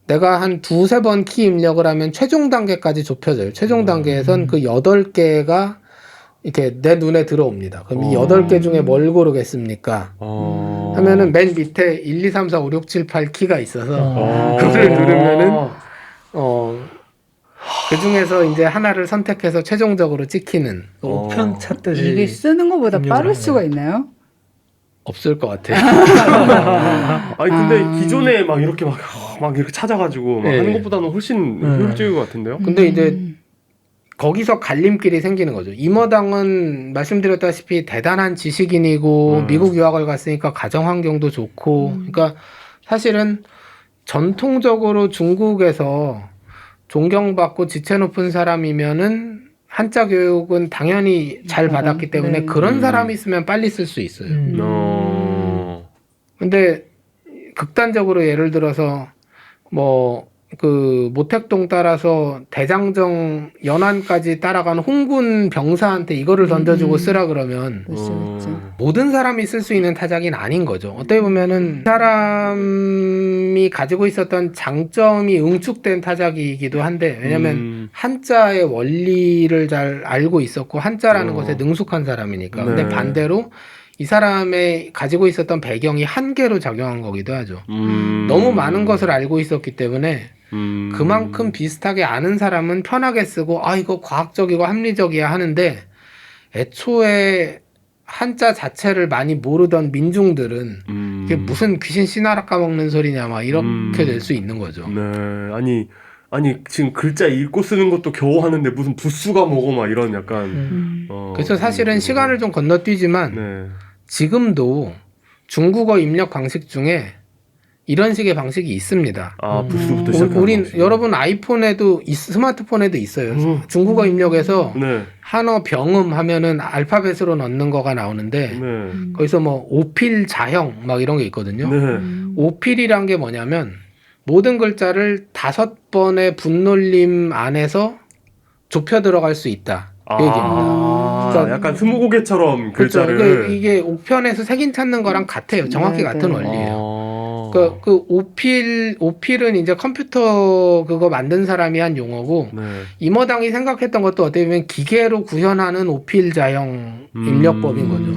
내가 한 2-3번 키 입력을 하면 최종 단계까지 좁혀져요. 최종 단계에선 그 8개가 이렇게 내 눈에 들어옵니다. 그럼 이 8개 중에 뭘 고르겠습니까? 하면은 맨 밑에 1, 2, 3, 4, 5, 6, 7, 8 키가 있어서 그걸 누르면은 그 중에서 이제 하나를 선택해서 최종적으로 찍히는 우편 찾듯이 이게 쓰는 것보다 입력을 빠를 하네요. 수가 있나요? 없을 것 같아요. 아니 근데 아. 기존에 막 이렇게 막 이렇게 찾아가지고 막 네. 하는 것보다는 훨씬 효율적일 것 같은데요. 근데 이제 거기서 갈림길이 생기는 거죠. 임어당은 말씀드렸다시피 대단한 지식인이고 미국 유학을 갔으니까 가정 환경도 좋고 그러니까 사실은 전통적으로 중국에서 존경받고 지체 높은 사람이면은 한자 교육은 당연히 잘 받았기 때문에 네. 그런 사람이 있으면 빨리 쓸 수 있어요. 근데 극단적으로 예를 들어서 뭐 그 모택동 따라서 대장정 연안까지 따라간 홍군 병사한테 이거를 던져주고 쓰라 그러면 그렇죠. 모든 사람이 쓸 수 있는 타작이 아닌 거죠. 어떻게 보면은 사람이 가지고 있었던 장점이 응축된 타작이기도 한데 왜냐면 한자의 원리를 잘 알고 있었고 한자라는 것에 능숙한 사람이니까. 근데 네. 반대로 이 사람의 가지고 있었던 배경이 한계로 작용한 거기도 하죠. 너무 많은 것을 알고 있었기 때문에 그만큼 비슷하게 아는 사람은 편하게 쓰고 아 이거 과학적이고 합리적이야 하는데 애초에 한자 자체를 많이 모르던 민중들은 이게 무슨 귀신 씨나라 까먹는 소리냐 막 이렇게 될 수 있는 거죠. 네, 아니 지금 글자 읽고 쓰는 것도 겨우 하는데 무슨 부수가 뭐고 막 이런 약간. 그래서 사실은 시간을 좀 건너뛰지만 네. 지금도 중국어 입력 방식 중에 이런 식의 방식이 있습니다. 아 부수부터 시작하는 우린 거지. 여러분 아이폰에도 스마트폰에도 있어요. 중국어 입력에서 네. 한어 병음 하면은 알파벳으로 넣는 거가 나오는데 네. 거기서 뭐 오필 자형 막 이런 게 있거든요. 네. 오필이란 게 뭐냐면 모든 글자를 5번의 분놀림 안에서 좁혀 들어갈 수 있다. 그 얘기입니다. 그러니까 약간 스무고개처럼 그렇죠. 글자를. 이게 옥편에서 색인 찾는 거랑 같아요. 정확히 네, 같은 네. 원리예요. 그 오필은 이제 컴퓨터 그거 만든 사람이 한 용어고 네. 임어당이 생각했던 것도 어떻게 보면 기계로 구현하는 오필자형 입력법인 거죠.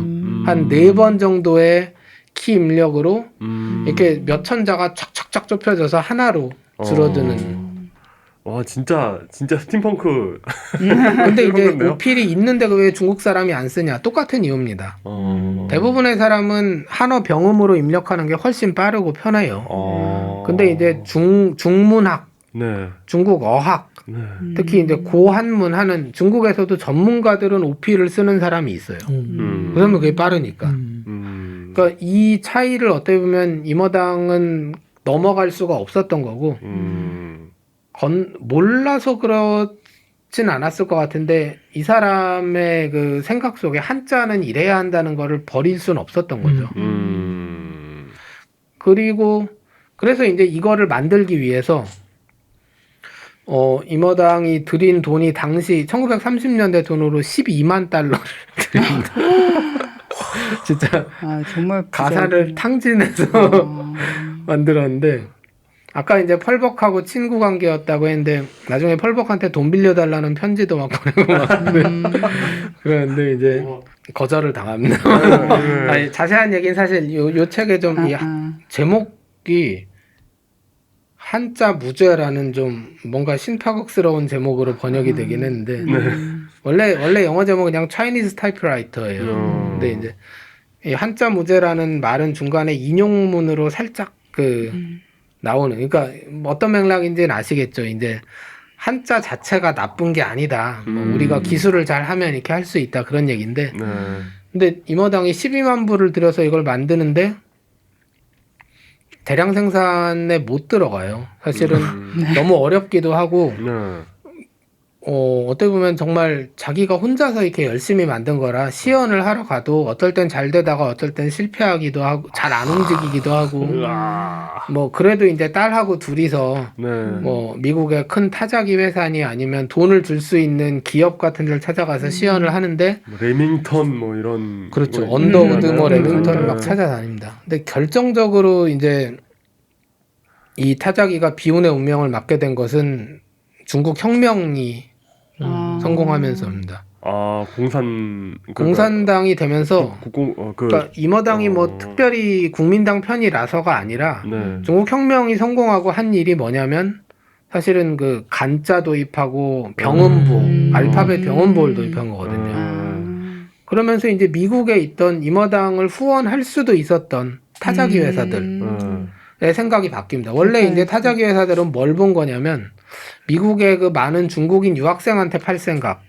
한 4번 정도의 키 입력으로 이렇게 몇 천자가 촥촥촥 좁혀져서 하나로 줄어드는. 와 진짜 스팀펑크. 근데 이제 그런데요? 오필이 있는데 왜 중국 사람이 안 쓰냐? 똑같은 이유입니다. 대부분의 사람은 한어 병음으로 입력하는 게 훨씬 빠르고 편해요. 근데 이제 중문학, 네. 중국 어학, 네. 특히 이제 고한문 하는 중국에서도 전문가들은 오필을 쓰는 사람이 있어요. 그러면 그게 빠르니까. 그러니까 이 차이를 어떻게 보면 임어당은 넘어갈 수가 없었던 거고 몰라서 그렇진 않았을 것 같은데 이 사람의 그 생각 속에 한자는 이래야 한다는 거를 버릴 수는 없었던 거죠. 그리고 그래서 이제 이거를 만들기 위해서 임어당이 들인 돈이 당시 1930년대 돈으로 12만 달러를 드립니다. 진짜 아, 정말 가사를 탕진해서 만들었는데 아까 이제 펄벅하고 친구 관계였다고 했는데 나중에 펄벅한테 돈 빌려달라는 편지도 막 보내고 막 그랬는데 이제 거절을 당합니다. 아니, 자세한 얘기는 사실 요 책에 좀 이 제목이 한자 무죄라는 좀 뭔가 신파극스러운 제목으로 번역이 되긴 했는데 원래 영어 제목은 그냥 Chinese Typewriter예요. 근데 이제 이 한자 무죄라는 말은 중간에 인용문으로 살짝 나오는 그러니까 어떤 맥락인지는 아시겠죠. 이제 한자 자체가 나쁜 게 아니다. 뭐 우리가 기술을 잘 하면 이렇게 할 수 있다 그런 얘기인데 근데 임어당이 12만 부를 들여서 이걸 만드는데 대량 생산에 못 들어가요. 사실은 너무 어렵기도 하고 어떻게 보면 정말 자기가 혼자서 이렇게 열심히 만든 거라 시연을 하러 가도 어떨 땐 잘 되다가 어떨 땐 실패하기도 하고 잘 안 움직이기도 하고 뭐 그래도 이제 딸하고 둘이서 뭐 미국의 큰 타자기 회사니 아니면 돈을 줄 수 있는 기업 같은 데를 찾아가서 시연을 하는데 레밍턴 뭐 이런 그렇죠. 거 언더우드 뭐 레밍턴을 네. 막 찾아다닙니다. 근데 결정적으로 이제 이 타자기가 비운의 운명을 맞게 된 것은 중국 혁명이 성공하면서입니다. 아 공산당이 되면서 그러니까 임어당이 뭐 특별히 국민당 편이라서가 아니라 네. 중국 혁명이 성공하고 한 일이 뭐냐면 사실은 그 간자 도입하고 병음부, 알파벳 병음부를 도입한 거거든요. 그러면서 이제 미국에 있던 임어당을 후원할 수도 있었던 타자기 회사들의 생각이 바뀝니다. 원래 이제 타자기 회사들은 뭘 본 거냐면 미국의 그 많은 중국인 유학생한테 팔 생각,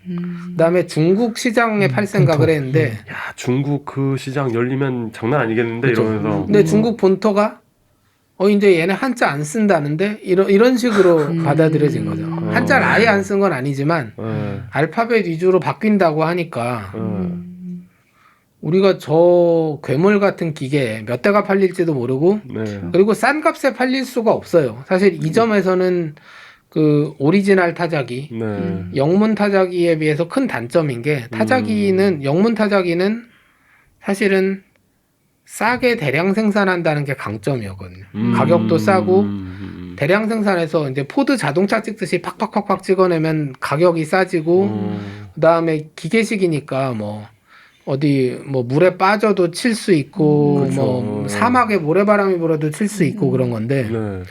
그다음에 중국 시장에 팔 생각을 했는데, 야, 중국 그 시장 열리면 장난 아니겠는데 그렇죠. 이러면서. 근데 중국 본토가 이제 얘네 한자 안 쓴다는데 이런 식으로 받아들여진 거죠. 한자를 아예 안 쓴 건 아니지만 알파벳 위주로 바뀐다고 하니까 우리가 저 괴물 같은 기계 몇 대가 팔릴지도 모르고 네. 그리고 싼 값에 팔릴 수가 없어요. 사실 이 점에서는 그 오리지널 타자기, 네. 영문 타자기에 비해서 큰 단점인 게 타자기는 영문 타자기는 사실은 싸게 대량 생산한다는 게 강점이었거든요. 가격도 싸고 대량 생산해서 이제 포드 자동차 찍듯이 팍팍팍팍 찍어내면 가격이 싸지고 그다음에 기계식이니까 뭐 어디 뭐 물에 빠져도 칠 수 있고 그렇죠. 뭐 사막에 모래바람이 불어도 칠 수 있고 그런 건데 네.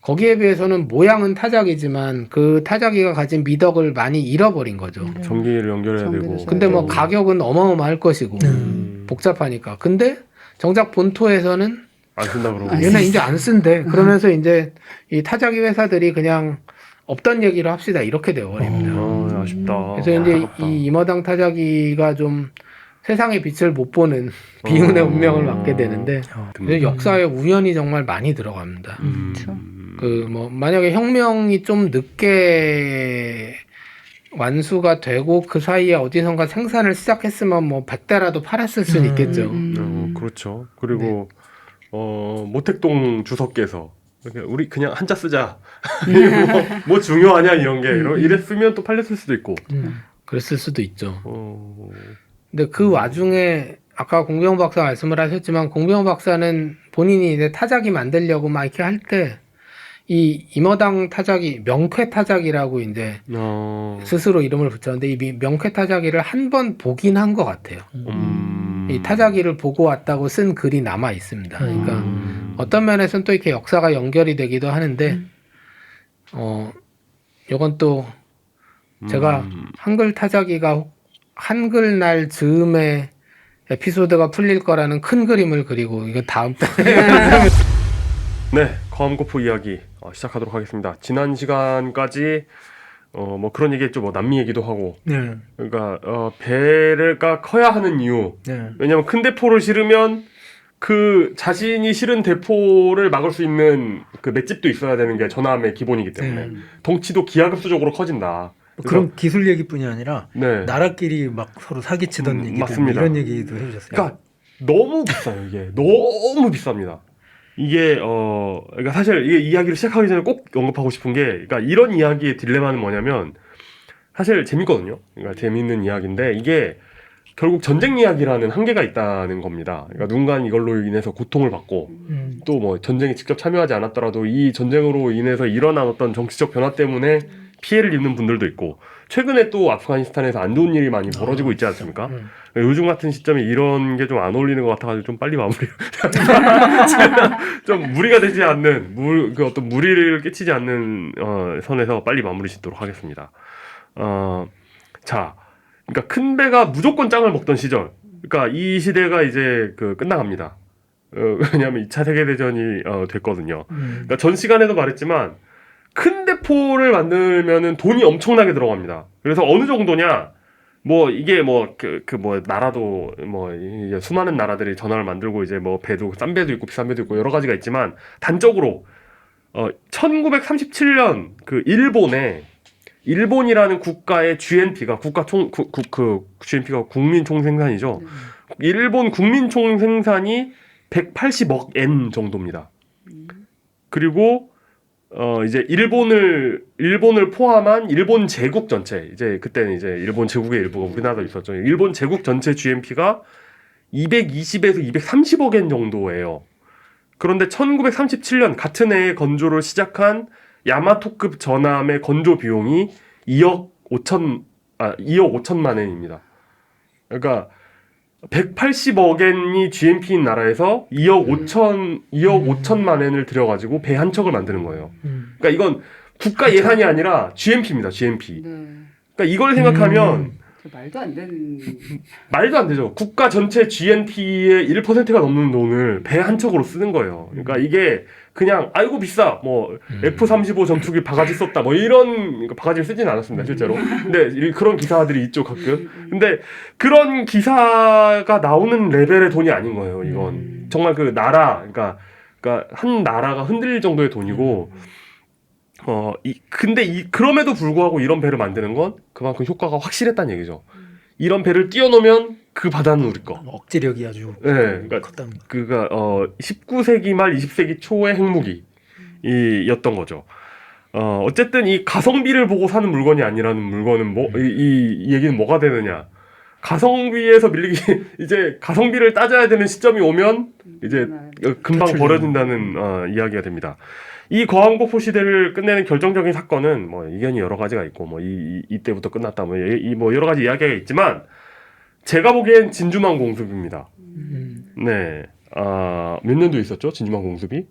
거기에 비해서는 모양은 타자기지만 그 타자기가 가진 미덕을 많이 잃어버린 거죠. 전기를 연결해야 전기를 되고. 써야 근데 뭐 되고. 가격은 어마어마할 것이고 복잡하니까. 근데 정작 본토에서는 안 쓴다 그러고. 얘네 이제 안 쓴대. 그러면서 이제 이 타자기 회사들이 그냥 없던 얘기를 합시다 이렇게 되어버립니다. 아쉽다. 그래서 이제 안타깝다. 이 임어당 타자기가 좀 세상의 빛을 못 보는 비운의 운명을 맞게 되는데 그래서 역사에 우연이 정말 많이 들어갑니다. 그렇죠. 그 뭐 만약에 혁명이 좀 늦게 완수가 되고 그 사이에 어디선가 생산을 시작했으면 뭐 100대라도 팔았을 수는 있겠죠. 그렇죠. 그리고 모택동 주석께서 이렇게 우리 그냥 한자 쓰자. 뭐 중요하냐 이런 게 이랬으면 또 팔렸을 수도 있고. 그랬을 수도 있죠. 근데 그 와중에 아까 공병 박사 말씀을 하셨지만 공병 박사는 본인이 이제 타자기 만들려고 막 이렇게 할 때 이 임어당 타자기 명쾌 타자기라고 이제 스스로 이름을 붙였는데 이 명쾌 타자기를 한 번 보긴 한 것 같아요. 이 타자기를 보고 왔다고 쓴 글이 남아 있습니다. 그러니까 어떤 면에서는 또 이렇게 역사가 연결이 되기도 하는데 이건 또 제가 한글 타자기가 한글날 즈음에 에피소드가 풀릴 거라는 큰 그림을 그리고 이거 다음 달에 네, 과음고프 이야기 시작하도록 하겠습니다. 지난 시간까지 뭐 그런 얘기했죠. 뭐 남미 얘기도 하고. 네. 그러니까 배가 커야 하는 이유. 네. 왜냐면 큰 대포를 실으면 그 자신이 실은 대포를 막을 수 있는 그 맷집도 있어야 되는 게 전함의 기본이기 때문에 덩치도 기하급수적으로 커진다. 그런 기술 얘기뿐이 아니라 네. 나라끼리 막 서로 사기치던 얘기들 맞습니다. 이런 얘기도 해주셨어요. 그러니까 너무 비싸요. 이게 너무 비쌉니다. 이게 그러니까 사실 이게 이야기를 시작하기 전에 꼭 언급하고 싶은 게, 그러니까 이런 이야기의 딜레마는 뭐냐면 사실 재밌거든요. 그러니까 재밌는 이야기인데 이게 결국 전쟁 이야기라는 한계가 있다는 겁니다. 그러니까 누군가는 이걸로 인해서 고통을 받고 또 뭐 전쟁에 직접 참여하지 않았더라도 이 전쟁으로 인해서 일어난 어떤 정치적 변화 때문에 피해를 입는 분들도 있고, 최근에 또 아프가니스탄에서 안 좋은 일이 많이 벌어지고 있지 않습니까? 요즘 같은 시점에 이런 게 좀 안 어울리는 것 같아가지고 좀 빨리 마무리. 좀 무리가 되지 않는 그 어떤 무리를 끼치지 않는 선에서 빨리 마무리 짓도록 하겠습니다. 자, 그러니까 큰 배가 무조건 짱을 먹던 시절. 그러니까 이 시대가 이제 끝나갑니다. 왜냐하면 2차 세계대전이 됐거든요. 그러니까 전 시간에도 말했지만 큰 대포를 만들면은 돈이 엄청나게 들어갑니다. 그래서 어느 정도냐, 뭐 이게 뭐 나라도 뭐 이제 수많은 나라들이 전함을 만들고 이제 뭐 배도 싼 배도 있고 비싼 배도 있고 여러 가지가 있지만 단적으로 1937년 그 일본이라는 국가의 GNP가 GNP가 국민 총생산이죠. 일본 국민 총생산이 180억 엔 정도입니다. 그리고 이제 일본을 포함한 일본 제국 전체, 이제 그때는 이제 일본 제국의 일부가 우리나라도 있었죠. 일본 제국 전체 GNP가 220에서 230억 엔 정도예요. 그런데 1937년 같은 해에 건조를 시작한 야마토급 전함의 건조 비용이 2억 5천만 엔입니다. 그러니까 180억 엔이 GNP인 나라에서 2억 5천만 엔을 들여가지고 배 한 척을 만드는 거예요. 그러니까 이건 국가 예산이 아니라 GNP입니다. GNP. 네. 그러니까 이걸 생각하면 말도 안 되는. 말도 안 되죠. 국가 전체 GNP의 1%가 넘는 돈을 배 한 척으로 쓰는 거예요. 그러니까 이게 그냥 아이고 비싸 뭐 F-35 전투기 바가지 썼다 뭐 이런 바가지를 쓰진 않았습니다 실제로. 근데 그런 기사들이 있죠 가끔. 근데 그런 기사가 나오는 레벨의 돈이 아닌 거예요. 이건 정말 그 나라 그러니까 한 나라가 흔들릴 정도의 돈이고. 근데 그럼에도 불구하고 이런 배를 만드는 건 그만큼 효과가 확실했다는 얘기죠. 이런 배를 띄워놓으면 그 바다는 우리 거. 억지력이 아주 네, 그러니까 컸다는 거. 19세기 말 20세기 초의 핵무기였던 거죠. 어쨌든 이 가성비를 보고 사는 물건이 아니라는 물건은 이 얘기는 뭐가 되느냐? 가성비에서 밀리기 이제 가성비를 따져야 되는 시점이 오면 이제 금방 벌어진다는 이야기가 됩니다. 이 거항복포 시대를 끝내는 결정적인 사건은 뭐 이견이 여러 가지가 있고 뭐 이때부터 끝났다 뭐 여러 가지 이야기가 있지만 제가 보기엔 진주만 공습입니다. 네, 몇 년도에 있었죠? 진주만 공습이?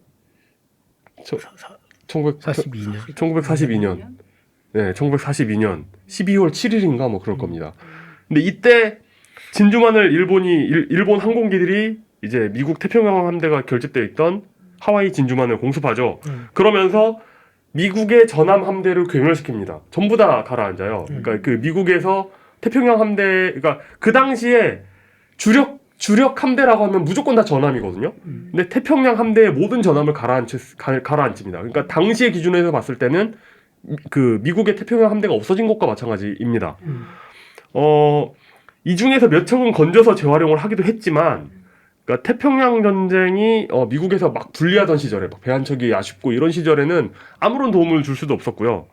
1942년. 네, 1942년 12월 7일인가 뭐 그럴 겁니다. 근데 이때 진주만을 일본 항공기들이 이제 미국 태평양 함대가 결집되어 있던 하와이 진주만을 공습하죠. 그러면서 미국의 전함 함대를 괴멸시킵니다. 전부 다 가라앉아요. 그러니까 그 미국에서 태평양 함대, 그러니까 그 당시에 주력 함대라고 하면 무조건 다 전함이거든요. 근데 태평양 함대의 모든 전함을 가라앉힙니다. 그러니까 당시의 기준에서 봤을 때는 그 미국의 태평양 함대가 없어진 것과 마찬가지입니다. 이 중에서 몇 척은 건져서 재활용을 하기도 했지만, 그러니까 태평양 전쟁이 미국에서 막 불리하던 시절에 배 한 척이 아쉽고 이런 시절에는 아무런 도움을 줄 수도 없었고요.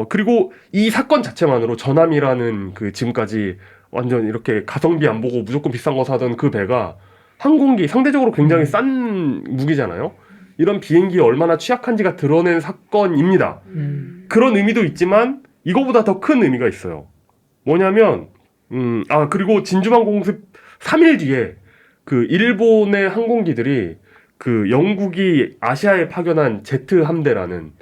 그리고 이 사건 자체만으로 전함이라는 그 지금까지 완전 이렇게 가성비 안 보고 무조건 비싼 거 사던 그 배가 항공기 상대적으로 굉장히 싼 무기잖아요. 이런 비행기에 얼마나 취약한지가 드러낸 사건입니다. 그런 의미도 있지만 이거보다 더 큰 의미가 있어요. 뭐냐면 그리고 진주만 공습 3일 뒤에 그 일본의 항공기들이 그 영국이 아시아에 파견한 제트 함대라는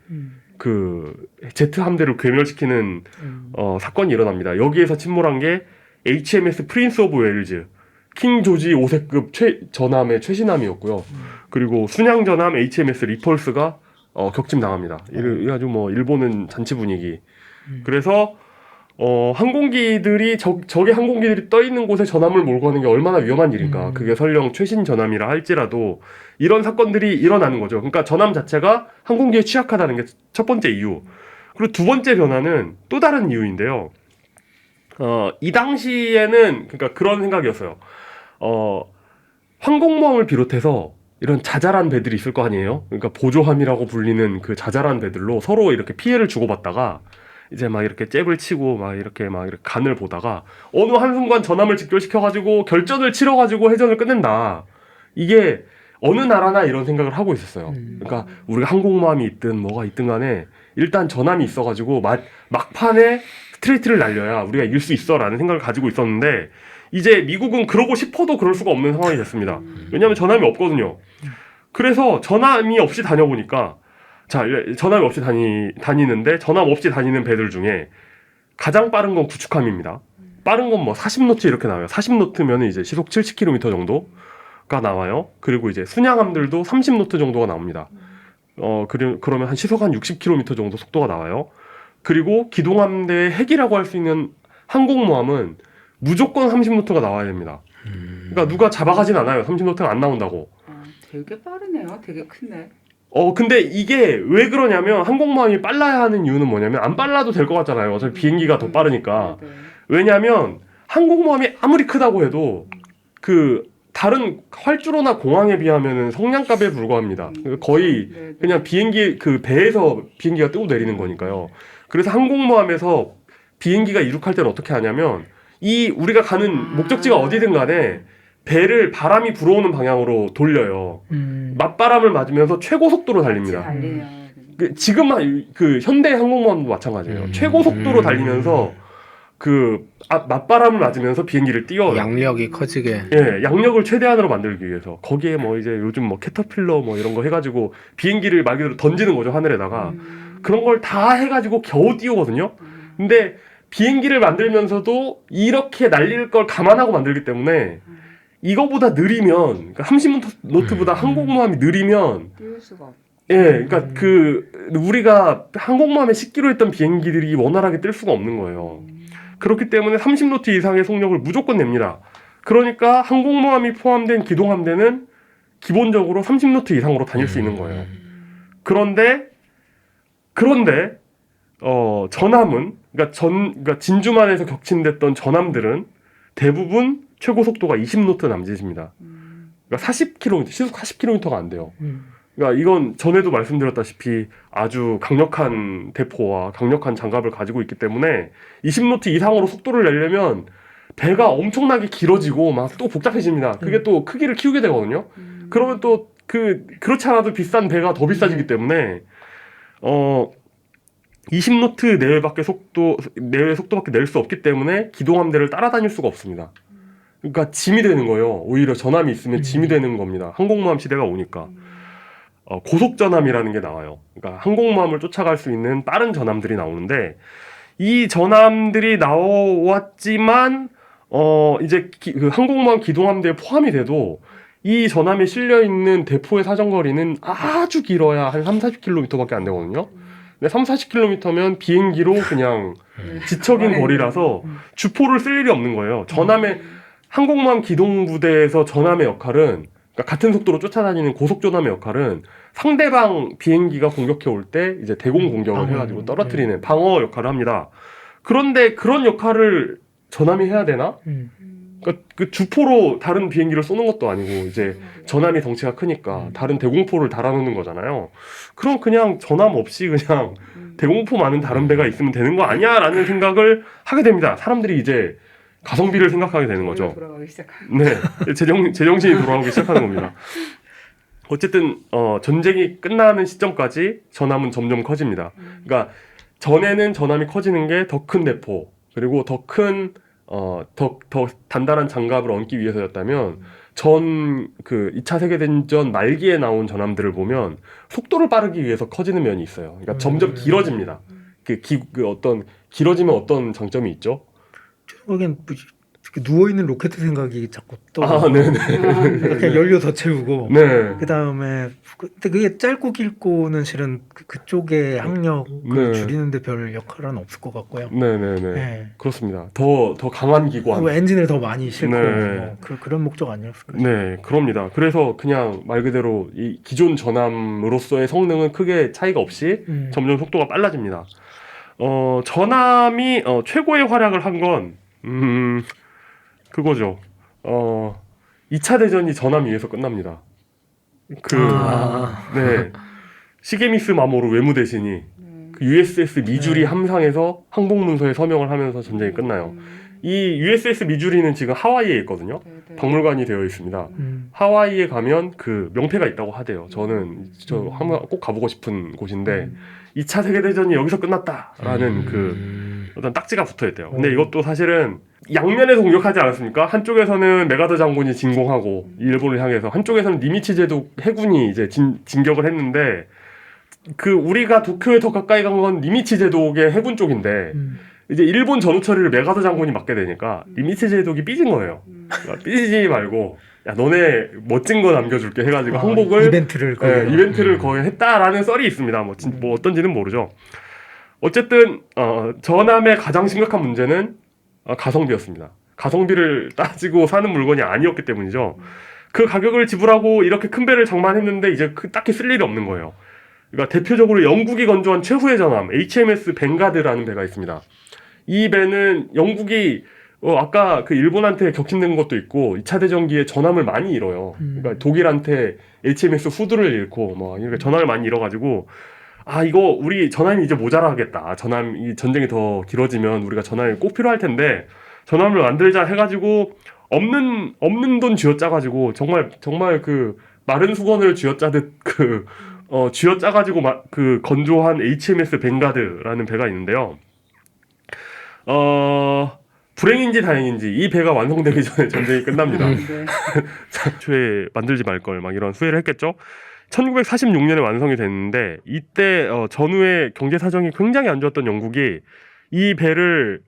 그 제트 함대를 괴멸시키는 사건이 일어납니다. 여기에서 침몰한 게 HMS 프린스 오브 웨일즈, 킹 조지 5세급 전함의 최신함이었고요. 그리고 순양 전함 HMS 리펄스가 격침당합니다. 아주 뭐 일본은 잔치 분위기. 그래서 항공기들이 적의 항공기들이 떠 있는 곳에 전함을 몰고 가는 게 얼마나 위험한 일인가. 그게 설령 최신 전함이라 할지라도 이런 사건들이 일어나는 거죠. 그러니까 전함 자체가 항공기에 취약하다는 게 첫 번째 이유. 그리고 두 번째 변화는 또 다른 이유인데요. 이 당시에는 그러니까 그런 생각이었어요. 항공모함을 비롯해서 이런 자잘한 배들이 있을 거 아니에요. 그러니까 보조함이라고 불리는 그 자잘한 배들로 서로 이렇게 피해를 주고받다가 이제 막 이렇게 잽을 치고 막 이렇게 간을 보다가 어느 한순간 전함을 직결시켜가지고 결전을 치러가지고 해전을 끝낸다. 이게 어느 나라나 이런 생각을 하고 있었어요. 그러니까 우리가 항공모함이 있든 뭐가 있든 간에 일단 전함이 있어가지고 막판에 스트레이트를 날려야 우리가 이길 수 있어라는 생각을 가지고 있었는데 이제 미국은 그러고 싶어도 그럴 수가 없는 상황이 됐습니다. 왜냐하면 전함이 없거든요. 그래서 전함이 없이 다녀보니까 전함이 없이 다니는데 전함 없이 다니는 배들 중에 가장 빠른 건 구축함입니다. 빠른 건 뭐 40노트 이렇게 나와요. 40노트면 이제 시속 70km 정도가 나와요. 그리고 이제 순양함들도 30노트 정도가 나옵니다. 그러면 시속 한 60km 정도 속도가 나와요. 그리고 기동함대의 핵이라고 할 수 있는 항공모함은 무조건 30노트가 나와야 됩니다. 그러니까 누가 잡아가진 않아요. 30노트가 안 나온다고. 되게 빠르네요. 되게 크네. 근데 이게 왜 그러냐면 항공모함이 빨라야 하는 이유는 뭐냐면 안 빨라도 될 것 같잖아요. 어차피 비행기가 더 빠르니까. 왜냐면 항공모함이 아무리 크다고 해도 그 다른 활주로나 공항에 비하면은 성냥갑에 불과합니다. 거의 그냥 비행기 그 배에서 비행기가 뜨고 내리는 거니까요. 그래서 항공모함에서 비행기가 이륙할 때는 어떻게 하냐면 우리가 가는 목적지가 어디든 간에 배를 바람이 불어오는 방향으로 돌려요. 맞바람을 맞으면서 최고 속도로 달립니다. 지금 그 현대 항공모함도 마찬가지예요. 최고 속도로 달리면서 맞바람을 맞으면서 비행기를 띄워요. 양력이 커지게. 예, 양력을 최대한으로 만들기 위해서. 거기에 뭐 이제 요즘 뭐 캐터필러 뭐 이런 거 해가지고 비행기를 말 그대로 던지는 거죠, 하늘에다가. 그런 걸 다 해가지고 겨우 띄우거든요. 근데 비행기를 만들면서도 이렇게 날릴 걸 감안하고 만들기 때문에 이거보다 느리면, 그러니까 30노트보다 항공모함이 느리면, 띄울 수가 없. 예, 그러니까 우리가 항공모함에 싣기로 했던 비행기들이 원활하게 뜰 수가 없는 거예요. 그렇기 때문에 30노트 이상의 속력을 무조건 냅니다. 그러니까 항공모함이 포함된 기동함대는 기본적으로 30노트 이상으로 다닐 수 있는 거예요. 그런데 전함은, 그러니까 진주만에서 격침됐던 전함들은 대부분 최고 속도가 20노트 남짓입니다. 그러니까 40km, 시속 40km가 안 돼요. 그러니까 이건 전에도 말씀드렸다시피 아주 강력한 대포와 강력한 장갑을 가지고 있기 때문에 20노트 이상으로 속도를 내려면 배가 엄청나게 길어지고 막 또 복잡해집니다. 그게 또 크기를 키우게 되거든요. 그러면 또 그렇지 않아도 비싼 배가 더 비싸지기 때문에 20노트 내외 속도밖에 낼 수 없기 때문에 기동함대를 따라다닐 수가 없습니다. 그러니까 짐이 되는 거예요. 오히려 전함이 있으면 짐이 되는 겁니다. 항공모함 시대가 오니까. 고속전함이라는 게 나와요. 그러니까 항공모함을 쫓아갈 수 있는 빠른 전함들이 나오는데 이 전함들이 나왔지만 이제 그 항공모함 기동함대에 포함이 돼도 이 전함에 실려 있는 대포의 사정거리는 아주 길어야 한 30-40km밖에 안 되거든요. 근데 30-40km면 비행기로 그냥 지척인 거리라서 주포를 쓸 일이 없는 거예요. 전함의 항공모함 기동부대에서 전함의 역할은, 그러니까 같은 속도로 쫓아다니는 고속전함의 역할은 상대방 비행기가 공격해 올 때 이제 대공 공격을 해가지고 떨어뜨리는 방어 역할을 합니다. 그런데 그런 역할을 전함이 해야 되나? 그러니까 그 주포로 다른 비행기를 쏘는 것도 아니고 이제 전함이 덩치가 크니까 다른 대공포를 달아놓는 거잖아요. 그럼 그냥 전함 없이 그냥 대공포 많은 다른 배가 있으면 되는 거 아니야? 라는 생각을 하게 됩니다. 사람들이 이제 가성비를 생각하게 되는 거죠. 돌아가기 시작한. 네, 제정신이 돌아오기 시작하는 겁니다. 어쨌든 전쟁이 끝나는 시점까지 전함은 점점 커집니다. 그러니까 전에는 전함이 커지는 게 더 큰 대포 그리고 더 단단한 장갑을 얹기 위해서였다면 그 2차 세계대전 말기에 나온 전함들을 보면 속도를 빠르기 위해서 커지는 면이 있어요. 그러니까 점점 길어집니다. 길어지면 어떤 장점이 있죠? 하긴 누워 있는 로켓 생각이 자꾸 또 네네. 그냥 연료 더 채우고 네. 그다음에 근데 그게 짧고 길고는 실은 그쪽의 항력을 줄이는데 별 역할은 없을 것 같고요. 네네네. 네. 그렇습니다. 더 강한 기관. 엔진을 더 많이 싣고 네. 그런 목적 아니었을까요? 네, 그럽니다. 그래서 그냥 말 그대로 이 기존 전함으로서의 성능은 크게 차이가 없이 점점 속도가 빨라집니다. 전함이 최고의 활약을 한 건 그거죠. 2차 대전이 전함 위에서 끝납니다. 네. 시게미스 마모루 외무대신이 그 USS 미주리 함상에서 항복문서에 서명을 하면서 전쟁이 끝나요. 이 USS 미주리는 지금 하와이에 있거든요. 박물관이 되어 있습니다. 하와이에 가면 그 명패가 있다고 하대요. 저 한번 꼭 가보고 싶은 곳인데 2차 세계대전이 여기서 끝났다라는 그 어떤 딱지가 붙어 있대요. 근데 이것도 사실은 양면에서 공격하지 않았습니까? 한쪽에서는 메가더 장군이 진공하고 일본을 향해서, 한쪽에서는 니미츠 제독 해군이 이제 진격을 했는데 우리가 도쿄에 더 가까이 간 건 니미츠 제독의 해군 쪽인데 이제 일본 전후 처리를 메가더 장군이 맡게 되니까 니미츠 제독이 삐진 거예요. 그러니까 삐지지 말고 야 너네 멋진 거 남겨줄게 해가지고 항복을 이벤트를 거의 했다라는 썰이 있습니다. 뭐 어떤지는 모르죠. 어쨌든 전함의 가장 심각한 문제는 가성비였습니다. 가성비를 따지고 사는 물건이 아니었기 때문이죠. 그 가격을 지불하고 이렇게 큰 배를 장만했는데 이제 딱히 쓸 일이 없는 거예요. 그러니까 대표적으로 영국이 건조한 최후의 전함 HMS 벵가드라는 배가 있습니다. 이 배는 영국이 아까 그 일본한테 격침된 것도 있고 2차 대전기에 전함을 많이 잃어요. 그러니까 독일한테 HMS 후드를 잃고 뭐 이렇게 전함을 많이 잃어가지고 이거 우리 전함이 이제 모자라겠다. 이 전쟁이 더 길어지면 우리가 전함이 꼭 필요할 텐데 전함을 만들자 해가지고 없는 돈 쥐어짜가지고 정말 그 마른 수건을 쥐어짜듯 쥐어짜가지고 그 건조한 HMS 벵가드라는 배가 있는데요. 불행인지 다행인지 이 배가 완성되기 전에 전쟁이 끝납니다. 애초에 만들지 말걸 막 이런 후회를 했겠죠. 1946년에 완성이 됐는데 이때 전후의 경제 사정이 굉장히 안 좋았던 영국이 이 배를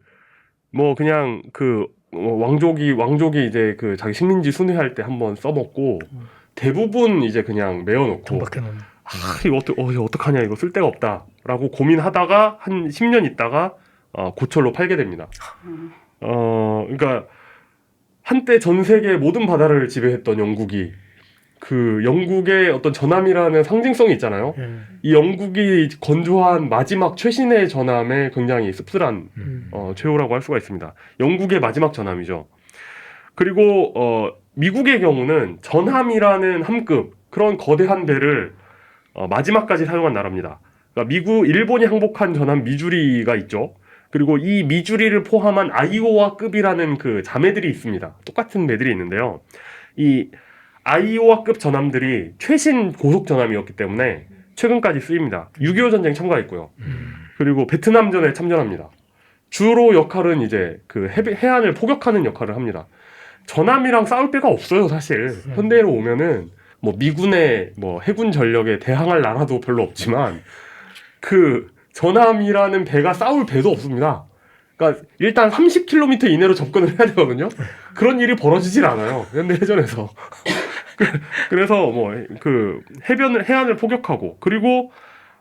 뭐 그냥 그 왕족이 이제 그 자기 식민지 순회할 때 한번 써먹고 대부분 이제 그냥 메어놓고 정박해놓은. 이거 어떡하냐 이거 쓸 데가 없다라고 고민하다가 한 10년 있다가 고철로 팔게 됩니다. 그러니까 한때 전 세계 모든 바다를 지배했던 영국이 그 영국의 어떤 전함이라는 상징성이 있잖아요. 이 영국이 건조한 마지막 최신의 전함에 굉장히 씁쓸한 최후라고 할 수가 있습니다. 영국의 마지막 전함이죠. 그리고 미국의 경우는 전함이라는 함급 그런 거대한 배를 마지막까지 사용한 나라입니다. 그러니까 일본이 항복한 전함 미주리가 있죠. 그리고 이 미주리를 포함한 아이오와급이라는 그 자매들이 있습니다. 똑같은 배들이 있는데요. 이 아이오와급 전함들이 최신 고속 전함이었기 때문에 최근까지 쓰입니다. 6.25 전쟁 참가했고요. 그리고 베트남전에 참전합니다. 주로 역할은 이제 그 해안을 포격하는 역할을 합니다. 전함이랑 싸울 데가 없어요, 사실. 현대로 오면은 뭐 미군의 뭐 해군 전력에 대항할 나라도 별로 없지만 그 전함이라는 배가 싸울 배도 없습니다. 그러니까 일단 30km 이내로 접근을 해야 되거든요. 그런 일이 벌어지질 않아요. 현대 해전에서. 그래서 뭐 그 해안을 포격하고 그리고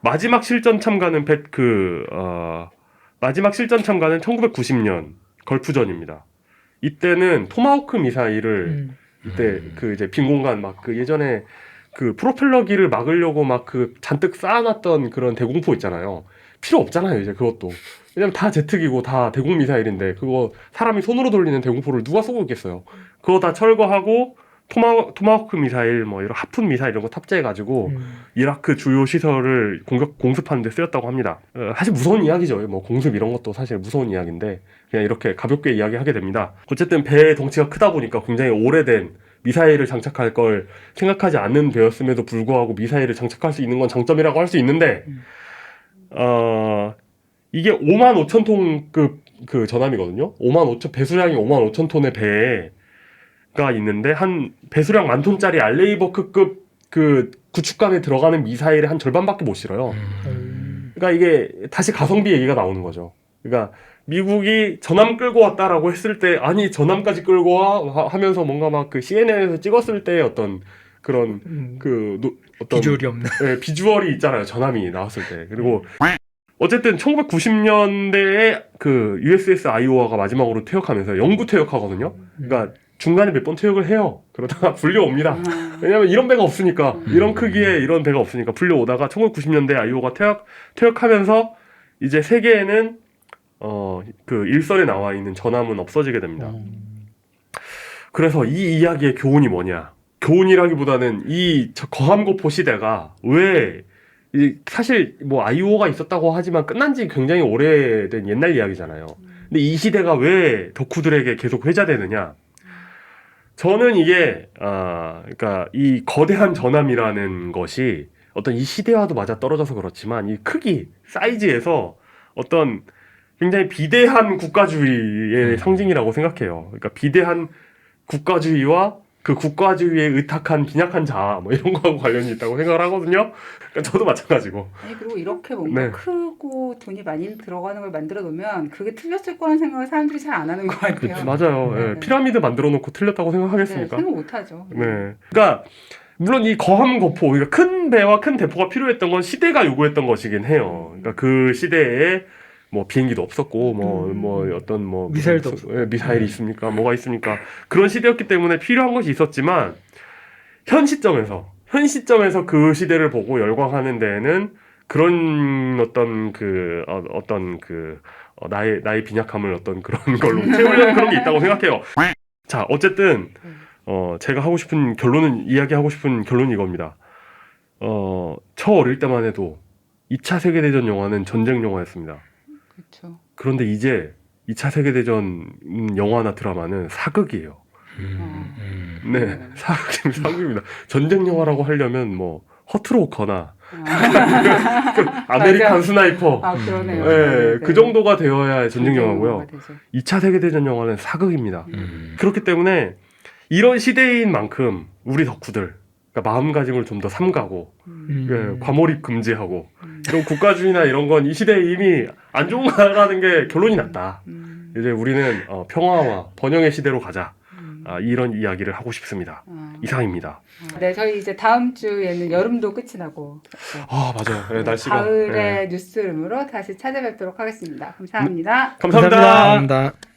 마지막 실전 참가는 1990년 걸프전입니다. 이때는 토마호크 미사일을 이때 그 이제 빈 공간 막 그 예전에 그 프로펠러기를 막으려고 막 그 잔뜩 쌓아놨던 그런 대공포 있잖아요. 필요 없잖아요, 이제 그것도. 왜냐면 다 제트기고 다 대공 미사일인데 그거 사람이 손으로 돌리는 대공포를 누가 쏘고 있겠어요. 그거 다 철거하고 토마호크 미사일 뭐 이런 하푼 미사일 이런 거 탑재해가지고 이라크 주요 시설을 공습하는 데 쓰였다고 합니다. 사실 무서운 이야기죠. 뭐 공습 이런 것도 사실 무서운 이야기인데 그냥 이렇게 가볍게 이야기하게 됩니다. 어쨌든 배의 덩치가 크다 보니까 굉장히 오래된 미사일을 장착할 걸 생각하지 않는 배였음에도 불구하고 미사일을 장착할 수 있는 건 장점이라고 할 수 있는데 이게 55,000톤급 그 전함이거든요. 배수량이 55,000톤의 배가 있는데 한 배수량 10,000톤짜리 알레이버크급 그 구축함에 들어가는 미사일의 한 절반밖에 못 실어요. 그러니까 이게 다시 가성비 얘기가 나오는 거죠. 그러니까 미국이 전함 끌고 왔다라고 했을 때 아니 전함까지 끌고 와 하면서 뭔가 막 그 CNN에서 찍었을 때 어떤 그런 어떤 비주얼이 없는 비주얼이 있잖아요. 전함이 나왔을 때. 그리고 어쨌든 1990년대에 그 USS 아이오와가 마지막으로 퇴역하면서 영구 퇴역하거든요. 그러니까 중간에 몇 번 퇴역을 해요. 그러다가 불려옵니다. 왜냐면 이런 배가 없으니까 이런 크기에 이런 배가 없으니까 불려오다가 1990년대 아이오가 퇴역하면서 이제 세계에는 그 일선에 나와 있는 전함은 없어지게 됩니다. 그래서 이 이야기의 교훈이 뭐냐? 교훈이라기보다는 이 거함고포 시대가 왜 사실 뭐 아이오가 있었다고 하지만 끝난 지 굉장히 오래된 옛날 이야기잖아요. 근데 이 시대가 왜 덕후들에게 계속 회자되느냐? 저는 이게 그러니까 이 거대한 전함이라는 것이 어떤 이 시대와도 맞아 떨어져서 그렇지만 이 크기, 사이즈에서 어떤 굉장히 비대한 국가주의의 상징이라고 생각해요. 그러니까 비대한 국가주의와 그 국가주의에 의탁한 빈약한 자아 뭐 이런 거하고 관련이 있다고 생각을 하거든요. 그러니까 저도 마찬가지고. 아니 그리고 이렇게 뭔가 크고 돈이 많이 들어가는 걸 만들어 놓으면 그게 틀렸을 거라는 생각을 사람들이 잘 안 하는 것 같아요. 맞아요. 네. 예, 피라미드 만들어 놓고 틀렸다고 생각하겠습니까? 네, 생각 못 하죠. 네. 그러니까 물론 이 거함거포, 그러니까 큰 배와 큰 대포가 필요했던 건 시대가 요구했던 것이긴 해요. 그러니까 그 시대에 뭐 비행기도 없었고 뭐 어떤 뭐 미사일도 없었고 미사일이 있습니까? 뭐가 있습니까? 그런 시대였기 때문에 필요한 것이 있었지만 현 시점에서 그 시대를 보고 열광하는 데에는 그런 나의 빈약함을 어떤 그런 걸로 채우려는 그런 게 있다고 생각해요. 자, 어쨌든 제가 이야기하고 싶은 결론이 이겁니다. 저 어릴 때만 해도 2차 세계대전 영화는 전쟁 영화였습니다. 그렇죠. 그런데 이제 2차 세계대전 영화나 드라마는 사극이에요. 네, 사극입니다. 전쟁 영화라고 하려면 뭐 허트로커나 아메리칸 스나이퍼, 그러네요. 네, 그 정도가 되어야 전쟁 영화고요. 영화가 되죠. 2차 세계대전 영화는 사극입니다. 그렇기 때문에 이런 시대인 만큼 우리 덕후들 그러니까 마음가짐을 좀 더 삼가고 예, 과몰입 금지하고 이런 국가주의나 이런 건 이 시대에 이미 안 좋은 거라는 게 결론이 났다. 이제 우리는 평화와 번영의 시대로 가자. 이런 이야기를 하고 싶습니다. 이상입니다. 네, 저희 이제 다음 주에는 여름도 끝이 나고 맞아요. 네, 날씨가 가을의 뉴스룸으로 다시 찾아뵙도록 하겠습니다. 감사합니다. 감사합니다. 감사합니다.